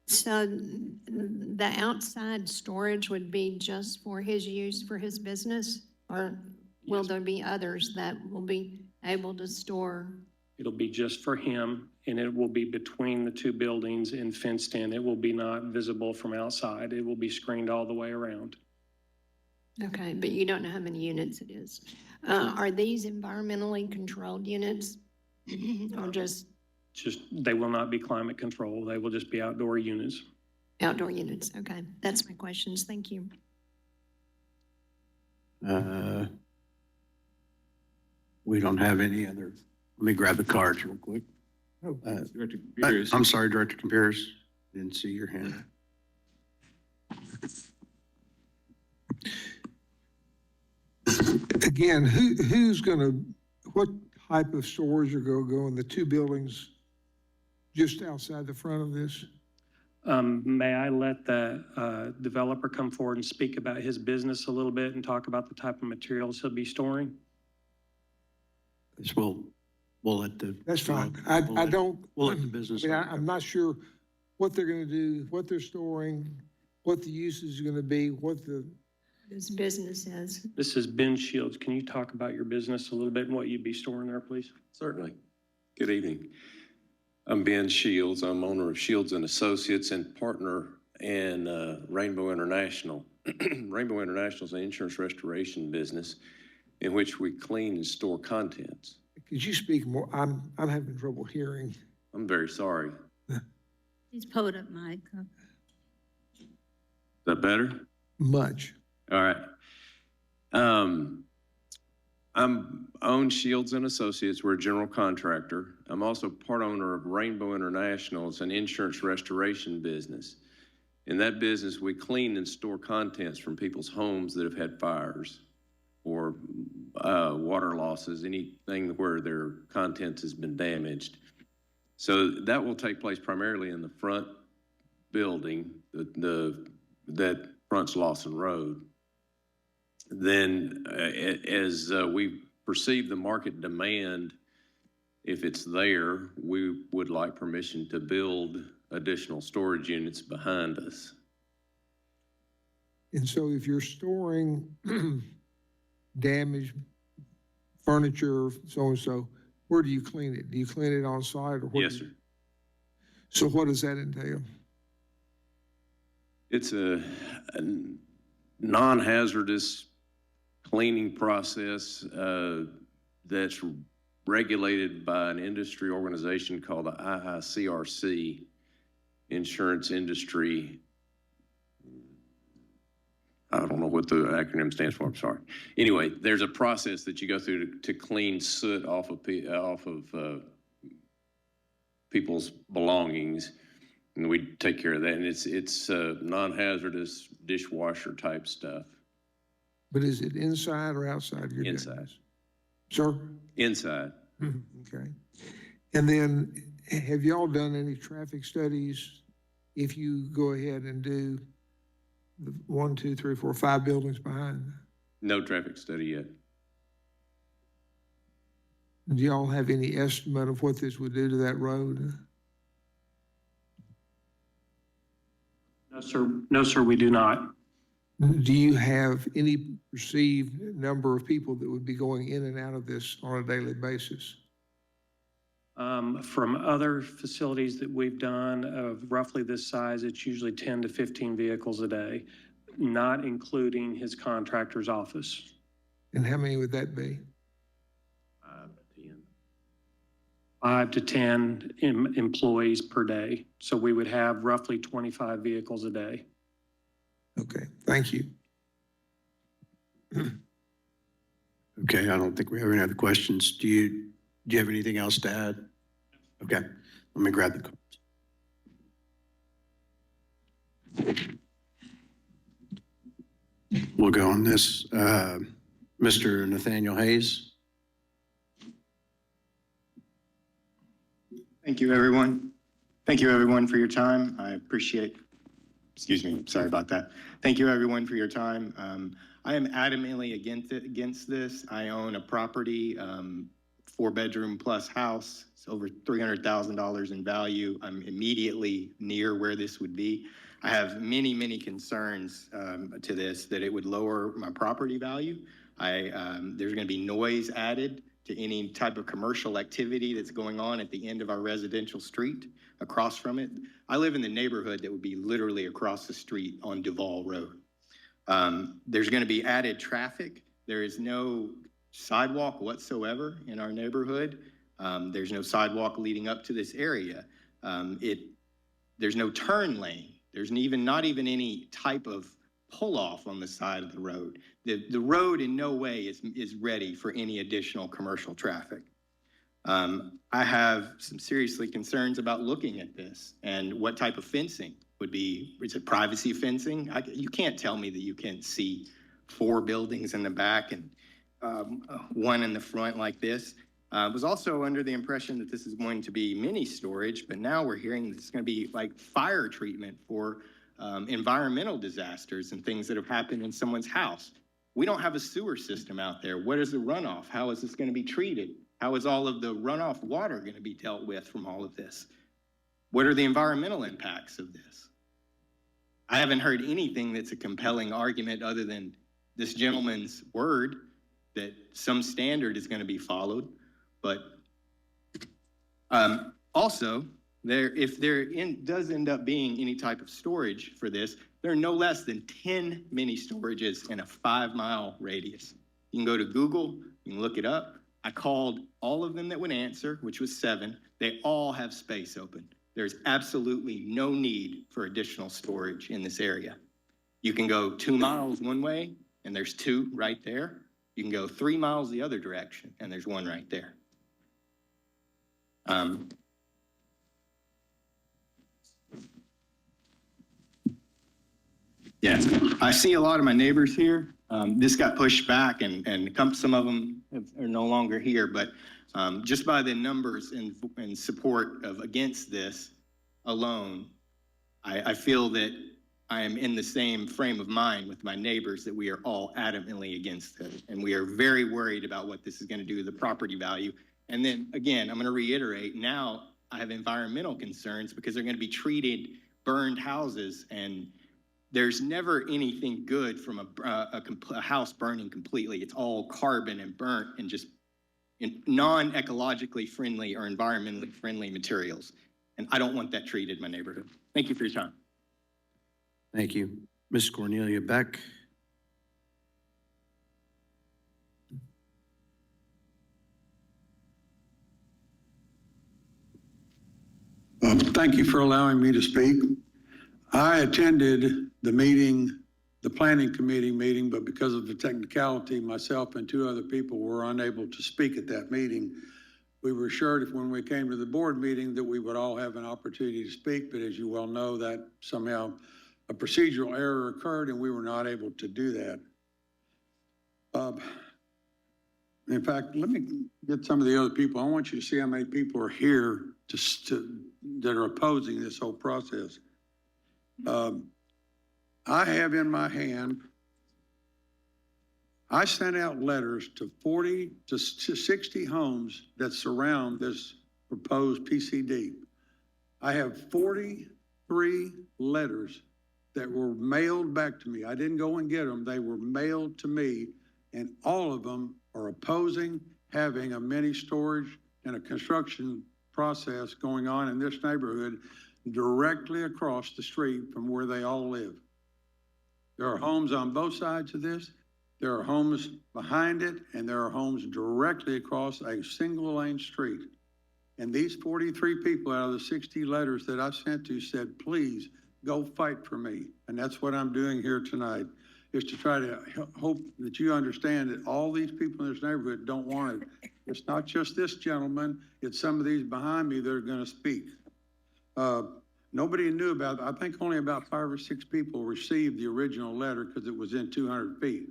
So the outside storage would be just for his use for his business? Or will there be others that will be able to store? It'll be just for him, and it will be between the 2 buildings and fenced in. It will be not visible from outside. It will be screened all the way around. Okay, but you don't know how many units it is. Are these environmentally controlled units or just They will not be climate controlled. They will just be outdoor units. outdoor units? Okay, that's my questions. Thank you. We don't have any other, let me grab the cards real quick. Director Pierce. I'm sorry, Director Pierce, didn't see your hand. Again, what type of storage are going to go in the 2 buildings just outside the front of this? May I let the developer come forward and speak about his business a little bit and talk about the type of materials he'll be storing? We'll let the. That's fine. I don't. We'll let the business. I'm not sure what they're going to do, what they're storing, what the use is going to be, what the. This business is. This is Ben Shields. Can you talk about your business a little bit and what you'd be storing there, please? Certainly. Good evening. I'm Ben Shields. I'm owner of Shields and Associates and partner in Rainbow International. Rainbow International is an insurance restoration business in which we clean and store contents. Could you speak more? I'm having trouble hearing. I'm very sorry. He's pulled up, Mike. Is that better? Much. All right. I'm own Shields and Associates. We're a general contractor. I'm also part owner of Rainbow International. It's an insurance restoration business. In that business, we clean and store contents from people's homes that have had fires or water losses, anything where their contents has been damaged. So that will take place primarily in the front building, that fronts Lawson Road. Then as we perceive the market demand, if it's there, we would like permission to build additional storage units behind us. And so if you're storing damaged furniture, so-and-so, where do you clean it? Do you clean it on site or what? Yes, sir. So what does that entail? It's a non-hazardous cleaning process that's regulated by an industry organization called the IICRC, Insurance Industry. I don't know what the acronym stands for, I'm sorry. Anyway, there's a process that you go through to clean soot off of people's belongings, and we take care of that. And it's non-hazardous dishwasher type stuff. But is it inside or outside your Inside. business? Sir? Inside. Okay. And then have y'all done any traffic studies if you go ahead and do the 1, 2, 3, 4, 5 buildings behind? No traffic study yet. Do y'all have any estimate of what this would do to that road? No, sir. No, sir, we do not. Do you have any perceived number of people that would be going in and out of this on a daily basis? From other facilities that we've done of roughly this size, it's usually 10 to 15 vehicles a day, not including his contractor's office. And how many would that be? 5 to 10 employees per day. So we would have roughly 25 vehicles a day. Okay, thank you. Okay, I don't think we have any other questions. Do you have anything else to add? Okay, let me grab the cards. We'll go on this. Mr. Nathaniel Hayes. Thank you, everyone. Thank you, everyone, for your time. I appreciate, excuse me, sorry about that. Thank you, everyone, for your time. I am adamantly against this. I own a property, 4-bedroom plus house. It's over $300,000 in value. I'm immediately near where this would be. I have many, many concerns to this, that it would lower my property value. There's going to be noise added to any type of commercial activity that's going on at the end of our residential street across from it. I live in the neighborhood that would be literally across the street on Duval Road. There's going to be added traffic. There is no sidewalk whatsoever in our neighborhood. There's no sidewalk leading up to this area. There's no turn lane. There's not even any type of pull off on the side of the road. The road in no way is ready for any additional commercial traffic. I have some seriously concerns about looking at this and what type of fencing would be. Is it privacy fencing? You can't tell me that you can see 4 buildings in the back and one in the front like this. I was also under the impression that this is going to be mini storage, but now we're hearing this is going to be like fire treatment for environmental disasters and things that have happened in someone's house. We don't have a sewer system out there. What is the runoff? How is this going to be treated? How is all of the runoff water going to be dealt with from all of this? What are the environmental impacts of this? I haven't heard anything that's a compelling argument other than this gentleman's word that some standard is going to be followed. But also, if there does end up being any type of storage for this, there are no less than 10 mini storages in a 5-mile radius. You can go to Google, you can look it up. I called all of them that would answer, which was 7. They all have space open. There's absolutely no need for additional storage in this area. You can go 2 miles one way, and there's 2 right there. You can go 3 miles the other direction, and there's 1 right there. Yes, I see a lot of my neighbors here. This got pushed back and some of them are no longer here, but just by the numbers and support of against this alone, I feel that I am in the same frame of mind with my neighbors that we are all adamantly against it. And we are very worried about what this is going to do to the property value. And then again, I'm going to reiterate, now I have environmental concerns because they're going to be treated burned houses, and there's never anything good from a house burning completely. It's all carbon and burnt and just non-ecologically friendly or environmentally friendly materials. And I don't want that treated in my neighborhood. Thank you for your time. Thank you. Ms. Cornelia Beck. Thank you for allowing me to speak. I attended the meeting, the planning committee meeting, but because of the technicality, myself and 2 other people were unable to speak at that meeting. We were assured if when we came to the board meeting that we would all have an opportunity to speak, but as you well know, that somehow a procedural error occurred and we were not able to do that. In fact, let me get some of the other people. I want you to see how many people are here that are opposing this whole process. I have in my hand, I sent out letters to 40 to 60 homes that surround this proposed PCD. I have 43 letters that were mailed back to me. I didn't go and get them. They were mailed to me, and all of them are opposing having a mini storage and a construction process going on in this neighborhood directly across the street from where they all live. There are homes on both sides of this. There are homes behind it, and there are homes directly across a single lane street. And these 43 people out of the 60 letters that I sent to said, please go fight for me. And that's what I'm doing here tonight, is to try to hope that you understand that all these people in this neighborhood don't want it. It's not just this gentleman, it's some of these behind me that are gonna speak. Nobody knew about, I think only about 5 or 6 people received the original letter because it was in 200 feet.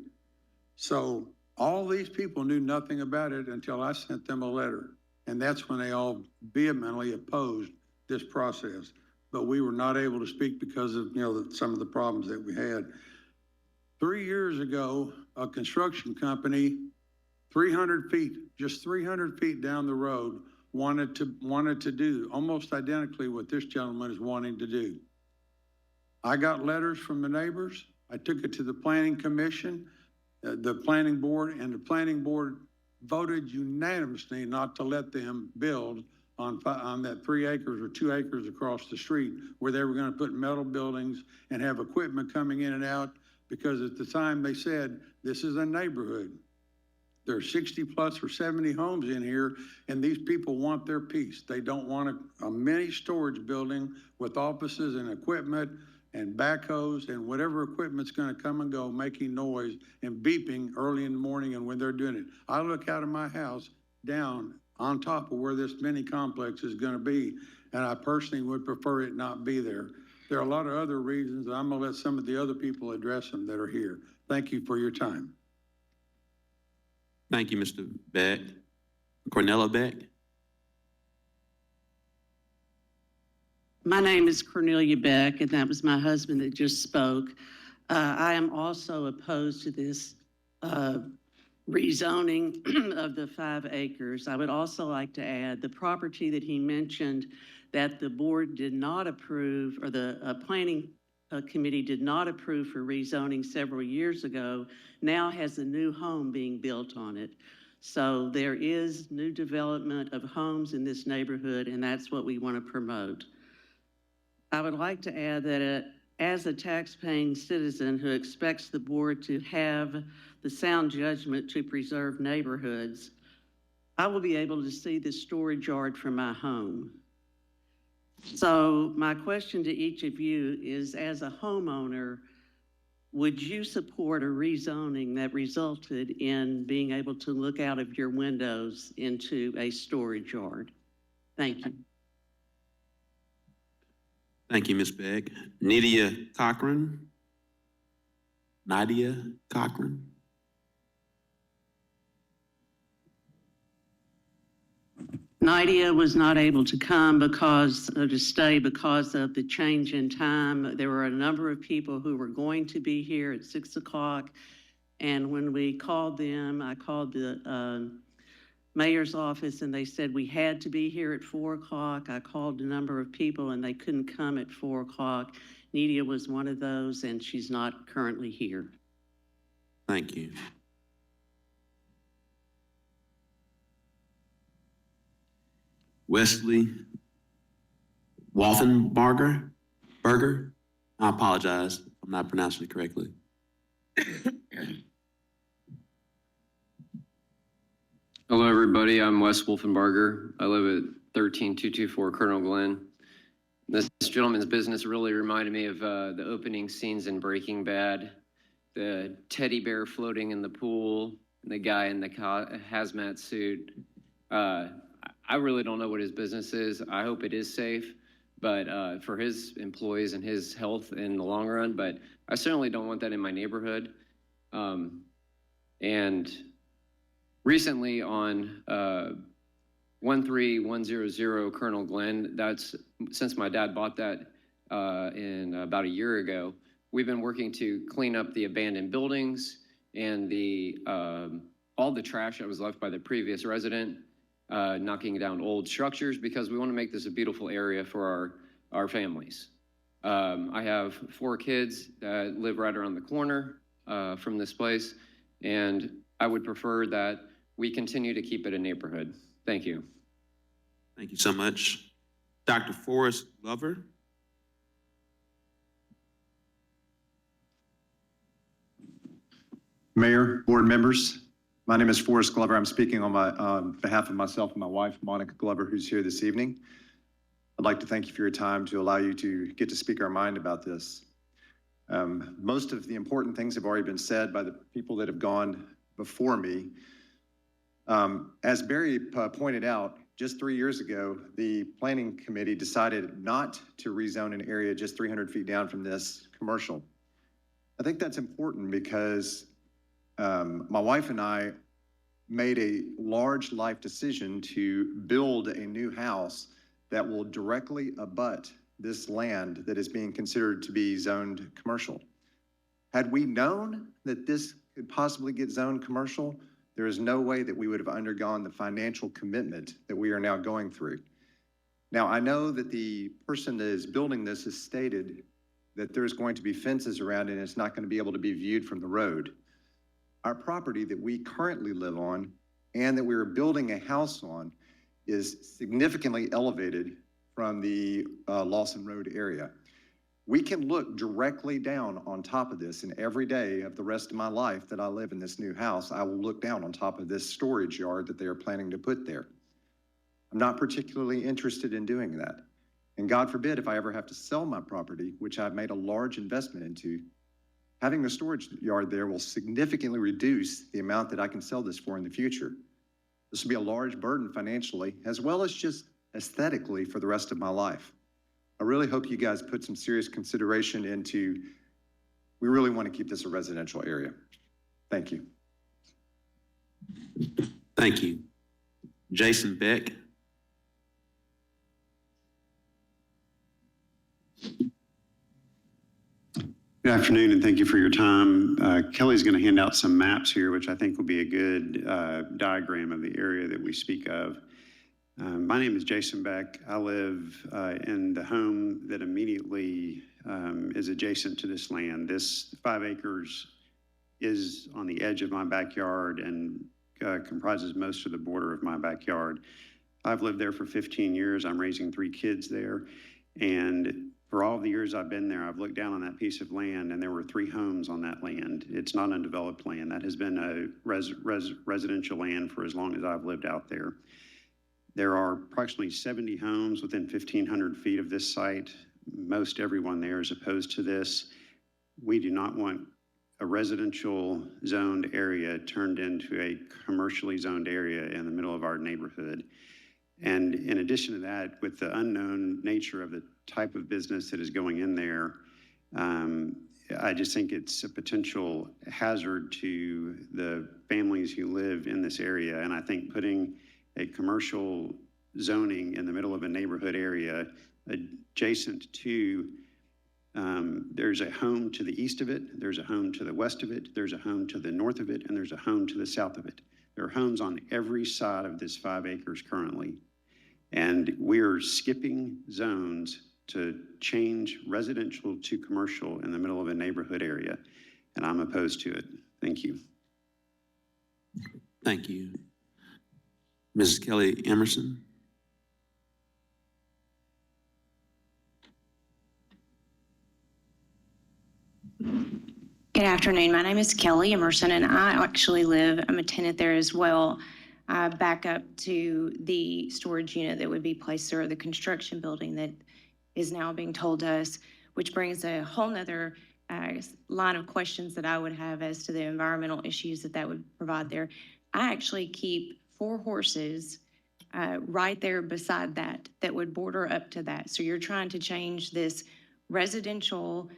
So all these people knew nothing about it until I sent them a letter. And that's when they all vehemently opposed this process. But we were not able to speak because of, some of the problems that we had. 3 years ago, a construction company, 300 feet, just 300 feet down the road, wanted to do almost identically what this gentleman is wanting to do. I got letters from the neighbors. I took it to the planning commission, the planning board, and the planning board voted unanimously not to let them build on that 3 acres or 2 acres across the street where they were going to put metal buildings and have equipment coming in and out, because at the time they said, this is a neighborhood. There are 60 plus or 70 homes in here, and these people want their piece. They don't want a mini storage building with offices and equipment and backhoes and whatever equipment's gonna come and go, making noise and beeping early in the morning and when they're doing it. I look out of my house down on top of where this mini complex is gonna be, and I personally would prefer it not be there. There are a lot of other reasons, and I'm gonna let some of the other people address them that are here. Thank you for your time. Thank you, Mr. Beck. Cornella Beck? My name is Cornelia Beck, and that was my husband that just spoke. I am also opposed to this rezoning of the 5 acres. I would also like to add the property that he mentioned that the board did not approve, or the planning committee did not approve for rezoning several years ago, now has a new home being built on it. So there is new development of homes in this neighborhood, and that's what we want to promote. I would like to add that as a tax-paying citizen who expects the board to have the sound judgment to preserve neighborhoods, I will be able to see the storage yard from my home. So my question to each of you is, as a homeowner, would you support a rezoning that resulted in being able to look out of your windows into a storage yard? Thank you. Thank you, Ms. Beck. Nadia Cochran? Nadia Cochran? Nadia was not able to come to stay because of the change in time. There were a number of people who were going to be here at 6 o'clock. And when we called them, I called the mayor's office and they said we had to be here at 4 o'clock. I called a number of people and they couldn't come at 4 o'clock. Nadia was one of those, and she's not currently here. Thank you. Wesley Walthenberger? I apologize if I'm not pronouncing it correctly. Hello, everybody. I'm Wes Wolfenbarger. I live at 13224 Colonel Glenn. This gentleman's business really reminded me of the opening scenes in Breaking Bad. The teddy bear floating in the pool, and the guy in the hazmat suit. I really don't know what his business is. I hope it is safe, but for his employees and his health in the long run, but I certainly don't want that in my neighborhood. And recently on 13100 Colonel Glenn, that's since my dad bought that in about a year ago, we've been working to clean up the abandoned buildings and the all the trash that was left by the previous resident, knocking down old structures, because we want to make this a beautiful area for our families. I have 4 kids that live right around the corner from this place, and I would prefer that we continue to keep it a neighborhood. Thank you. Thank you so much. Dr. Forrest Glover. Mayor, board members, my name is Forrest Glover. I'm speaking on behalf of myself and my wife, Monica Glover, who's here this evening. I'd like to thank you for your time to allow you to get to speak our mind about this. Most of the important things have already been said by the people that have gone before me. As Barry pointed out, just 3 years ago, the planning committee decided not to rezone an area just 300 feet down from this commercial. I think that's important because my wife and I made a large life decision to build a new house that will directly abut this land that is being considered to be zoned commercial. Had we known that this could possibly get zoned commercial, there is no way that we would have undergone the financial commitment that we are now going through. Now, I know that the person that is building this has stated that there's going to be fences around it and it's not going to be able to be viewed from the road. Our property that we currently live on and that we are building a house on is significantly elevated from the Lawson Road area. We can look directly down on top of this, and every day of the rest of my life that I live in this new house, I will look down on top of this storage yard that they are planning to put there. I'm not particularly interested in doing that. And God forbid if I ever have to sell my property, which I've made a large investment into, having a storage yard there will significantly reduce the amount that I can sell this for in the future. This will be a large burden financially, as well as just aesthetically for the rest of my life. I really hope you guys put some serious consideration into, we really want to keep this a residential area. Thank you. Thank you. Jason Beck. Good afternoon, and thank you for your time. Kelly's going to hand out some maps here, which I think will be a good diagram of the area that we speak of. My name is Jason Beck. I live in the home that immediately is adjacent to this land. This 5 acres is on the edge of my backyard and comprises most of the border of my backyard. I've lived there for 15 years. I'm raising 3 kids there. And for all the years I've been there, I've looked down on that piece of land and there were 3 homes on that land. It's not undeveloped land. That has been a residential land for as long as I've lived out there. There are approximately 70 homes within 1,500 feet of this site. Most everyone there is opposed to this. We do not want a residential zoned area turned into a commercially zoned area in the middle of our neighborhood. And in addition to that, with the unknown nature of the type of business that is going in there, I just think it's a potential hazard to the families who live in this area. And I think putting a commercial zoning in the middle of a neighborhood area adjacent to, there's a home to the east of it, there's a home to the west of it, there's a home to the north of it, and there's a home to the south of it. There are homes on every side of this 5 acres currently. And we're skipping zones to change residential to commercial in the middle of a neighborhood area. And I'm opposed to it. Thank you. Thank you. Mrs. Kelly Emerson. Good afternoon. My name is Kelly Emerson, and I actually I'm a tenant there as well. I back up to the storage unit that would be placed there, the construction building that is now being told to us, which brings a whole nother line of questions that I would have as to the environmental issues that would provide there. I actually keep 4 horses right there beside that would border up to that. So you're trying to change this residential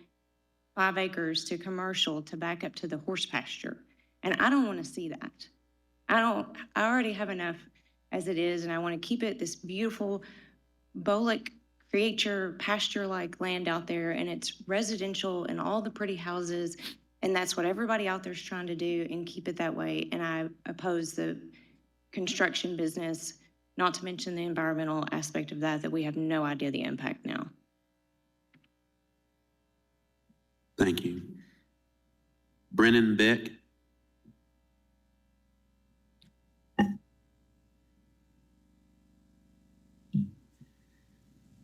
5 acres to commercial to back up to the horse pasture. And I don't want to see that. I already have enough as it is, and I want to keep it this beautiful Bolic creature pasture-like land out there, and it's residential and all the pretty houses, and that's what everybody out there is trying to do and keep it that way. And I oppose the construction business, not to mention the environmental aspect of that we have no idea the impact now. Thank you. Brennan Beck.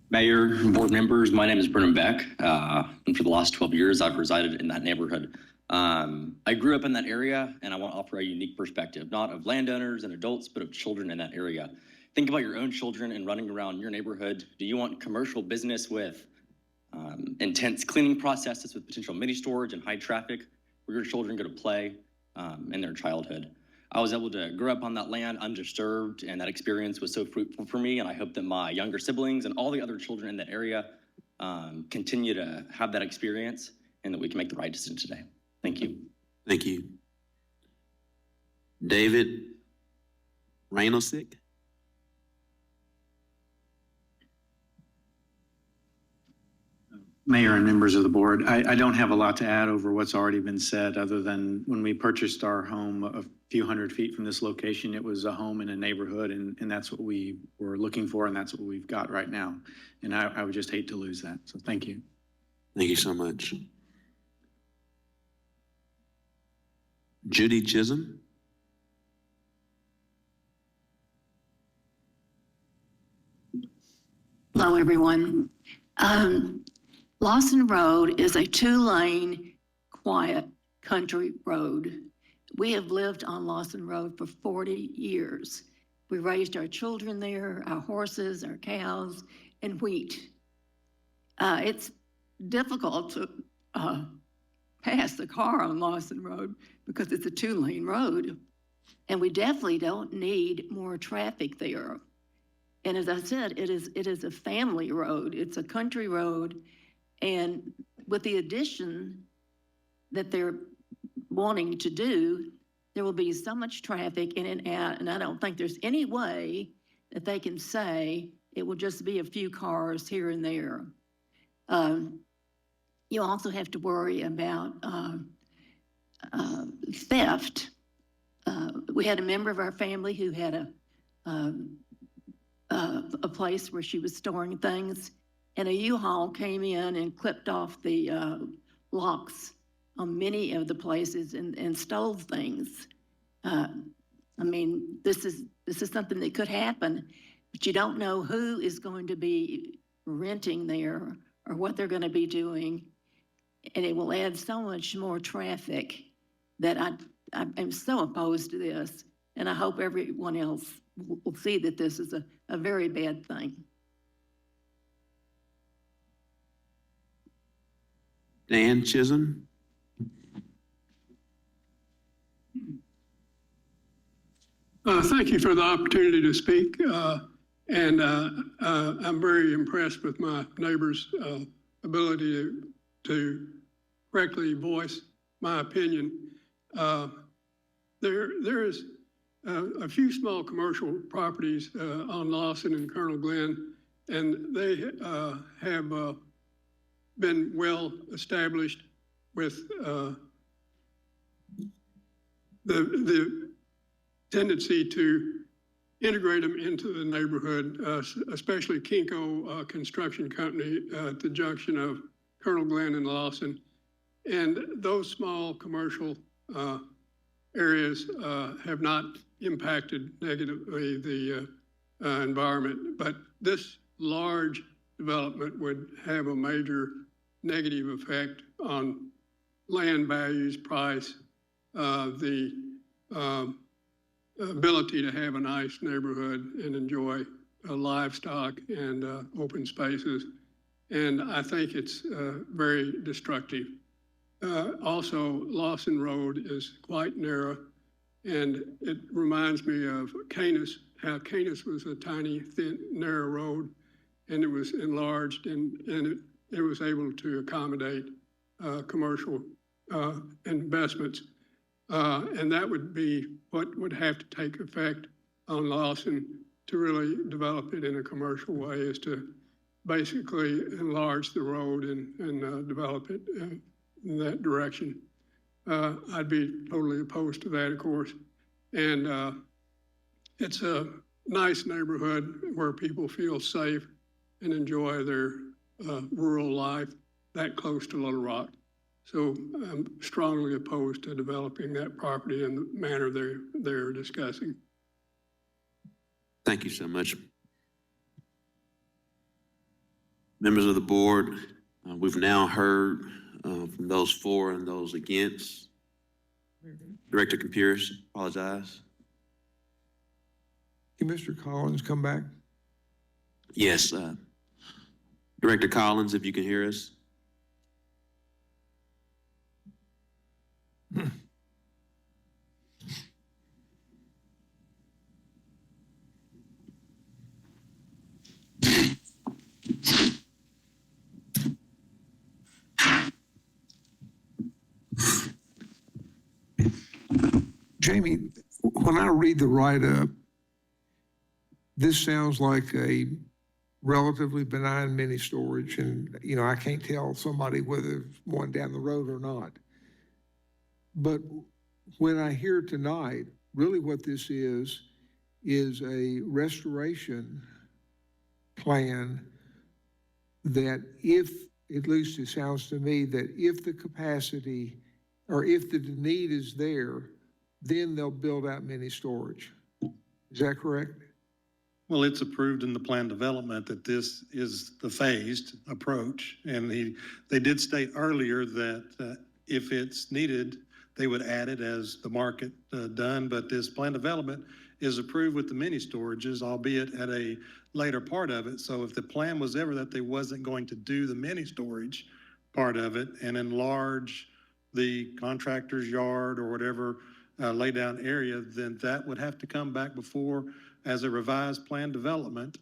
Mayor, board members, my name is Brennan Beck, and for the last 12 years, I've resided in that neighborhood. I grew up in that area, and I want to offer a unique perspective, not of landowners and adults, but of children in that area. Think about your own children and running around your neighborhood. Do you want commercial business with intense cleaning processes with potential mini storage and high traffic where your children go to play in their childhood? I was able to grow up on that land undisturbed, and that experience was so fruitful for me, and I hope that my younger siblings and all the other children in that area continue to have that experience and that we can make the right decision today. Thank you. Thank you. David Reinosick. Mayor and members of the board, I don't have a lot to add over what's already been said, other than when we purchased our home a few hundred feet from this location, it was a home in a neighborhood, and that's what we were looking for, and that's what we've got right now. And I would just hate to lose that. So thank you. Thank you so much. Judy Chisholm. Hello, everyone. Lawson Road is a two-lane, quiet country road. We have lived on Lawson Road for 40 years. We raised our children there, our horses, our cows, and wheat. It's difficult to pass the car on Lawson Road because it's a two-lane road. And we definitely don't need more traffic there. And as I said, it is a family road. It's a country road. And with the addition that they're wanting to do, there will be so much traffic in and out, and I don't think there's any way that they can say it will just be a few cars here and there. You also have to worry about theft. We had a member of our family who had a place where she was storing things, and a U-Haul came in and clipped off the locks on many of the places and stole things. I mean, this is something that could happen, but you don't know who is going to be renting there or what they're going to be doing, and it will add so much more traffic that I'm so opposed to this, and I hope everyone else will see that this is a very bad thing. Dan Chisholm. Thank you for the opportunity to speak. And I'm very impressed with my neighbor's ability to correctly voice my opinion. There is a few small commercial properties on Lawson and Colonel Glenn, and they have been well established with the tendency to integrate them into the neighborhood, especially Kinko Construction Company at the junction of Colonel Glenn and Lawson. And those small commercial areas have not impacted negatively the environment, but this large development would have a major negative effect on land values, price, the ability to have a nice neighborhood and enjoy livestock and open spaces. And I think it's very destructive. Also, Lawson Road is quite narrow, and it reminds me of Canis, how Canis was a tiny, thin, narrow road, and it was enlarged, and it was able to accommodate commercial investments. And that would be what would have to take effect on Lawson to really develop it in a commercial way, is to basically enlarge the road and develop it in that direction. I'd be totally opposed to that, of course. And it's a nice neighborhood where people feel safe and enjoy their rural life that close to Little Rock. So I'm strongly opposed to developing that property in the manner they're discussing. Thank you so much. Members of the board, we've now heard from those for and those against. Director Computers, apologize. Can Mr. Collins come back? Yes, Director Collins, if you can hear us. Jamie, when I read the write-up, this sounds like a relatively benign mini storage, and, you know, I can't tell somebody whether it's one down the road or not. But when I hear tonight, really what this is a restoration plan that if, at least it sounds to me, that if the capacity or if the need is there, then they'll build out mini storage. Is that correct? Well, it's approved in the plan development that this is the phased approach. And they did state earlier that if it's needed, they would add it as the market done. But this plan development is approved with the mini storages, albeit at a later part of it. So if the plan was ever that they wasn't going to do the mini storage part of it and enlarge the contractor's yard or whatever lay down area, then that would have to come back before as a revised plan development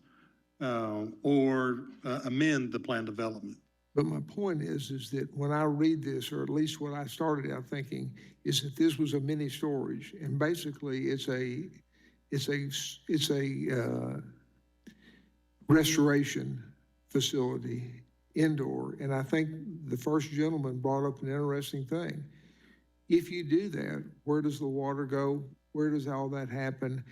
or amend the plan development. But my point is that when I read this, or at least what I started out thinking, is that this was a mini storage, and basically it's a restoration facility indoor. And I think the first gentleman brought up an interesting thing. If you do that, where does the water go? Where does all that happen?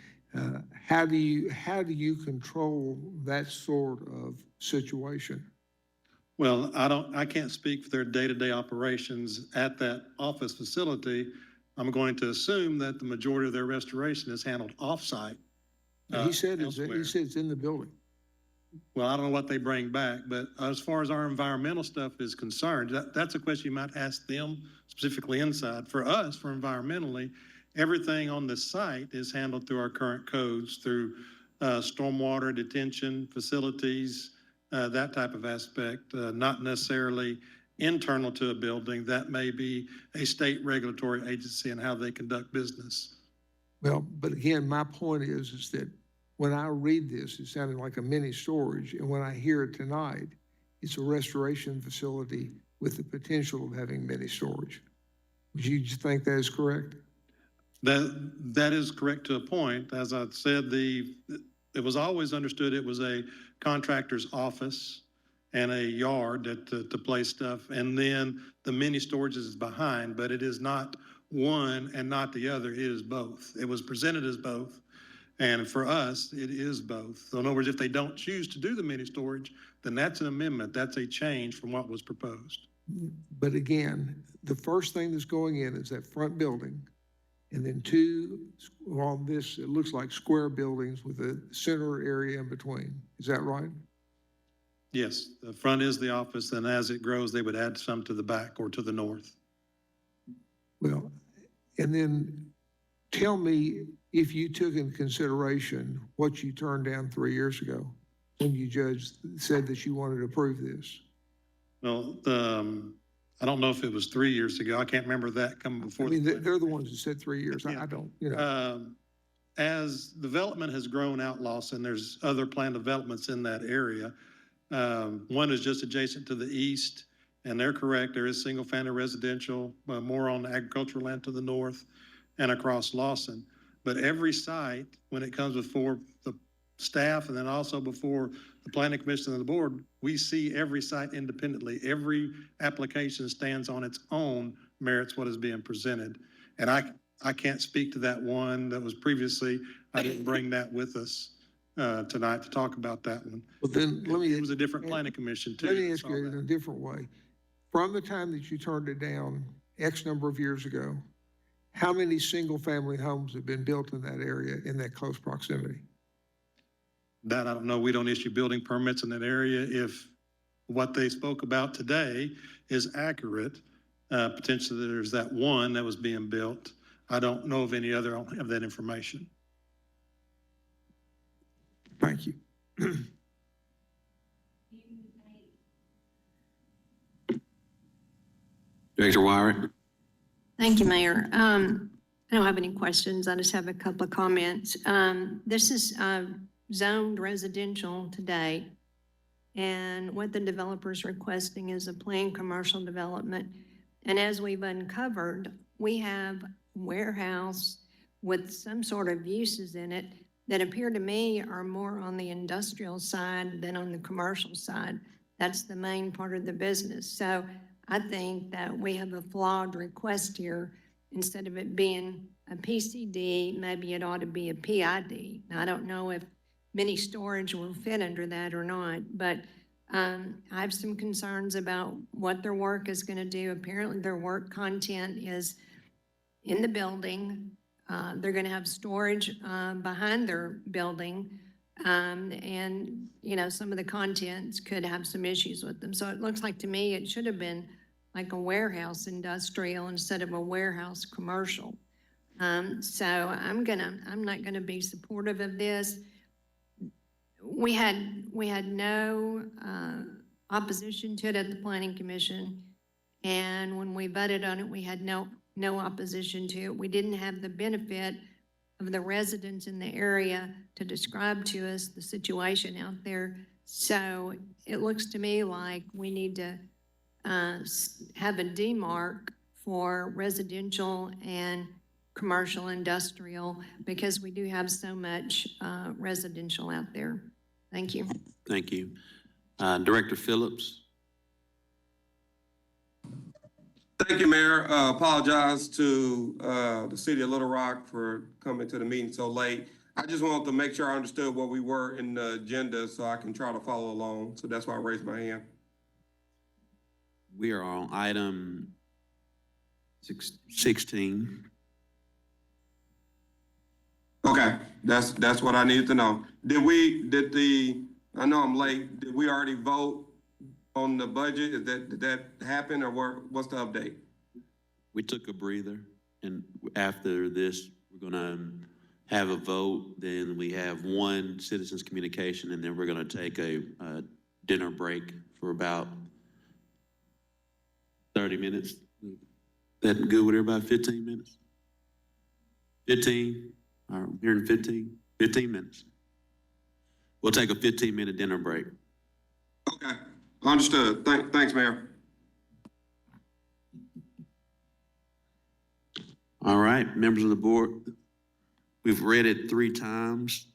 How do you control that sort of situation? Well, I can't speak for their day-to-day operations at that office facility. I'm going to assume that the majority of their restoration is handled off-site. He said it's in the building. Well, I don't know what they bring back, but as far as our environmental stuff is concerned, that's a question you might ask them specifically inside. For us, for environmentally, everything on the site is handled through our current codes, through stormwater detention facilities, that type of aspect, not necessarily internal to a building. That may be a state regulatory agency and how they conduct business. Well, but again, my point is that when I read this, it sounded like a mini storage, and when I hear it tonight, it's a restoration facility with the potential of having mini storage. Would you think that is correct? That is correct to a point. As I said, it was always understood it was a contractor's office and a yard to place stuff, and then the mini storage is behind, but it is not one and not the other. It is both. It was presented as both. And for us, it is both. So in other words, if they don't choose to do the mini storage, then that's an amendment. That's a change from what was proposed. But again, the first thing that's going in is that front building, and then two, on this, it looks like square buildings with a center area in between. Is that right? Yes, the front is the office, and as it grows, they would add some to the back or to the north. Well, and then tell me if you took into consideration what you turned down 3 years ago when you said that you wanted to approve this. Well, I don't know if it was 3 years ago. I can't remember that coming before. I mean, they're the ones that said 3 years. I don't, you know. As development has grown out Lawson, there's other planned developments in that area. One is just adjacent to the east, and they're correct. There is single-family residential, more on agricultural land to the north and across Lawson. But every site, when it comes before the staff and then also before the planning commission and the board, we see every site independently. Every application stands on its own merits what is being presented. And I can't speak to that one that was previously. I didn't bring that with us tonight to talk about that one. Well, then it was a different planning commission too. Let me ask you in a different way. from the time that you turned it down X number of years ago, how many single-family homes have been built in that area in that close proximity? That I don't know. We don't issue building permits in that area. If what they spoke about today is accurate, potentially there's that one that was being built. I don't know of any other. I don't have that information. Thank you. Director Wyrick? Thank you, Mayor. I don't have any questions. I just have a couple of comments. This is zoned residential today, and what the developer's requesting is a planned commercial development. And as we've uncovered, we have warehouse with some sort of uses in it that appear to me are more on the industrial side than on the commercial side. That's the main part of the business. So I think that we have a flawed request here. Instead of it being a PCD, maybe it ought to be a PID. Now, I don't know if mini storage will fit under that or not, but I have some concerns about what their work is going to do. Apparently, their work content is in the building. They're going to have storage behind their building. And, you know, some of the contents could have some issues with them. So it looks like to me it should have been like a warehouse industrial instead of a warehouse commercial. So I'm not gonna be supportive of this. We had no opposition to it at the Planning Commission. And when we voted on it, we had no opposition to it. We didn't have the benefit of the residents in the area to describe to us the situation out there. So it looks to me like we need to have a demarc for residential and commercial industrial, because we do have so much residential out there. Thank you. Thank you. Director Phillips? Thank you, Mayor. Apologize to the city of Little Rock for coming to the meeting so late. I just wanted to make sure I understood what we were in the agenda so I can try to follow along. So that's why I raised my hand. We are on item 16. Okay, that's what I needed to know. I know I'm late. Did we already vote on the budget? Did that happen, or what's the update? We took a breather, and after this, we're gonna have a vote. Then we have one citizens communication, and then we're gonna take a dinner break for about 30 minutes. That good with everybody? 15 minutes? 15? All right, here in 15 minutes. We'll take a 15-minute dinner break. Okay, understood. Thanks, Mayor. All right, members of the board, we've read it 3 times.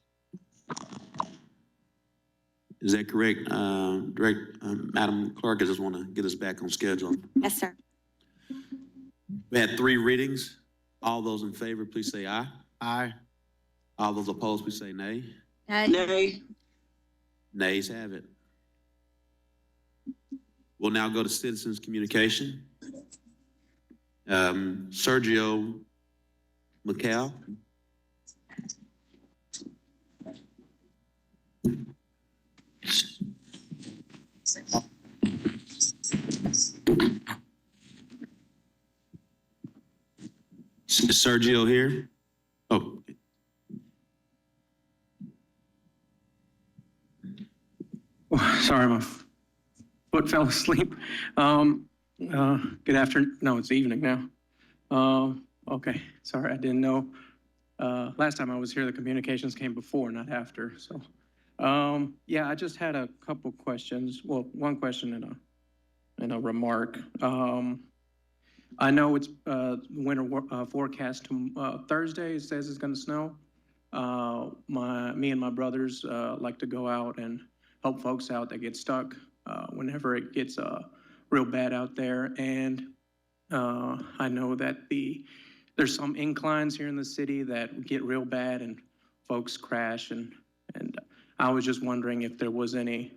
Is that correct? Madam Clerk, I just want to get us back on schedule. Yes, sir. We had 3 readings. All those in favor, please say aye. Aye. All those opposed, please say nay. Nay. Nays have it. We'll now go to citizens communication. Sergio McCall. Is Sergio here? Oh. Sorry, my foot fell asleep. Good afternoon. No, it's evening now. Okay, sorry, I didn't know. Last time I was here, the communications came before, not after. So, yeah, I just had a couple questions. Well, one question and a remark. I know it's winter forecast to Thursday. It says it's going to snow. Me and my brothers like to go out and help folks out that get stuck whenever it gets real bad out there. And I know that there's some inclines here in the city that get real bad and folks crash. And I was just wondering if there was any,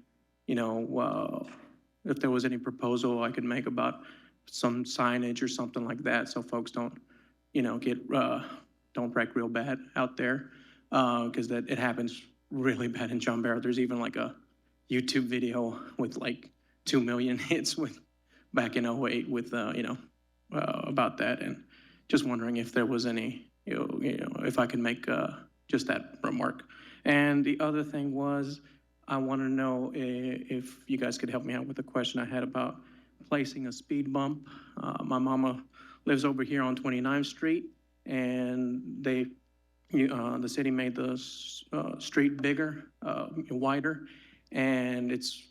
if there was any proposal I could make about some signage or something like that, so folks don't, don't wreck real bad out there. Because that it happens really bad in John Barrow. There's even like a YouTube video with like 2 million hits back in 08 with, about that. And just wondering if there was any, if I could make just that remark. And the other thing was, I want to know if you guys could help me out with a question I had about placing a speed bump. My mama lives over here on 29th Street, and the city made the street bigger, wider, and it's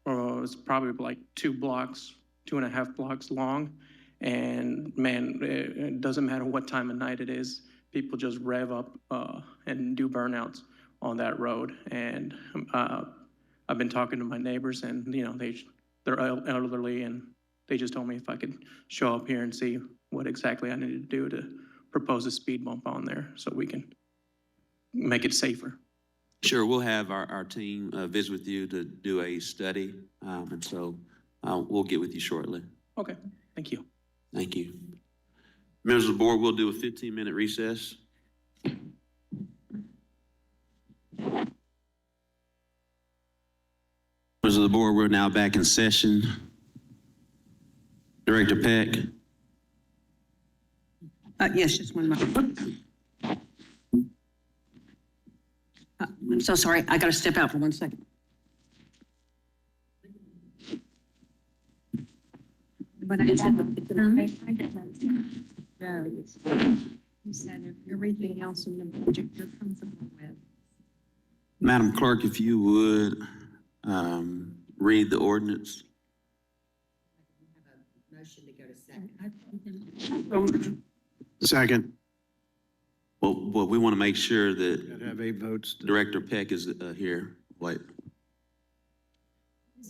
probably like 2.5 blocks long. And man, it doesn't matter what time of night it is, people just rev up and do burnouts on that road. And I've been talking to my neighbors, and they're elderly, and they just told me if I could show up here and see what exactly I needed to do to propose a speed bump on there so we can make it safer. Sure, we'll have our team visit with you to do a study, and so we'll get with you shortly. Okay, thank you. Thank you. Members of the board, we'll do a 15-minute recess. Members of the board, we're now back in session. Director Peck. Yes, just one moment. I'm so sorry. I got to step out for 1 second. But I you said everything else in the budget you're comfortable with. Madam Clerk, if you would read the ordinance. Motion to go to second. Second. Well, we want to make sure that Gotta have 8 votes. Director Peck is here. Wait.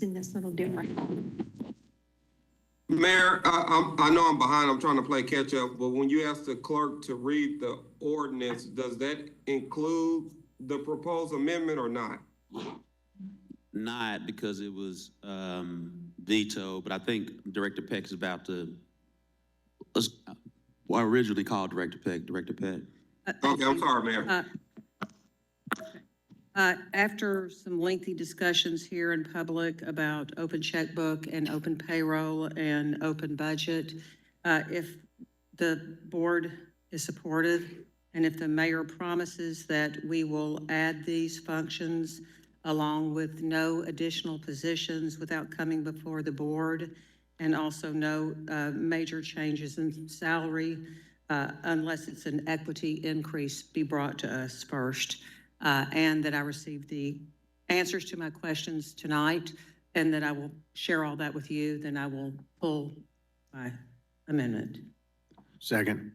In this little different. Mayor, I know I'm behind, I'm trying to play catch up, but when you ask the clerk to read the ordinance, does that include the proposed amendment or not? Not because it was vetoed, but I think Director Peck is about to, I originally called Director Peck. Director Peck. Okay, I'm sorry, Mayor. After some lengthy discussions here in public about open checkbook and open payroll and open budget, if the board is supportive and if the mayor promises that we will add these functions along with no additional positions without coming before the board, and also no major changes in salary, unless it's an equity increase, be brought to us first. And that I receive the answers to my questions tonight, and that I will share all that with you, then I will pull my amendment. Second.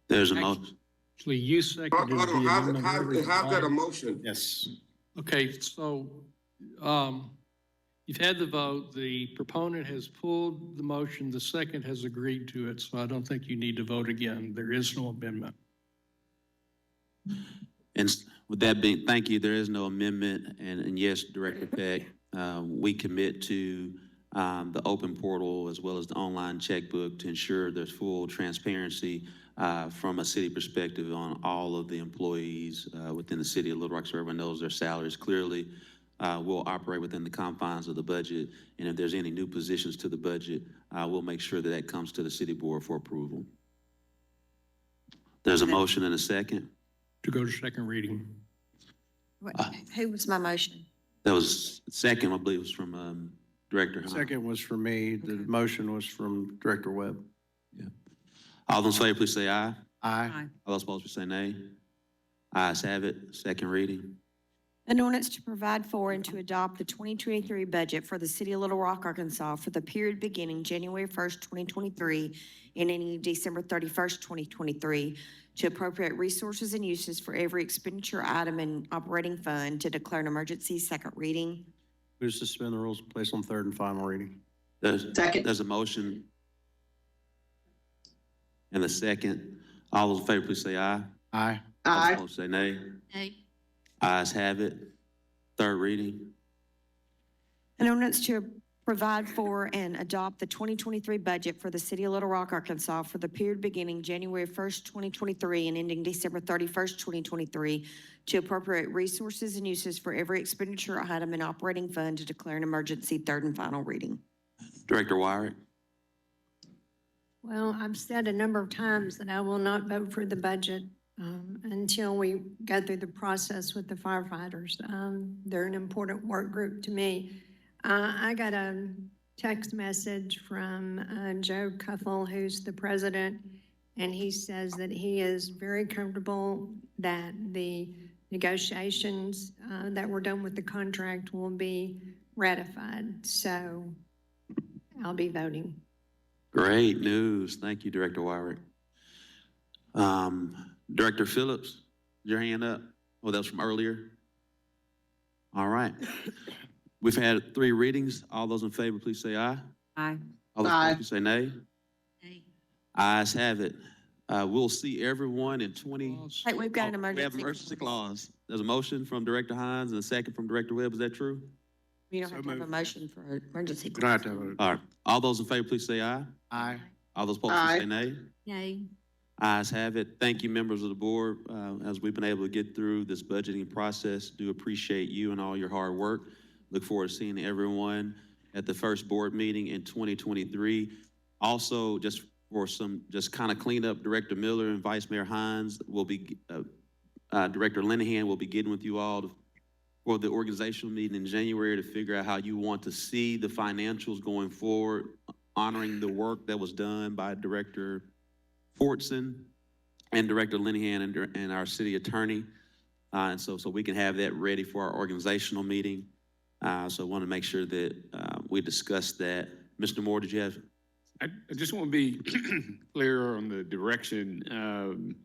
There's a motion. Actually, you seconded Hold on, the amendment. how's that a motion? Yes. Okay, so, you've had the vote, the proponent has pulled the motion, the second has agreed to it, so I don't think you need to vote again. There is no amendment. And with that being, thank you, there is no amendment, and yes, Director Peck, we commit to the open portal as well as the online checkbook to ensure there's full transparency from a city perspective on all of the employees within the city of Little Rock, so everyone knows their salaries clearly. We'll operate within the confines of the budget, and if there's any new positions to the budget, we'll make sure that that comes to the city board for approval. There's a motion and a second. To go to second reading. Who was my motion? That was second, I believe, was from Director Hunt. Second was from me. The motion was from Director Webb. Yeah. All those in favor, please say aye. Aye. All those opposed, please say nay. Ayes have it. Second reading. An ordinance to provide for and to adopt the 2023 budget for the city of Little Rock, Arkansas for the period beginning January 1st, 2023 and ending December 31st, 2023, to appropriate resources and uses for every expenditure item and operating fund, to declare an emergency. Second reading. Move to suspend the rules and place on third and final reading. There's a motion and a second. All those in favor, please say aye. Aye. All those opposed, say nay. Nay. Ayes have it. Third reading. An ordinance to provide for and adopt the 2023 budget for the city of Little Rock, Arkansas for the period beginning January 1st, 2023 and ending December 31st, 2023, to appropriate resources and uses for every expenditure item and operating fund to declare an emergency, third and final reading. Director Wyrick. Well, I've said a number of times that I will not vote for the budget until we go through the process with the firefighters. They're an important work group to me. I got a text message from Joe Cuffle, who's the president, and he says that he is very comfortable that the negotiations that were done with the contract will be ratified. So I'll be voting. Great news. Thank you, Director Wyrick. Director Phillips, your hand up. Oh, that was from earlier. All right. We've had 3 readings. All those in favor, please say aye. Aye. All those opposed, please say nay. Nay. Ayes have it. We'll see everyone in 20. Hey, we've got an We have emergency. an emergency clause. There's a motion from Director Hines and a second from Director Webb. Is that true? You don't have to have a motion for an emergency. We don't have to have All right. All those in favor, please say aye. Aye. All those opposed, please say nay. Nay. Ayes have it. Thank you, members of the board. As we've been able to get through this budgeting process, do appreciate you and all your hard work. Look forward to seeing everyone at the first board meeting in 2023. Also, just for some, just kind of clean up, Director Miller and Vice Mayor Hines will be, Director Linehan will be getting with you all for the organizational meeting in January to figure out how you want to see the financials going forward, honoring the work that was done by Director Fortson and Director Linehan and our city attorney. And so we can have that ready for our organizational meeting. So I want to make sure that we discuss that. Mr. Moore, did you have? I just want to be clear on the direction,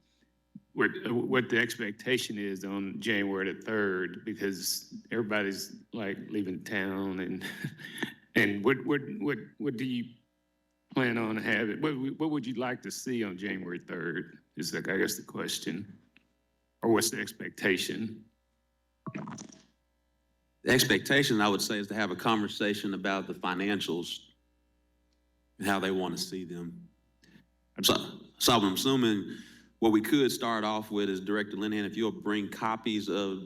what the expectation is on January the 3rd, because everybody's like leaving town and what do you plan on having? What would you like to see on January 3rd is like, I guess the question, or what's the expectation? The expectation, I would say, is to have a conversation about the financials and how they want to see them. So I'm assuming what we could start off with is Director Linehan, if you'll bring copies of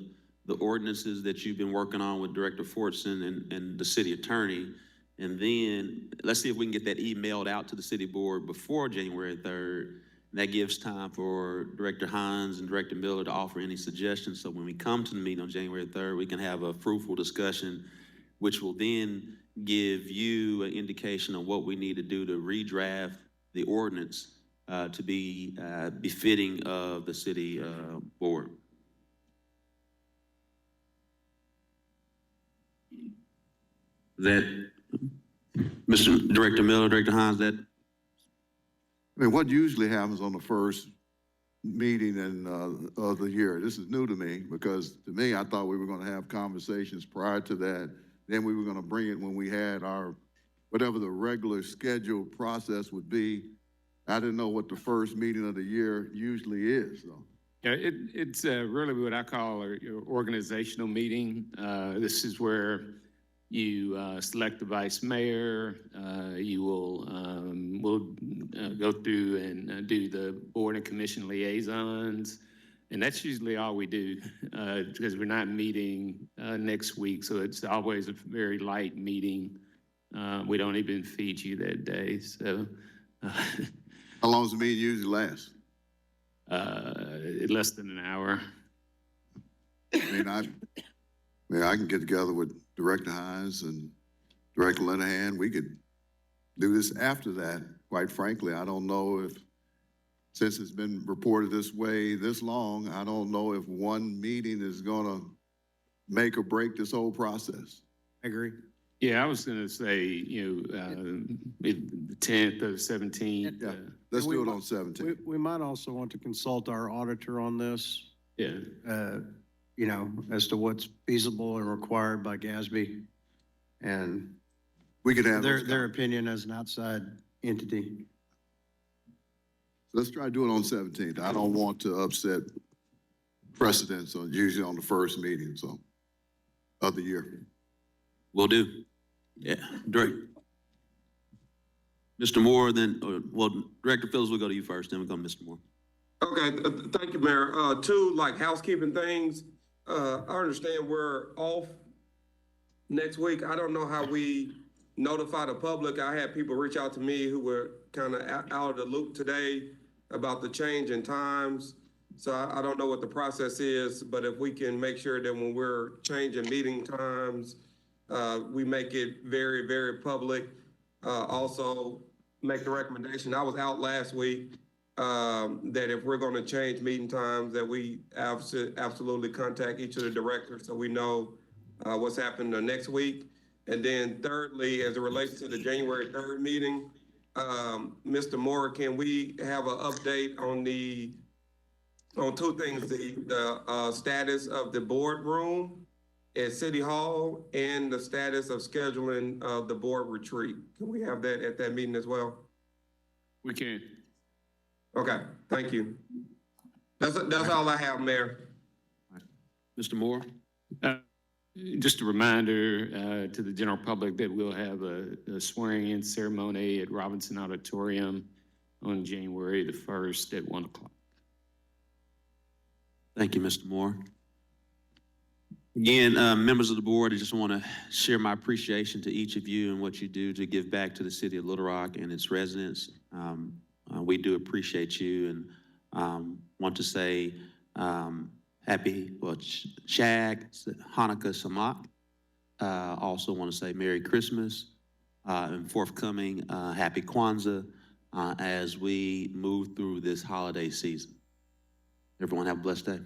the ordinances that you've been working on with Director Fortson and the city attorney, and then let's see if we can get that emailed out to the city board before January 3rd. That gives time for Director Hines and Director Miller to offer any suggestions. So when we come to the meeting on January 3rd, we can have a fruitful discussion, which will then give you an indication of what we need to do to redraft the ordinance to be befitting of the city board. That, Mr. Director Miller, Director Hines, that I mean, what usually happens on the first meeting of the year? This is new to me because to me, I thought we were going to have conversations prior to that. Then we were going to bring it when we had our, whatever the regular scheduled process would be. I didn't know what the first meeting of the year usually is. So. Yeah, it's really what I call your organizational meeting. This is where you select the vice mayor. You will go through and do the board and commission liaisons. And that's usually all we do because we're not meeting next week. So it's always a very light meeting. We don't even feed you that day. So how long does the meeting usually last? Less than an hour. I mean, I can get together with Director Hines and Director Linehan. We could do this after that. Quite frankly, I don't know if, since it's been reported this way this long, I don't know if one meeting is gonna make or break this whole process. I agree. Yeah, I was gonna say, the 10th or 17th. Yeah, let's do it on 17th. We might also want to consult our auditor on this. Yeah. As to what's feasible and required by GASB. And we could have their opinion as an outside entity. So let's try to do it on 17th. I don't want to upset precedents usually on the first meeting of the year. Will do. Yeah, Director. Mr. Moore, then, well, Director Phillips, we'll go to you first, then we'll go to Mr. Moore. Okay, thank you, Mayor. Two, like housekeeping things, I understand we're off next week. I don't know how we notify the public. I had people reach out to me who were kind of out of the loop today about the change in times. So I don't know what the process is, but if we can make sure that when we're changing meeting times, we make it very, very public. Also make the recommendation. I was out last week, that if we're gonna change meeting times, that we absolutely contact each of the directors so we know what's happening the next week. And then thirdly, as it relates to the January 3rd meeting, Mr. Moore, can we have an update on two things, the status of the boardroom at City Hall and the status of scheduling of the board retreat? Can we have that at that meeting as well? We can. Okay, thank you. That's all I have, Mayor. Mr. Moore? Just a reminder to the general public that we'll have a swearing-in ceremony at Robinson Auditorium on January the 1st at 1 o'clock. Thank you, Mr. Moore. Again, members of the board, I just want to share my appreciation to each of you and what you do to give back to the city of Little Rock and its residents. We do appreciate you and want to say happy, Shag, Hanukkah, Samak. Also want to say Merry Christmas and forthcoming Happy Kwanzaa as we move through this holiday season. Everyone have a blessed day.